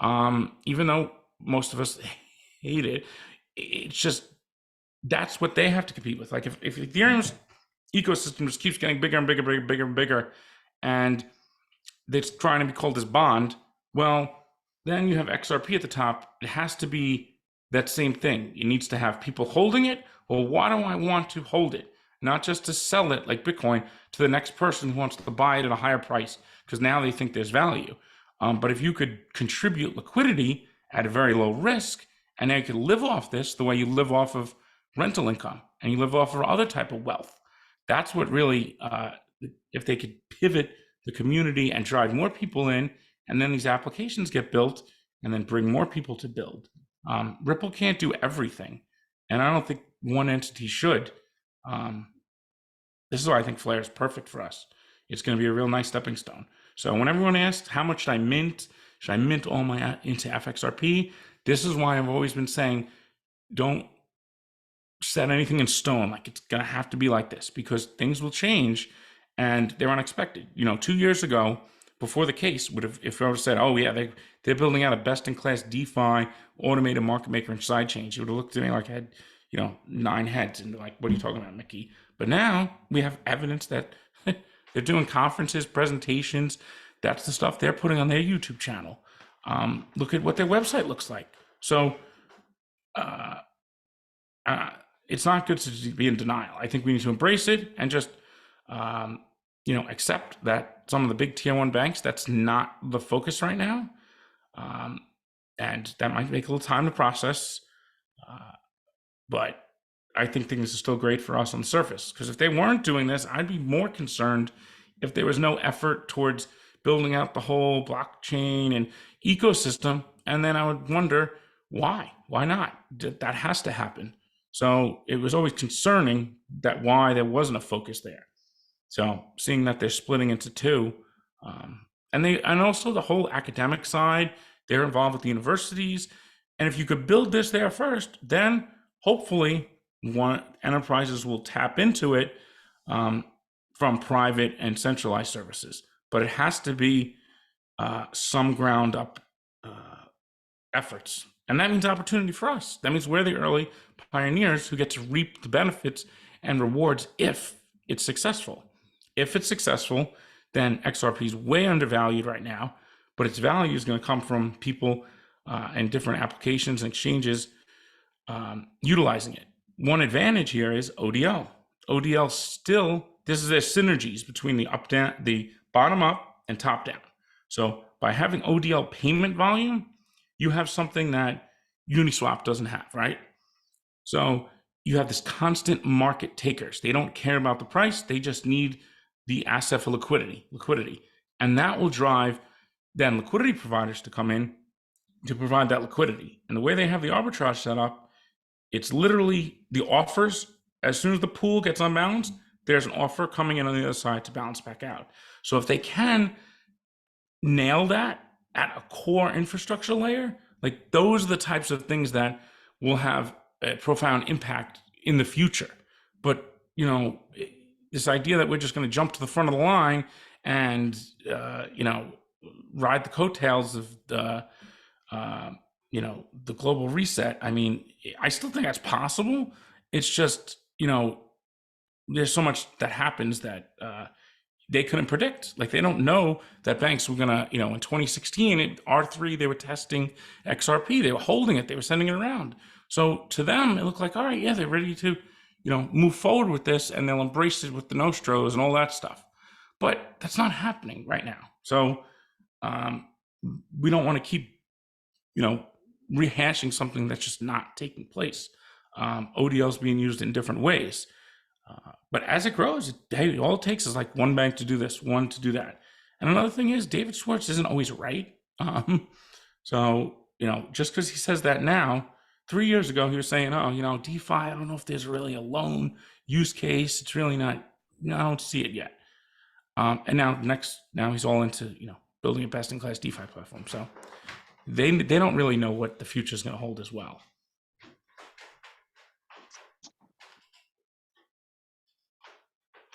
Even though most of us hate it, it's just, that's what they have to compete with. Like if Ethereum's ecosystem just keeps getting bigger and bigger, bigger and bigger, and it's trying to be called this bond, well, then you have XRP at the top. It has to be that same thing. It needs to have people holding it. Well, why do I want to hold it? Not just to sell it like Bitcoin to the next person who wants to buy it at a higher price, because now they think there's value. But if you could contribute liquidity at a very low risk, and then you could live off this the way you live off of rental income and you live off of other type of wealth, that's what really, if they could pivot the community and drive more people in, and then these applications get built and then bring more people to build. Ripple can't do everything, and I don't think one entity should. This is why I think Flare is perfect for us. It's going to be a real nice stepping stone. So when everyone asks how much should I mint all my into FXRP? This is why I've always been saying, don't set anything in stone. Like it's going to have to be like this because things will change and they're unexpected. 2 years ago, before the case, if I would have said, oh yeah, they're building out a best-in-class DeFi automated market maker and side chains, you would have looked at me like I had 9 heads and be like, what are you talking about, Mickey? But now we have evidence that they're doing conferences, presentations. That's the stuff they're putting on their YouTube channel. Look at what their website looks like. So it's not good to be in denial. I think we need to embrace it and just accept that some of the big tier 1 banks, that's not the focus right now. And that might take a little time to process. But I think things are still great for us on the surface. Because if they weren't doing this, I'd be more concerned if there was no effort towards building out the whole blockchain and ecosystem. And then I would wonder, why? Why not? That has to happen. So it was always concerning that why there wasn't a focus there. So seeing that they're splitting into 2, and also the whole academic side, they're involved with the universities. And if you could build this there first, then hopefully enterprises will tap into it from private and centralized services. But it has to be some ground up efforts. And that means opportunity for us. That means we're the early pioneers who get to reap the benefits and rewards if it's successful. If it's successful, then XRP is way undervalued right now, but its value is going to come from people and different applications and exchanges utilizing it. One advantage here is ODL. ODL still, this is their synergies between the bottom up and top down. So by having ODL payment volume, you have something that Uniswap doesn't have, right? So you have this constant market takers. They don't care about the price. They just need the asset for liquidity. And that will drive then liquidity providers to come in to provide that liquidity. And the way they have the arbitrage set up, it's literally the offers. As soon as the pool gets unbalanced, there's an offer coming in on the other side to balance back out. So if they can nail that at a core infrastructure layer, like those are the types of things that will have a profound impact in the future. But, this idea that we're just going to jump to the front of the line and, ride the coattails of the global reset. I mean, I still think that's possible. It's just, there's so much that happens that they couldn't predict. Like they don't know that banks were going to, in 2016 at R3, they were testing XRP. They were holding it. They were sending it around. So to them, it looked like, all right, yeah, they're ready to, move forward with this and they'll embrace it with the nostros and all that stuff. But that's not happening right now. So we don't want to keep, rehashing something that's just not taking place. ODL is being used in different ways. But as it grows, all it takes is like one bank to do this, one to do that. And another thing is David Schwartz isn't always right. So, just because he says that now, 3 years ago, he was saying, oh, DeFi, I don't know if there's really a loan use case. It's really not, I don't see it yet. And now he's all into, building a best-in-class DeFi platform. So they don't really know what the future is going to hold as well.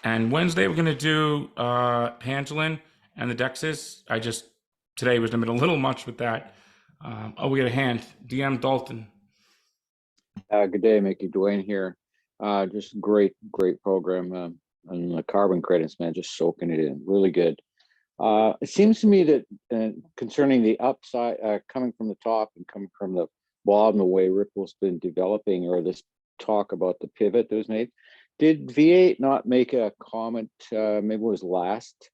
And Wednesday, we're going to do Pangolin and the DEXs. Today was a little much with that. We got a hand. DM Dalton. Good day, Mickey. Dwayne here. Just great program on the carbon credits, man. Just soaking it in. Really good. It seems to me that concerning the upside, coming from the top and coming from the bottom, the way Ripple's been developing, or this talk about the pivot that was made, did V8 not make a comment, maybe it was last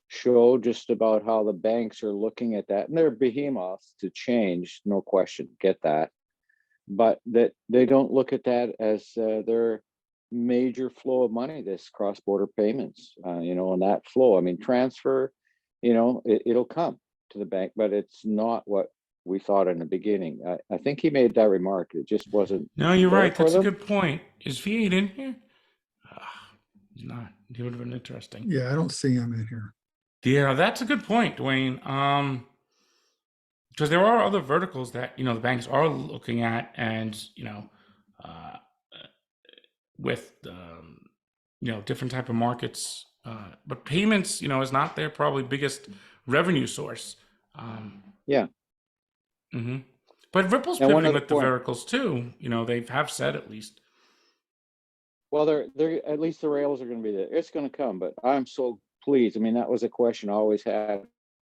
show, just about how the banks are looking at that, and they're behemoths to change, no question, get that, but that they don't look at that as their major flow of money, this cross-border payments, and that flow. I mean, transfer, it'll come to the bank, but it's not what we thought in the beginning. I think he made that remark. It just wasn't. No, you're right. That's a good point. Is V8 in here? He's not. He would have been interesting. Yeah, I don't see him in here. Yeah, that's a good point, Dwayne. Because there are other verticals that, the banks are looking at, and, uh, with, different type of markets. But payments, is not their probably biggest revenue source. Yeah. hmm But Ripple's And one pivoting other with the point. verticals too. They have said at least. Well, they're at least the rails are going to be there. It's going to come, but I'm so pleased. I mean, that was a question I always had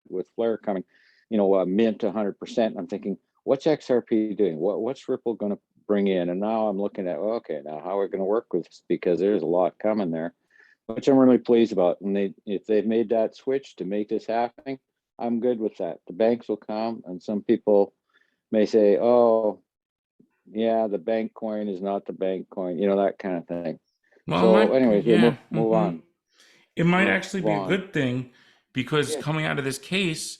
with Flare coming, mint 100%. I'm thinking, what's XRP doing? What's Ripple going to bring in? And now I'm looking at, okay, now how are we going to work with this? Because there's a lot coming there, which I'm really pleased about. And if they've made that switch to make this happen, I'm good with that. The banks will come, and some people may say, oh, yeah, the bank coin is not the bank coin, that kind of thing. Well, So anyways, we'll move on. It might actually be a Move on. good thing, because coming out of this case,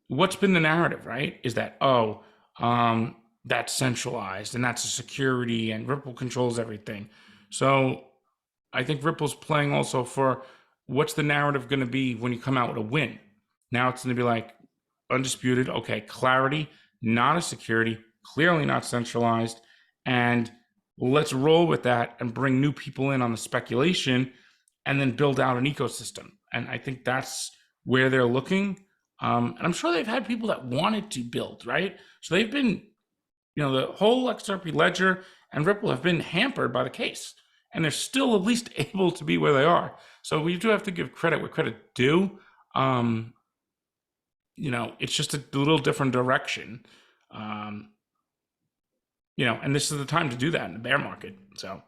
what's been the narrative, right? Is that, that's centralized and that's a security and Ripple controls everything. So I think Ripple's playing also for what's the narrative going to be when you come out with a win. Now it's going to be like undisputed, okay, clarity, not a security, clearly not centralized, and let's roll with that and bring new people in on the speculation and then build out an ecosystem. And I think that's where they're looking. And I'm sure they've had people that wanted to build, right? So they've been, the whole XRP ledger and Ripple have been hampered by the case, and they're still at least able to be where they are. So we do have to give credit where credit due. It's just a little different direction. And this is the time to do that in the bear market. So,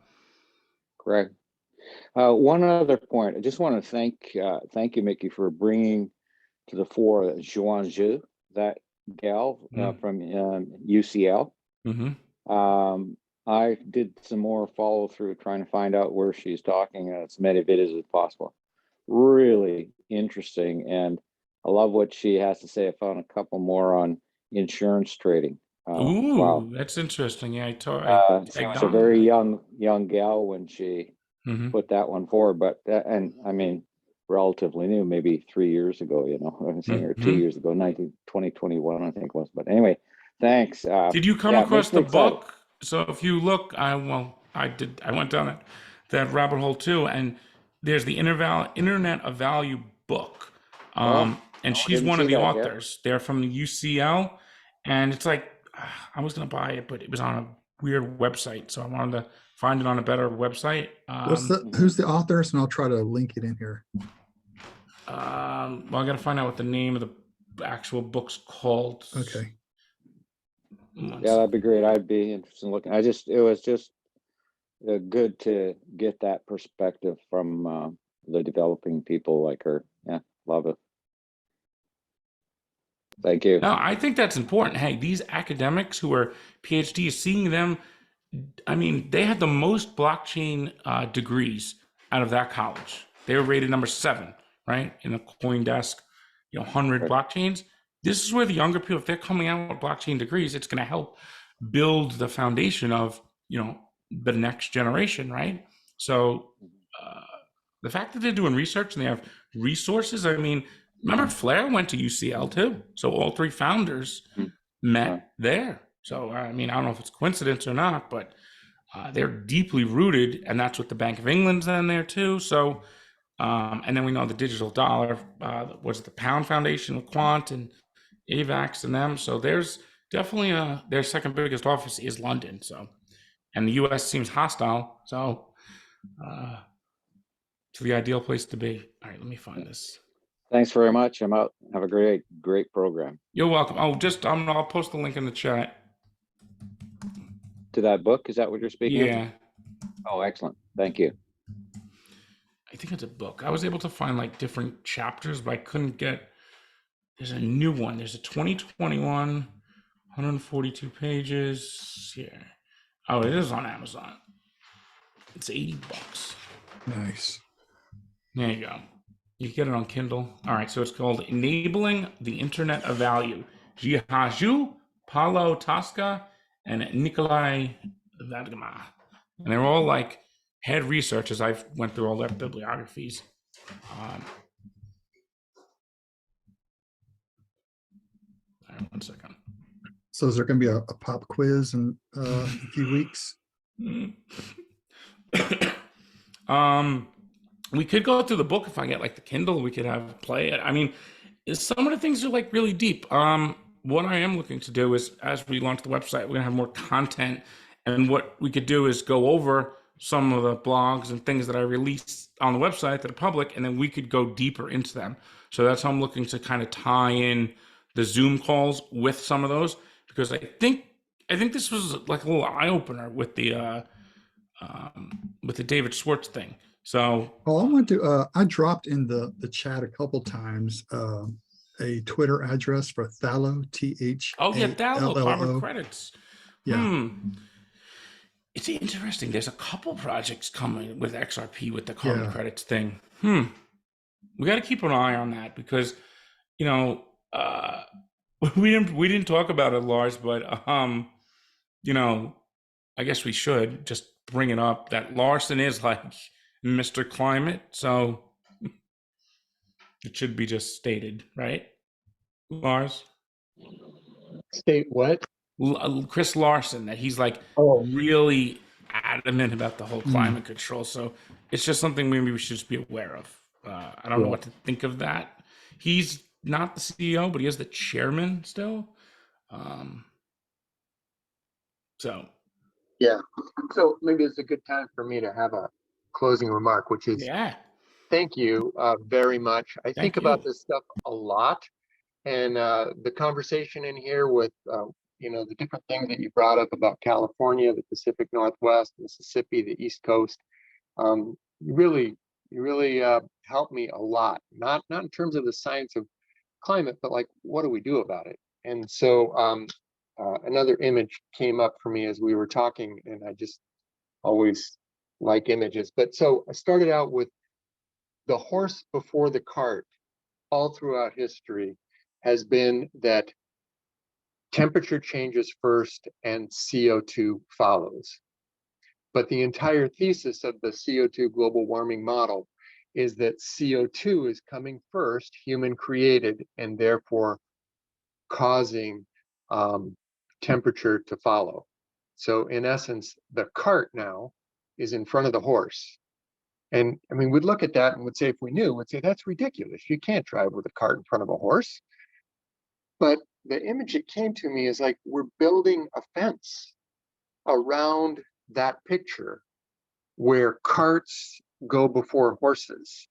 Correct. One other point, I just want to thank you, Mickey, for bringing to the fore Zhuan Zhu, that gal from UCL. I did some more follow through trying to find out where she's talking as many videos as possible. Really interesting, and I love what she has to say. I found a couple more on insurance trading. ooh, Wow. that's interesting. Yeah, She was a very young gal when she put that one forward, but and I mean, relatively new, maybe 3 years ago, I'm saying, or 2 years ago, 2021, I think it was. But anyway, thanks. Did you come across the book? So if you look, I went down that rabbit hole too, and there's the Internet of Value book. And she's one of the authors. They're from the UCL, and it's like, I was gonna buy it, but it was on a weird website, so I wanted to find it on a better website. Who's the authors? And I'll try to link it in here. Well, I gotta find out what the name of the actual book's called. Okay. Yeah, that'd be great. I'd be interested in looking. It was just good to get that perspective from the developing people like her. Yeah, love it. Thank you. No, I think that's important. Hey, these academics who are PhDs, seeing them, I mean, they had the most blockchain degrees out of that college. They were rated number 7, right, in the CoinDesk, 100 blockchains. This is where the younger people, if they're coming out with blockchain degrees, it's going to help build the foundation of, the next generation, right? So the fact that they're doing research and they have resources, I mean, remember Flare went to UCL too. So all 3 founders met there. So, I mean, I don't know if it's coincidence or not, but they're deeply rooted, and that's what the Bank of England's in there too. So, and then we know the digital dollar, was the Pound Foundation with Quant and AVAX and them. So there's definitely their second biggest office is London. So, and the US seems hostile. So, it's the ideal place to be. All right, let me find this. Thanks very much. I'm out. Have a great program. You're welcome. Oh, I'll post the link in the chat. To that book? Is that what you're speaking of? Yeah. Oh, excellent. Thank you. I think it's a book. I was able to find like different chapters, but I couldn't get. There's a new one. There's a 2021, 142 pages. Yeah. Oh, it is on Amazon. It's $80. Nice. There you go. You can get it on Kindle. All right, so it's called Enabling the Internet of Value. Jihaju, Paulo Tosca, and Nikolai Vadgama. And they're all like head research as I went through all their bibliographies. All right, 1 second. So is there going to be a pop quiz in a few weeks? We could go through the book if I get like the Kindle. We could have play it. I mean, some of the things are like really deep. What I am looking to do is, as we launch the website, we're gonna have more content, and what we could do is go over some of the blogs and things that I release on the website that are public, and then we could go deeper into them. So that's how I'm looking to kind of tie in the Zoom calls with some of those, because I think this was like a little eye opener with the David Schwartz thing. So Oh, I want to. I dropped in the chat a couple times a Twitter address for Thallo, Thallo. oh yeah, Thallo carbon credits. Yeah. It's interesting. There's a couple projects coming with XRP with the carbon Yeah. credits thing. We got to keep an eye on that because, you know, we didn't talk about it, Lars, but you know, I guess we should just bring it up that Larson is like Mr. Climate, so it should be just stated, right, Lars? State what? Chris Larson, that he's like really adamant about the whole climate control. So it's just something maybe we should just be aware of. I don't know what to think of that. He's not the CEO, but he is the chairman still. So Yeah. So maybe it's a good time for me to have a closing remark, which is thank you very much. I think about this stuff a lot, and the conversation in here with you know, the different things that you brought up about California, the Pacific Northwest, Mississippi, the East Coast, you really helped me a lot. Not in terms of the science of climate, but like, what do we do about it? And so another image came up for me as we were talking, and I just always like images. But so I started out with the horse before the cart. All throughout history has been that temperature changes first and CO2 follows. But the entire thesis of the CO2 global warming model is that CO2 is coming first, human created, and therefore causing temperature to follow. So in essence, the cart now is in front of the horse. And I mean, we'd look at that and would say, if we knew, we'd say, that's ridiculous. You can't drive with a cart in front of a horse. But the image that came to me is like, we're building a fence around that picture where carts go before horses.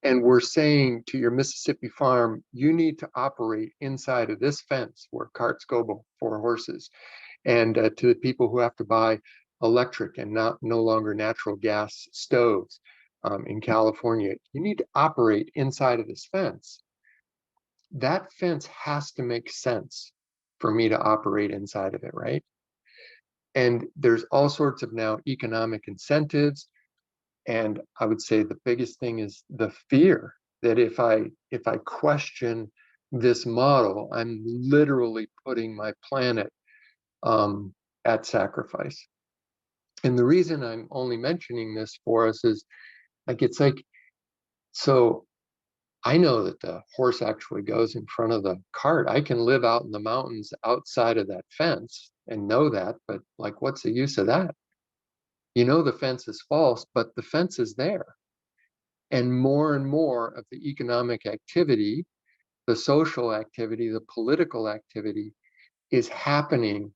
And we're saying to your Mississippi farm, you need to operate inside of this fence where carts go before horses. And to the people who have to buy electric and no longer natural gas stoves in California, you need to operate inside of this fence. That fence has to make sense for me to operate inside of it, right? And there's all sorts of now economic incentives. And I would say the biggest thing is the fear that if I question this model, I'm literally putting my planet at sacrifice. And the reason I'm only mentioning this for us is like, it's like, so I know that the horse actually goes in front of the cart. I can live out in the mountains outside of that fence and know that, but like, what's the use of that? You know, the fence is false, but the fence is there. And more of the economic activity, the social activity, the political activity is happening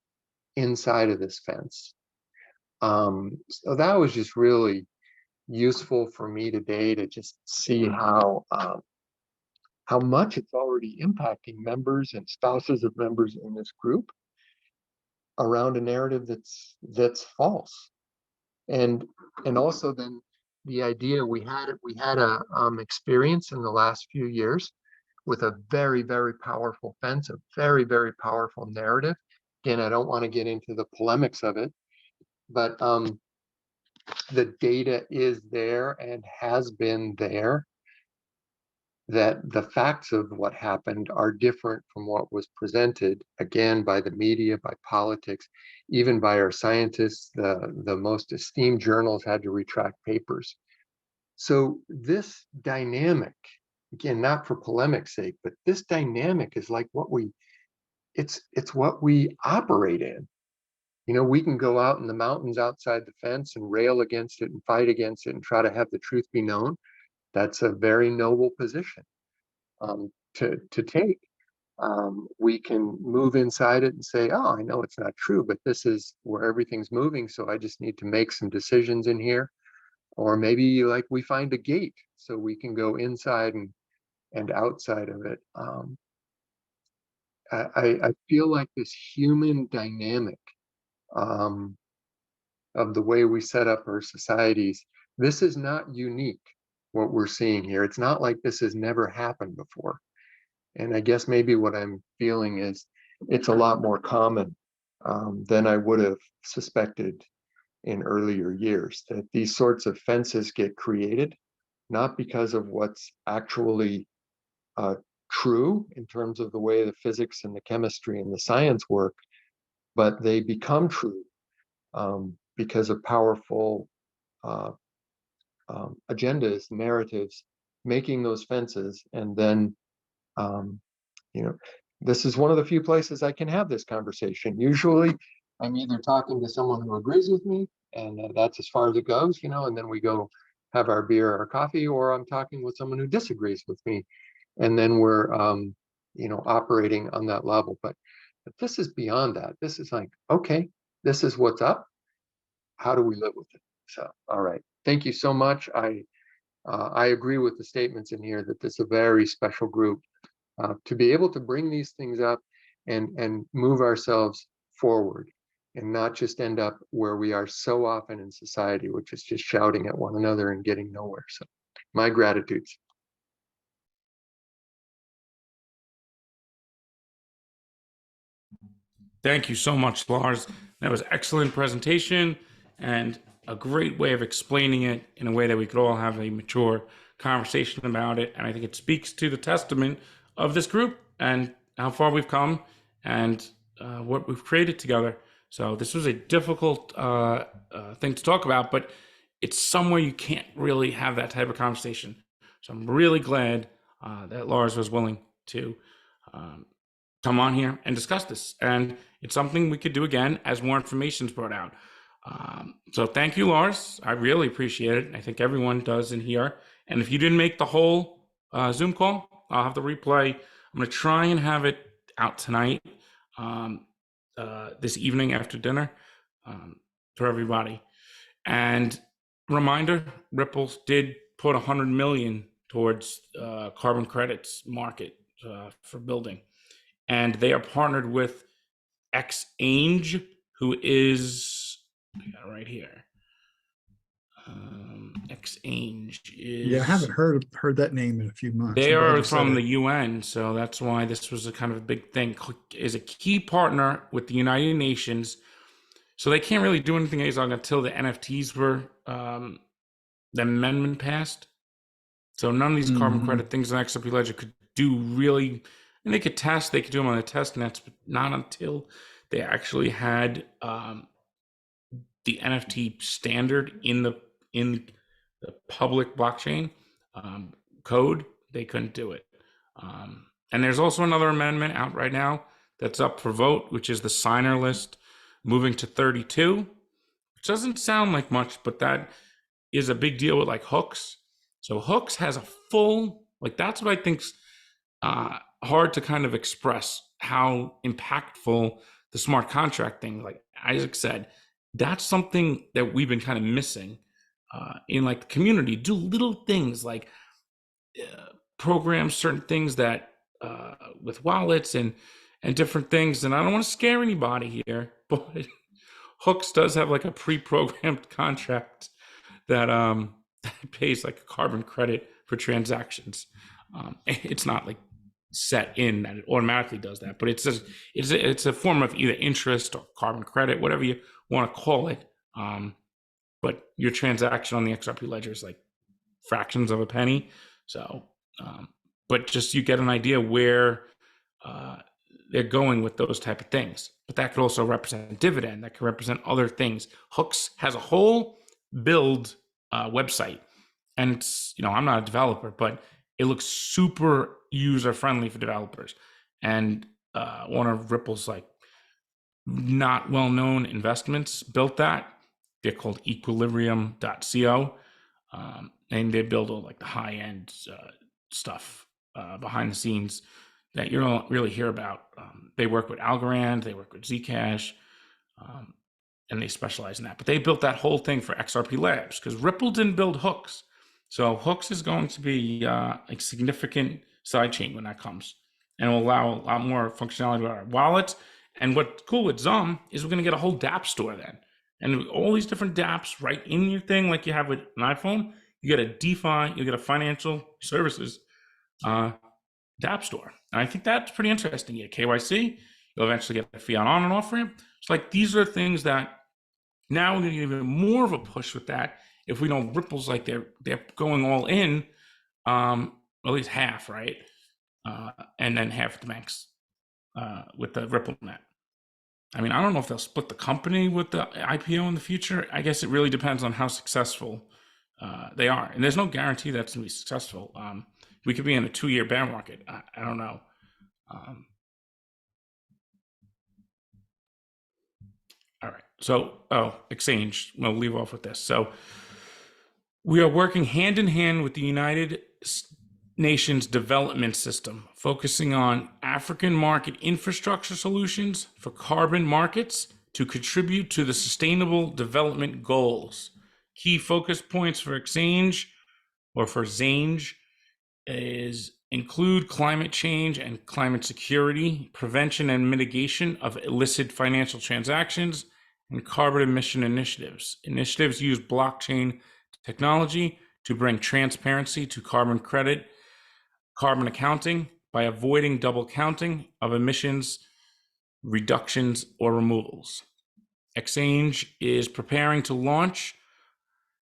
inside of this fence. So that was just really useful for me today to just see how much it's already impacting members and spouses of members in this group around a narrative that's false. And also then the idea we had a experience in the last few years with a very, very powerful fence, a very, very powerful narrative. Again, I don't want to get into the polemics of it, but the data is there and has been there. that the facts of what happened are different from what was presented, again, by the media, by politics, even by our scientists. The most esteemed journals had to retract papers. So this dynamic, again, not for polemic's sake, but this dynamic is like it's what we operate in. You know, we can go out in the mountains outside the fence and rail against it and fight against it and try to have the truth be known. That's a very noble position to take. We can move inside it and say, oh, I know it's not true, but this is where everything's moving, so I just need to make some decisions in here. Or maybe like we find a gate so we can go inside and outside of it. I feel like this human dynamic of the way we set up our societies, this is not unique, what we're seeing here. It's not like this has never happened before. And I guess maybe what I'm feeling is it's a lot more common than I would have suspected in earlier years, that these sorts of fences get created, not because of what's actually true in terms of the way the physics and the chemistry and the science work, but they become true because of powerful agendas, narratives, making those fences. And then, you know, this is one of the few places I can have this conversation. Usually I'm either talking to someone who agrees with me, and that's as far as it goes, you know, and then we go have our beer or coffee, or I'm talking with someone who disagrees with me, and then we're, you know, operating on that level. But this is beyond that. This is like, okay, this is what's up. How do we live with it? So, all right. Thank you so much. I agree with the statements in here that this is a very special group to be able to bring these things up and move ourselves forward and not just end up where we are so often in society, which is just shouting at one another and getting nowhere. So my gratitudes. Thank you so much, Lars. That was excellent presentation and a great way of explaining it in a way that we could all have a mature conversation about it. And I think it speaks to the testament of this group and how far we've come and what we've created together. So this was a difficult thing to talk about, but it's somewhere you can't really have that type of conversation. So I'm really glad that Lars was willing to come on here and discuss this. And it's something we could do again as more information is brought out. So thank you, Lars. I really appreciate it. I think everyone does in here. And if you didn't make the whole Zoom call, I'll have the replay. I'm going to try and have it out tonight, this evening after dinner for everybody. And reminder, Ripple did put 100 million towards carbon credits market for building. And they are partnered with XANGE, who is, I got it right here. XANGE is. Yeah, I haven't heard that name in a few months. They I'm glad are you said from it. the UN, so that's why this was a kind of a big thing. Is a key partner with the United Nations, so they can't really do anything until the NFTs were the amendment passed. So none of these carbon credit things on XRP Ledger could do really, and they could test, they could do them on the test nets, but not until they actually had the NFT standard in the public blockchain code. They couldn't do it. And there's also another amendment out right now that's up for vote, which is the signer list moving to 32, which doesn't sound like much, but that is a big deal with like hooks. So hooks has a full, like that's what I think's hard to kind of express how impactful the smart contract thing, like Isaac said, that's something that we've been kind of missing in like the community. Do little things like program certain things that with wallets and different things. And I don't want to scare anybody here, but Hooks does have like a pre-programmed contract that pays like a carbon credit for transactions. It's not like set in that it automatically does that, but it's a form of either interest or carbon credit, whatever you want to call it. But your transaction on the XRP ledger is like fractions of a penny. So but just you get an idea where they're going with those type of things. But that could also represent dividend. That could represent other things. Hooks has a whole build website, and it's, I'm not a developer, but it looks super user friendly for developers. And one of Ripple's like not well known investments built that. They're called equilibrium.co, and they build all like the high end stuff behind the scenes that you don't really hear about. They work with Algorand, they work with Zcash, and they specialize in that. But they built that whole thing for XRP Labs because Ripple didn't build Hooks. So Hooks is going to be a significant sidechain when that comes, and will allow a lot more functionality with our wallet. And what's cool with Zum is we're going to get a whole dApp store then. And all these different dApps right in your thing, like you have with an iPhone. You get a DeFi, you get a financial services dApp store. And I think that's pretty interesting. You get KYC, you'll eventually get a fiat on and off ramp. So like these are things that now we're going to get even more of a push with that. If we know Ripple's like they're going all in, at least half, right? And then half of the banks with the RippleNet. I mean, I don't know if they'll split the company with the IPO in the future. I guess it really depends on how successful they are. And there's no guarantee that's going to be successful. We could be in a 2-year bear market. I don't know. All right. So, exchange. We'll leave off with this. So we are working hand in hand with the United Nations Development System, focusing on African market infrastructure solutions for carbon markets to contribute to the Sustainable Development Goals. Key focus points for exchange or for Zange include climate change and climate security, prevention and mitigation of illicit financial transactions, and carbon emission initiatives. Initiatives use blockchain technology to bring transparency to carbon credit, carbon accounting by avoiding double counting of emissions, reductions, or removals. Exchange is preparing to launch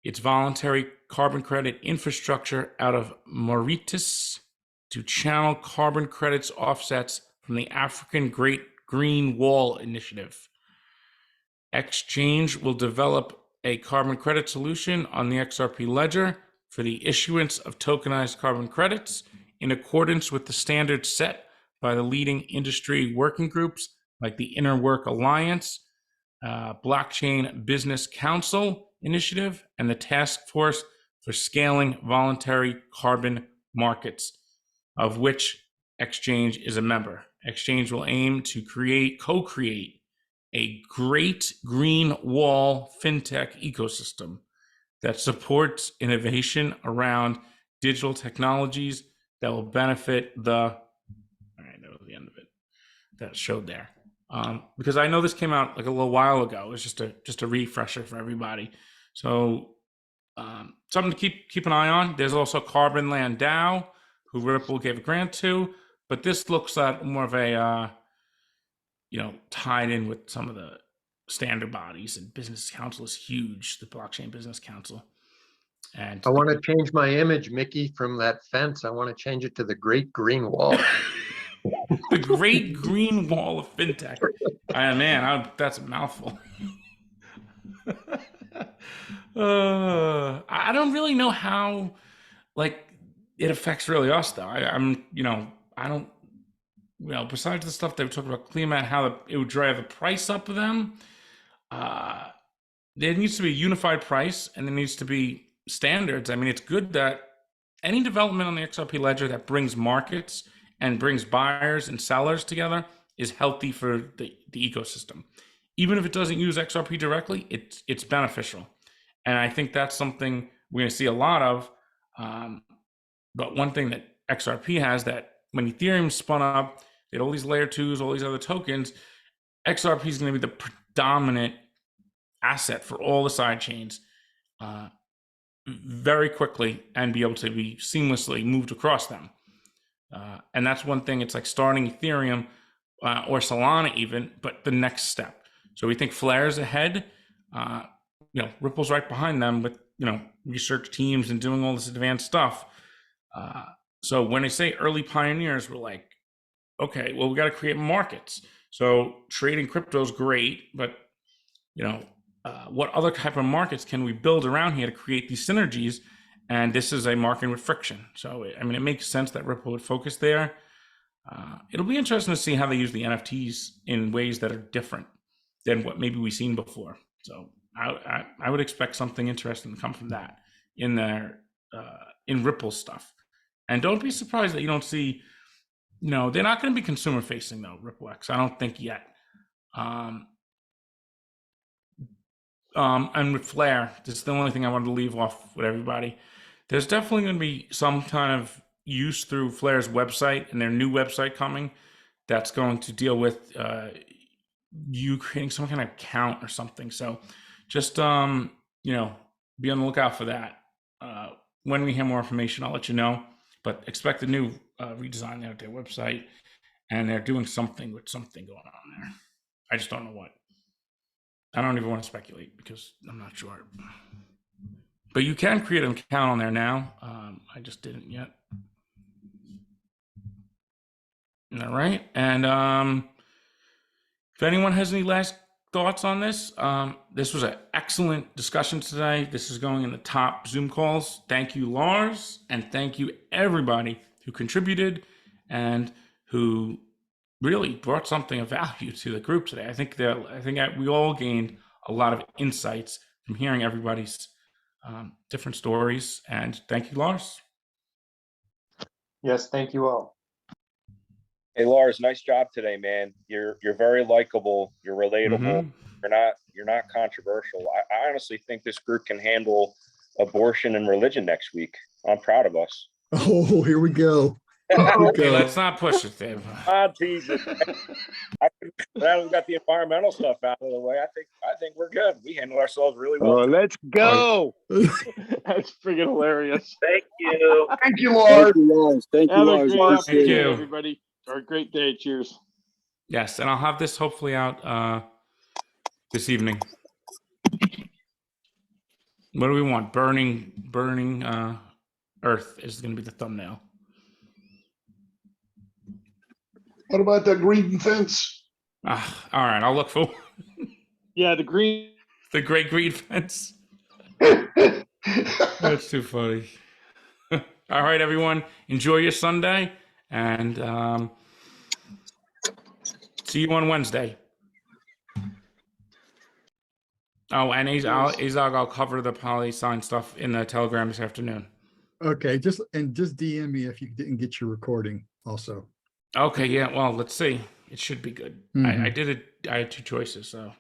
its voluntary carbon credit infrastructure out of Mauritius to channel carbon credits offsets from the African Great Green Wall Initiative. Exchange will develop a carbon credit solution on the XRP ledger for the issuance of tokenized carbon credits in accordance with the standards set by the leading industry working groups like the Inner Work Alliance, Blockchain Business Council Initiative, and the Task Force for Scaling Voluntary Carbon Markets, of which Exchange is a member. Exchange will aim to co-create a great green wall fintech ecosystem that supports innovation around digital technologies that will benefit all right, that was the end of it. That showed there. Because I know this came out like a little while ago. It was just a refresher for everybody. So something to keep an eye on. There's also Carbon Land DAO, who Ripple gave a grant to, but this looks at more of a tied in with some of the standard bodies, and Business Council is huge, the Blockchain Business Council. And I want to change my image, Mickey, from that fence. I want to change it to the Great Green Wall. The Great Green Wall of FinTech. That's a mouthful. I don't really know how, it affects really us though. Besides the stuff they were talking about climate, how it would drive the price up of them, there needs to be a unified price and there needs to be standards. I mean, it's good that any development on the XRP ledger that brings markets and brings buyers and sellers together is healthy for the ecosystem. Even if it doesn't use XRP directly, it's beneficial. And I think that's something we're going to see a lot of. But one thing that XRP has, that when Ethereum spun up, they had all these layer 2s, all these other tokens, XRP is going to be the predominant asset for all the side chains very quickly and be able to be seamlessly moved across them. And that's one thing. It's like starting Ethereum or Solana even, but the next step. So we think Flare's ahead. Ripple's right behind them with research teams and doing all this advanced stuff. So when they say early pioneers, we're like, okay, well, we got to create markets. So trading crypto is great, but what other type of markets can we build around here to create these synergies? And this is a market with friction. So, I mean, it makes sense that Ripple would focus there. It'll be interesting to see how they use the NFTs in ways that are different than what maybe we've seen before. So I would expect something interesting to come from that in their in Ripple stuff. And don't be surprised that you don't see, they're not going to be consumer facing though, Ripple X. I don't think yet. And with Flare, this is the only thing I wanted to leave off with everybody. There's definitely going to be some kind of use through Flare's website and their new website coming that's going to deal with you creating some kind of account or something. So just, be on the lookout for that. When we hear more information, I'll let you know. But expect a new redesign there at their website. And they're doing something with something going on there. I just don't know what. I don't even want to speculate because I'm not sure. But you can create an account on there now. I just didn't yet. All right. And if anyone has any last thoughts on this, this was an excellent discussion today. This is going in the top Zoom calls. Thank you, Lars. And thank you, everybody who contributed and who really brought something of value to the group today. I think we all gained a lot of insights from hearing everybody's different stories. And thank you, Lars. Yes, thank you all. Hey Lars, nice job today, man. You're very likable. You're relatable. You're not controversial. I honestly think this group can handle abortion and religion next week. I'm proud of us. Oh, here we go. Okay, let's not push it, Dave. Jesus. Now we've got the environmental stuff out of the way. I think we're good. We handle ourselves really well. Oh, let's go. That's freaking hilarious. Thank you. Thank you, Lars. Thank you, Have a Lars. great Appreciate afternoon, it. everybody. Or a great day. Cheers. Yes, and I'll have this hopefully out this evening. What do we want? Burning Earth is going to be the thumbnail. What about that green fence? All right, I'll look for Yeah, the great green fence. That's too funny. All right, everyone, enjoy your Sunday, and see you on Wednesday. Oh, and Azog, I'll cover the poly sign stuff in the Telegram this afternoon. Okay, just DM me if you didn't get your recording also. Okay, yeah, well, let's see. It should be good. Mhm. I had two choices, so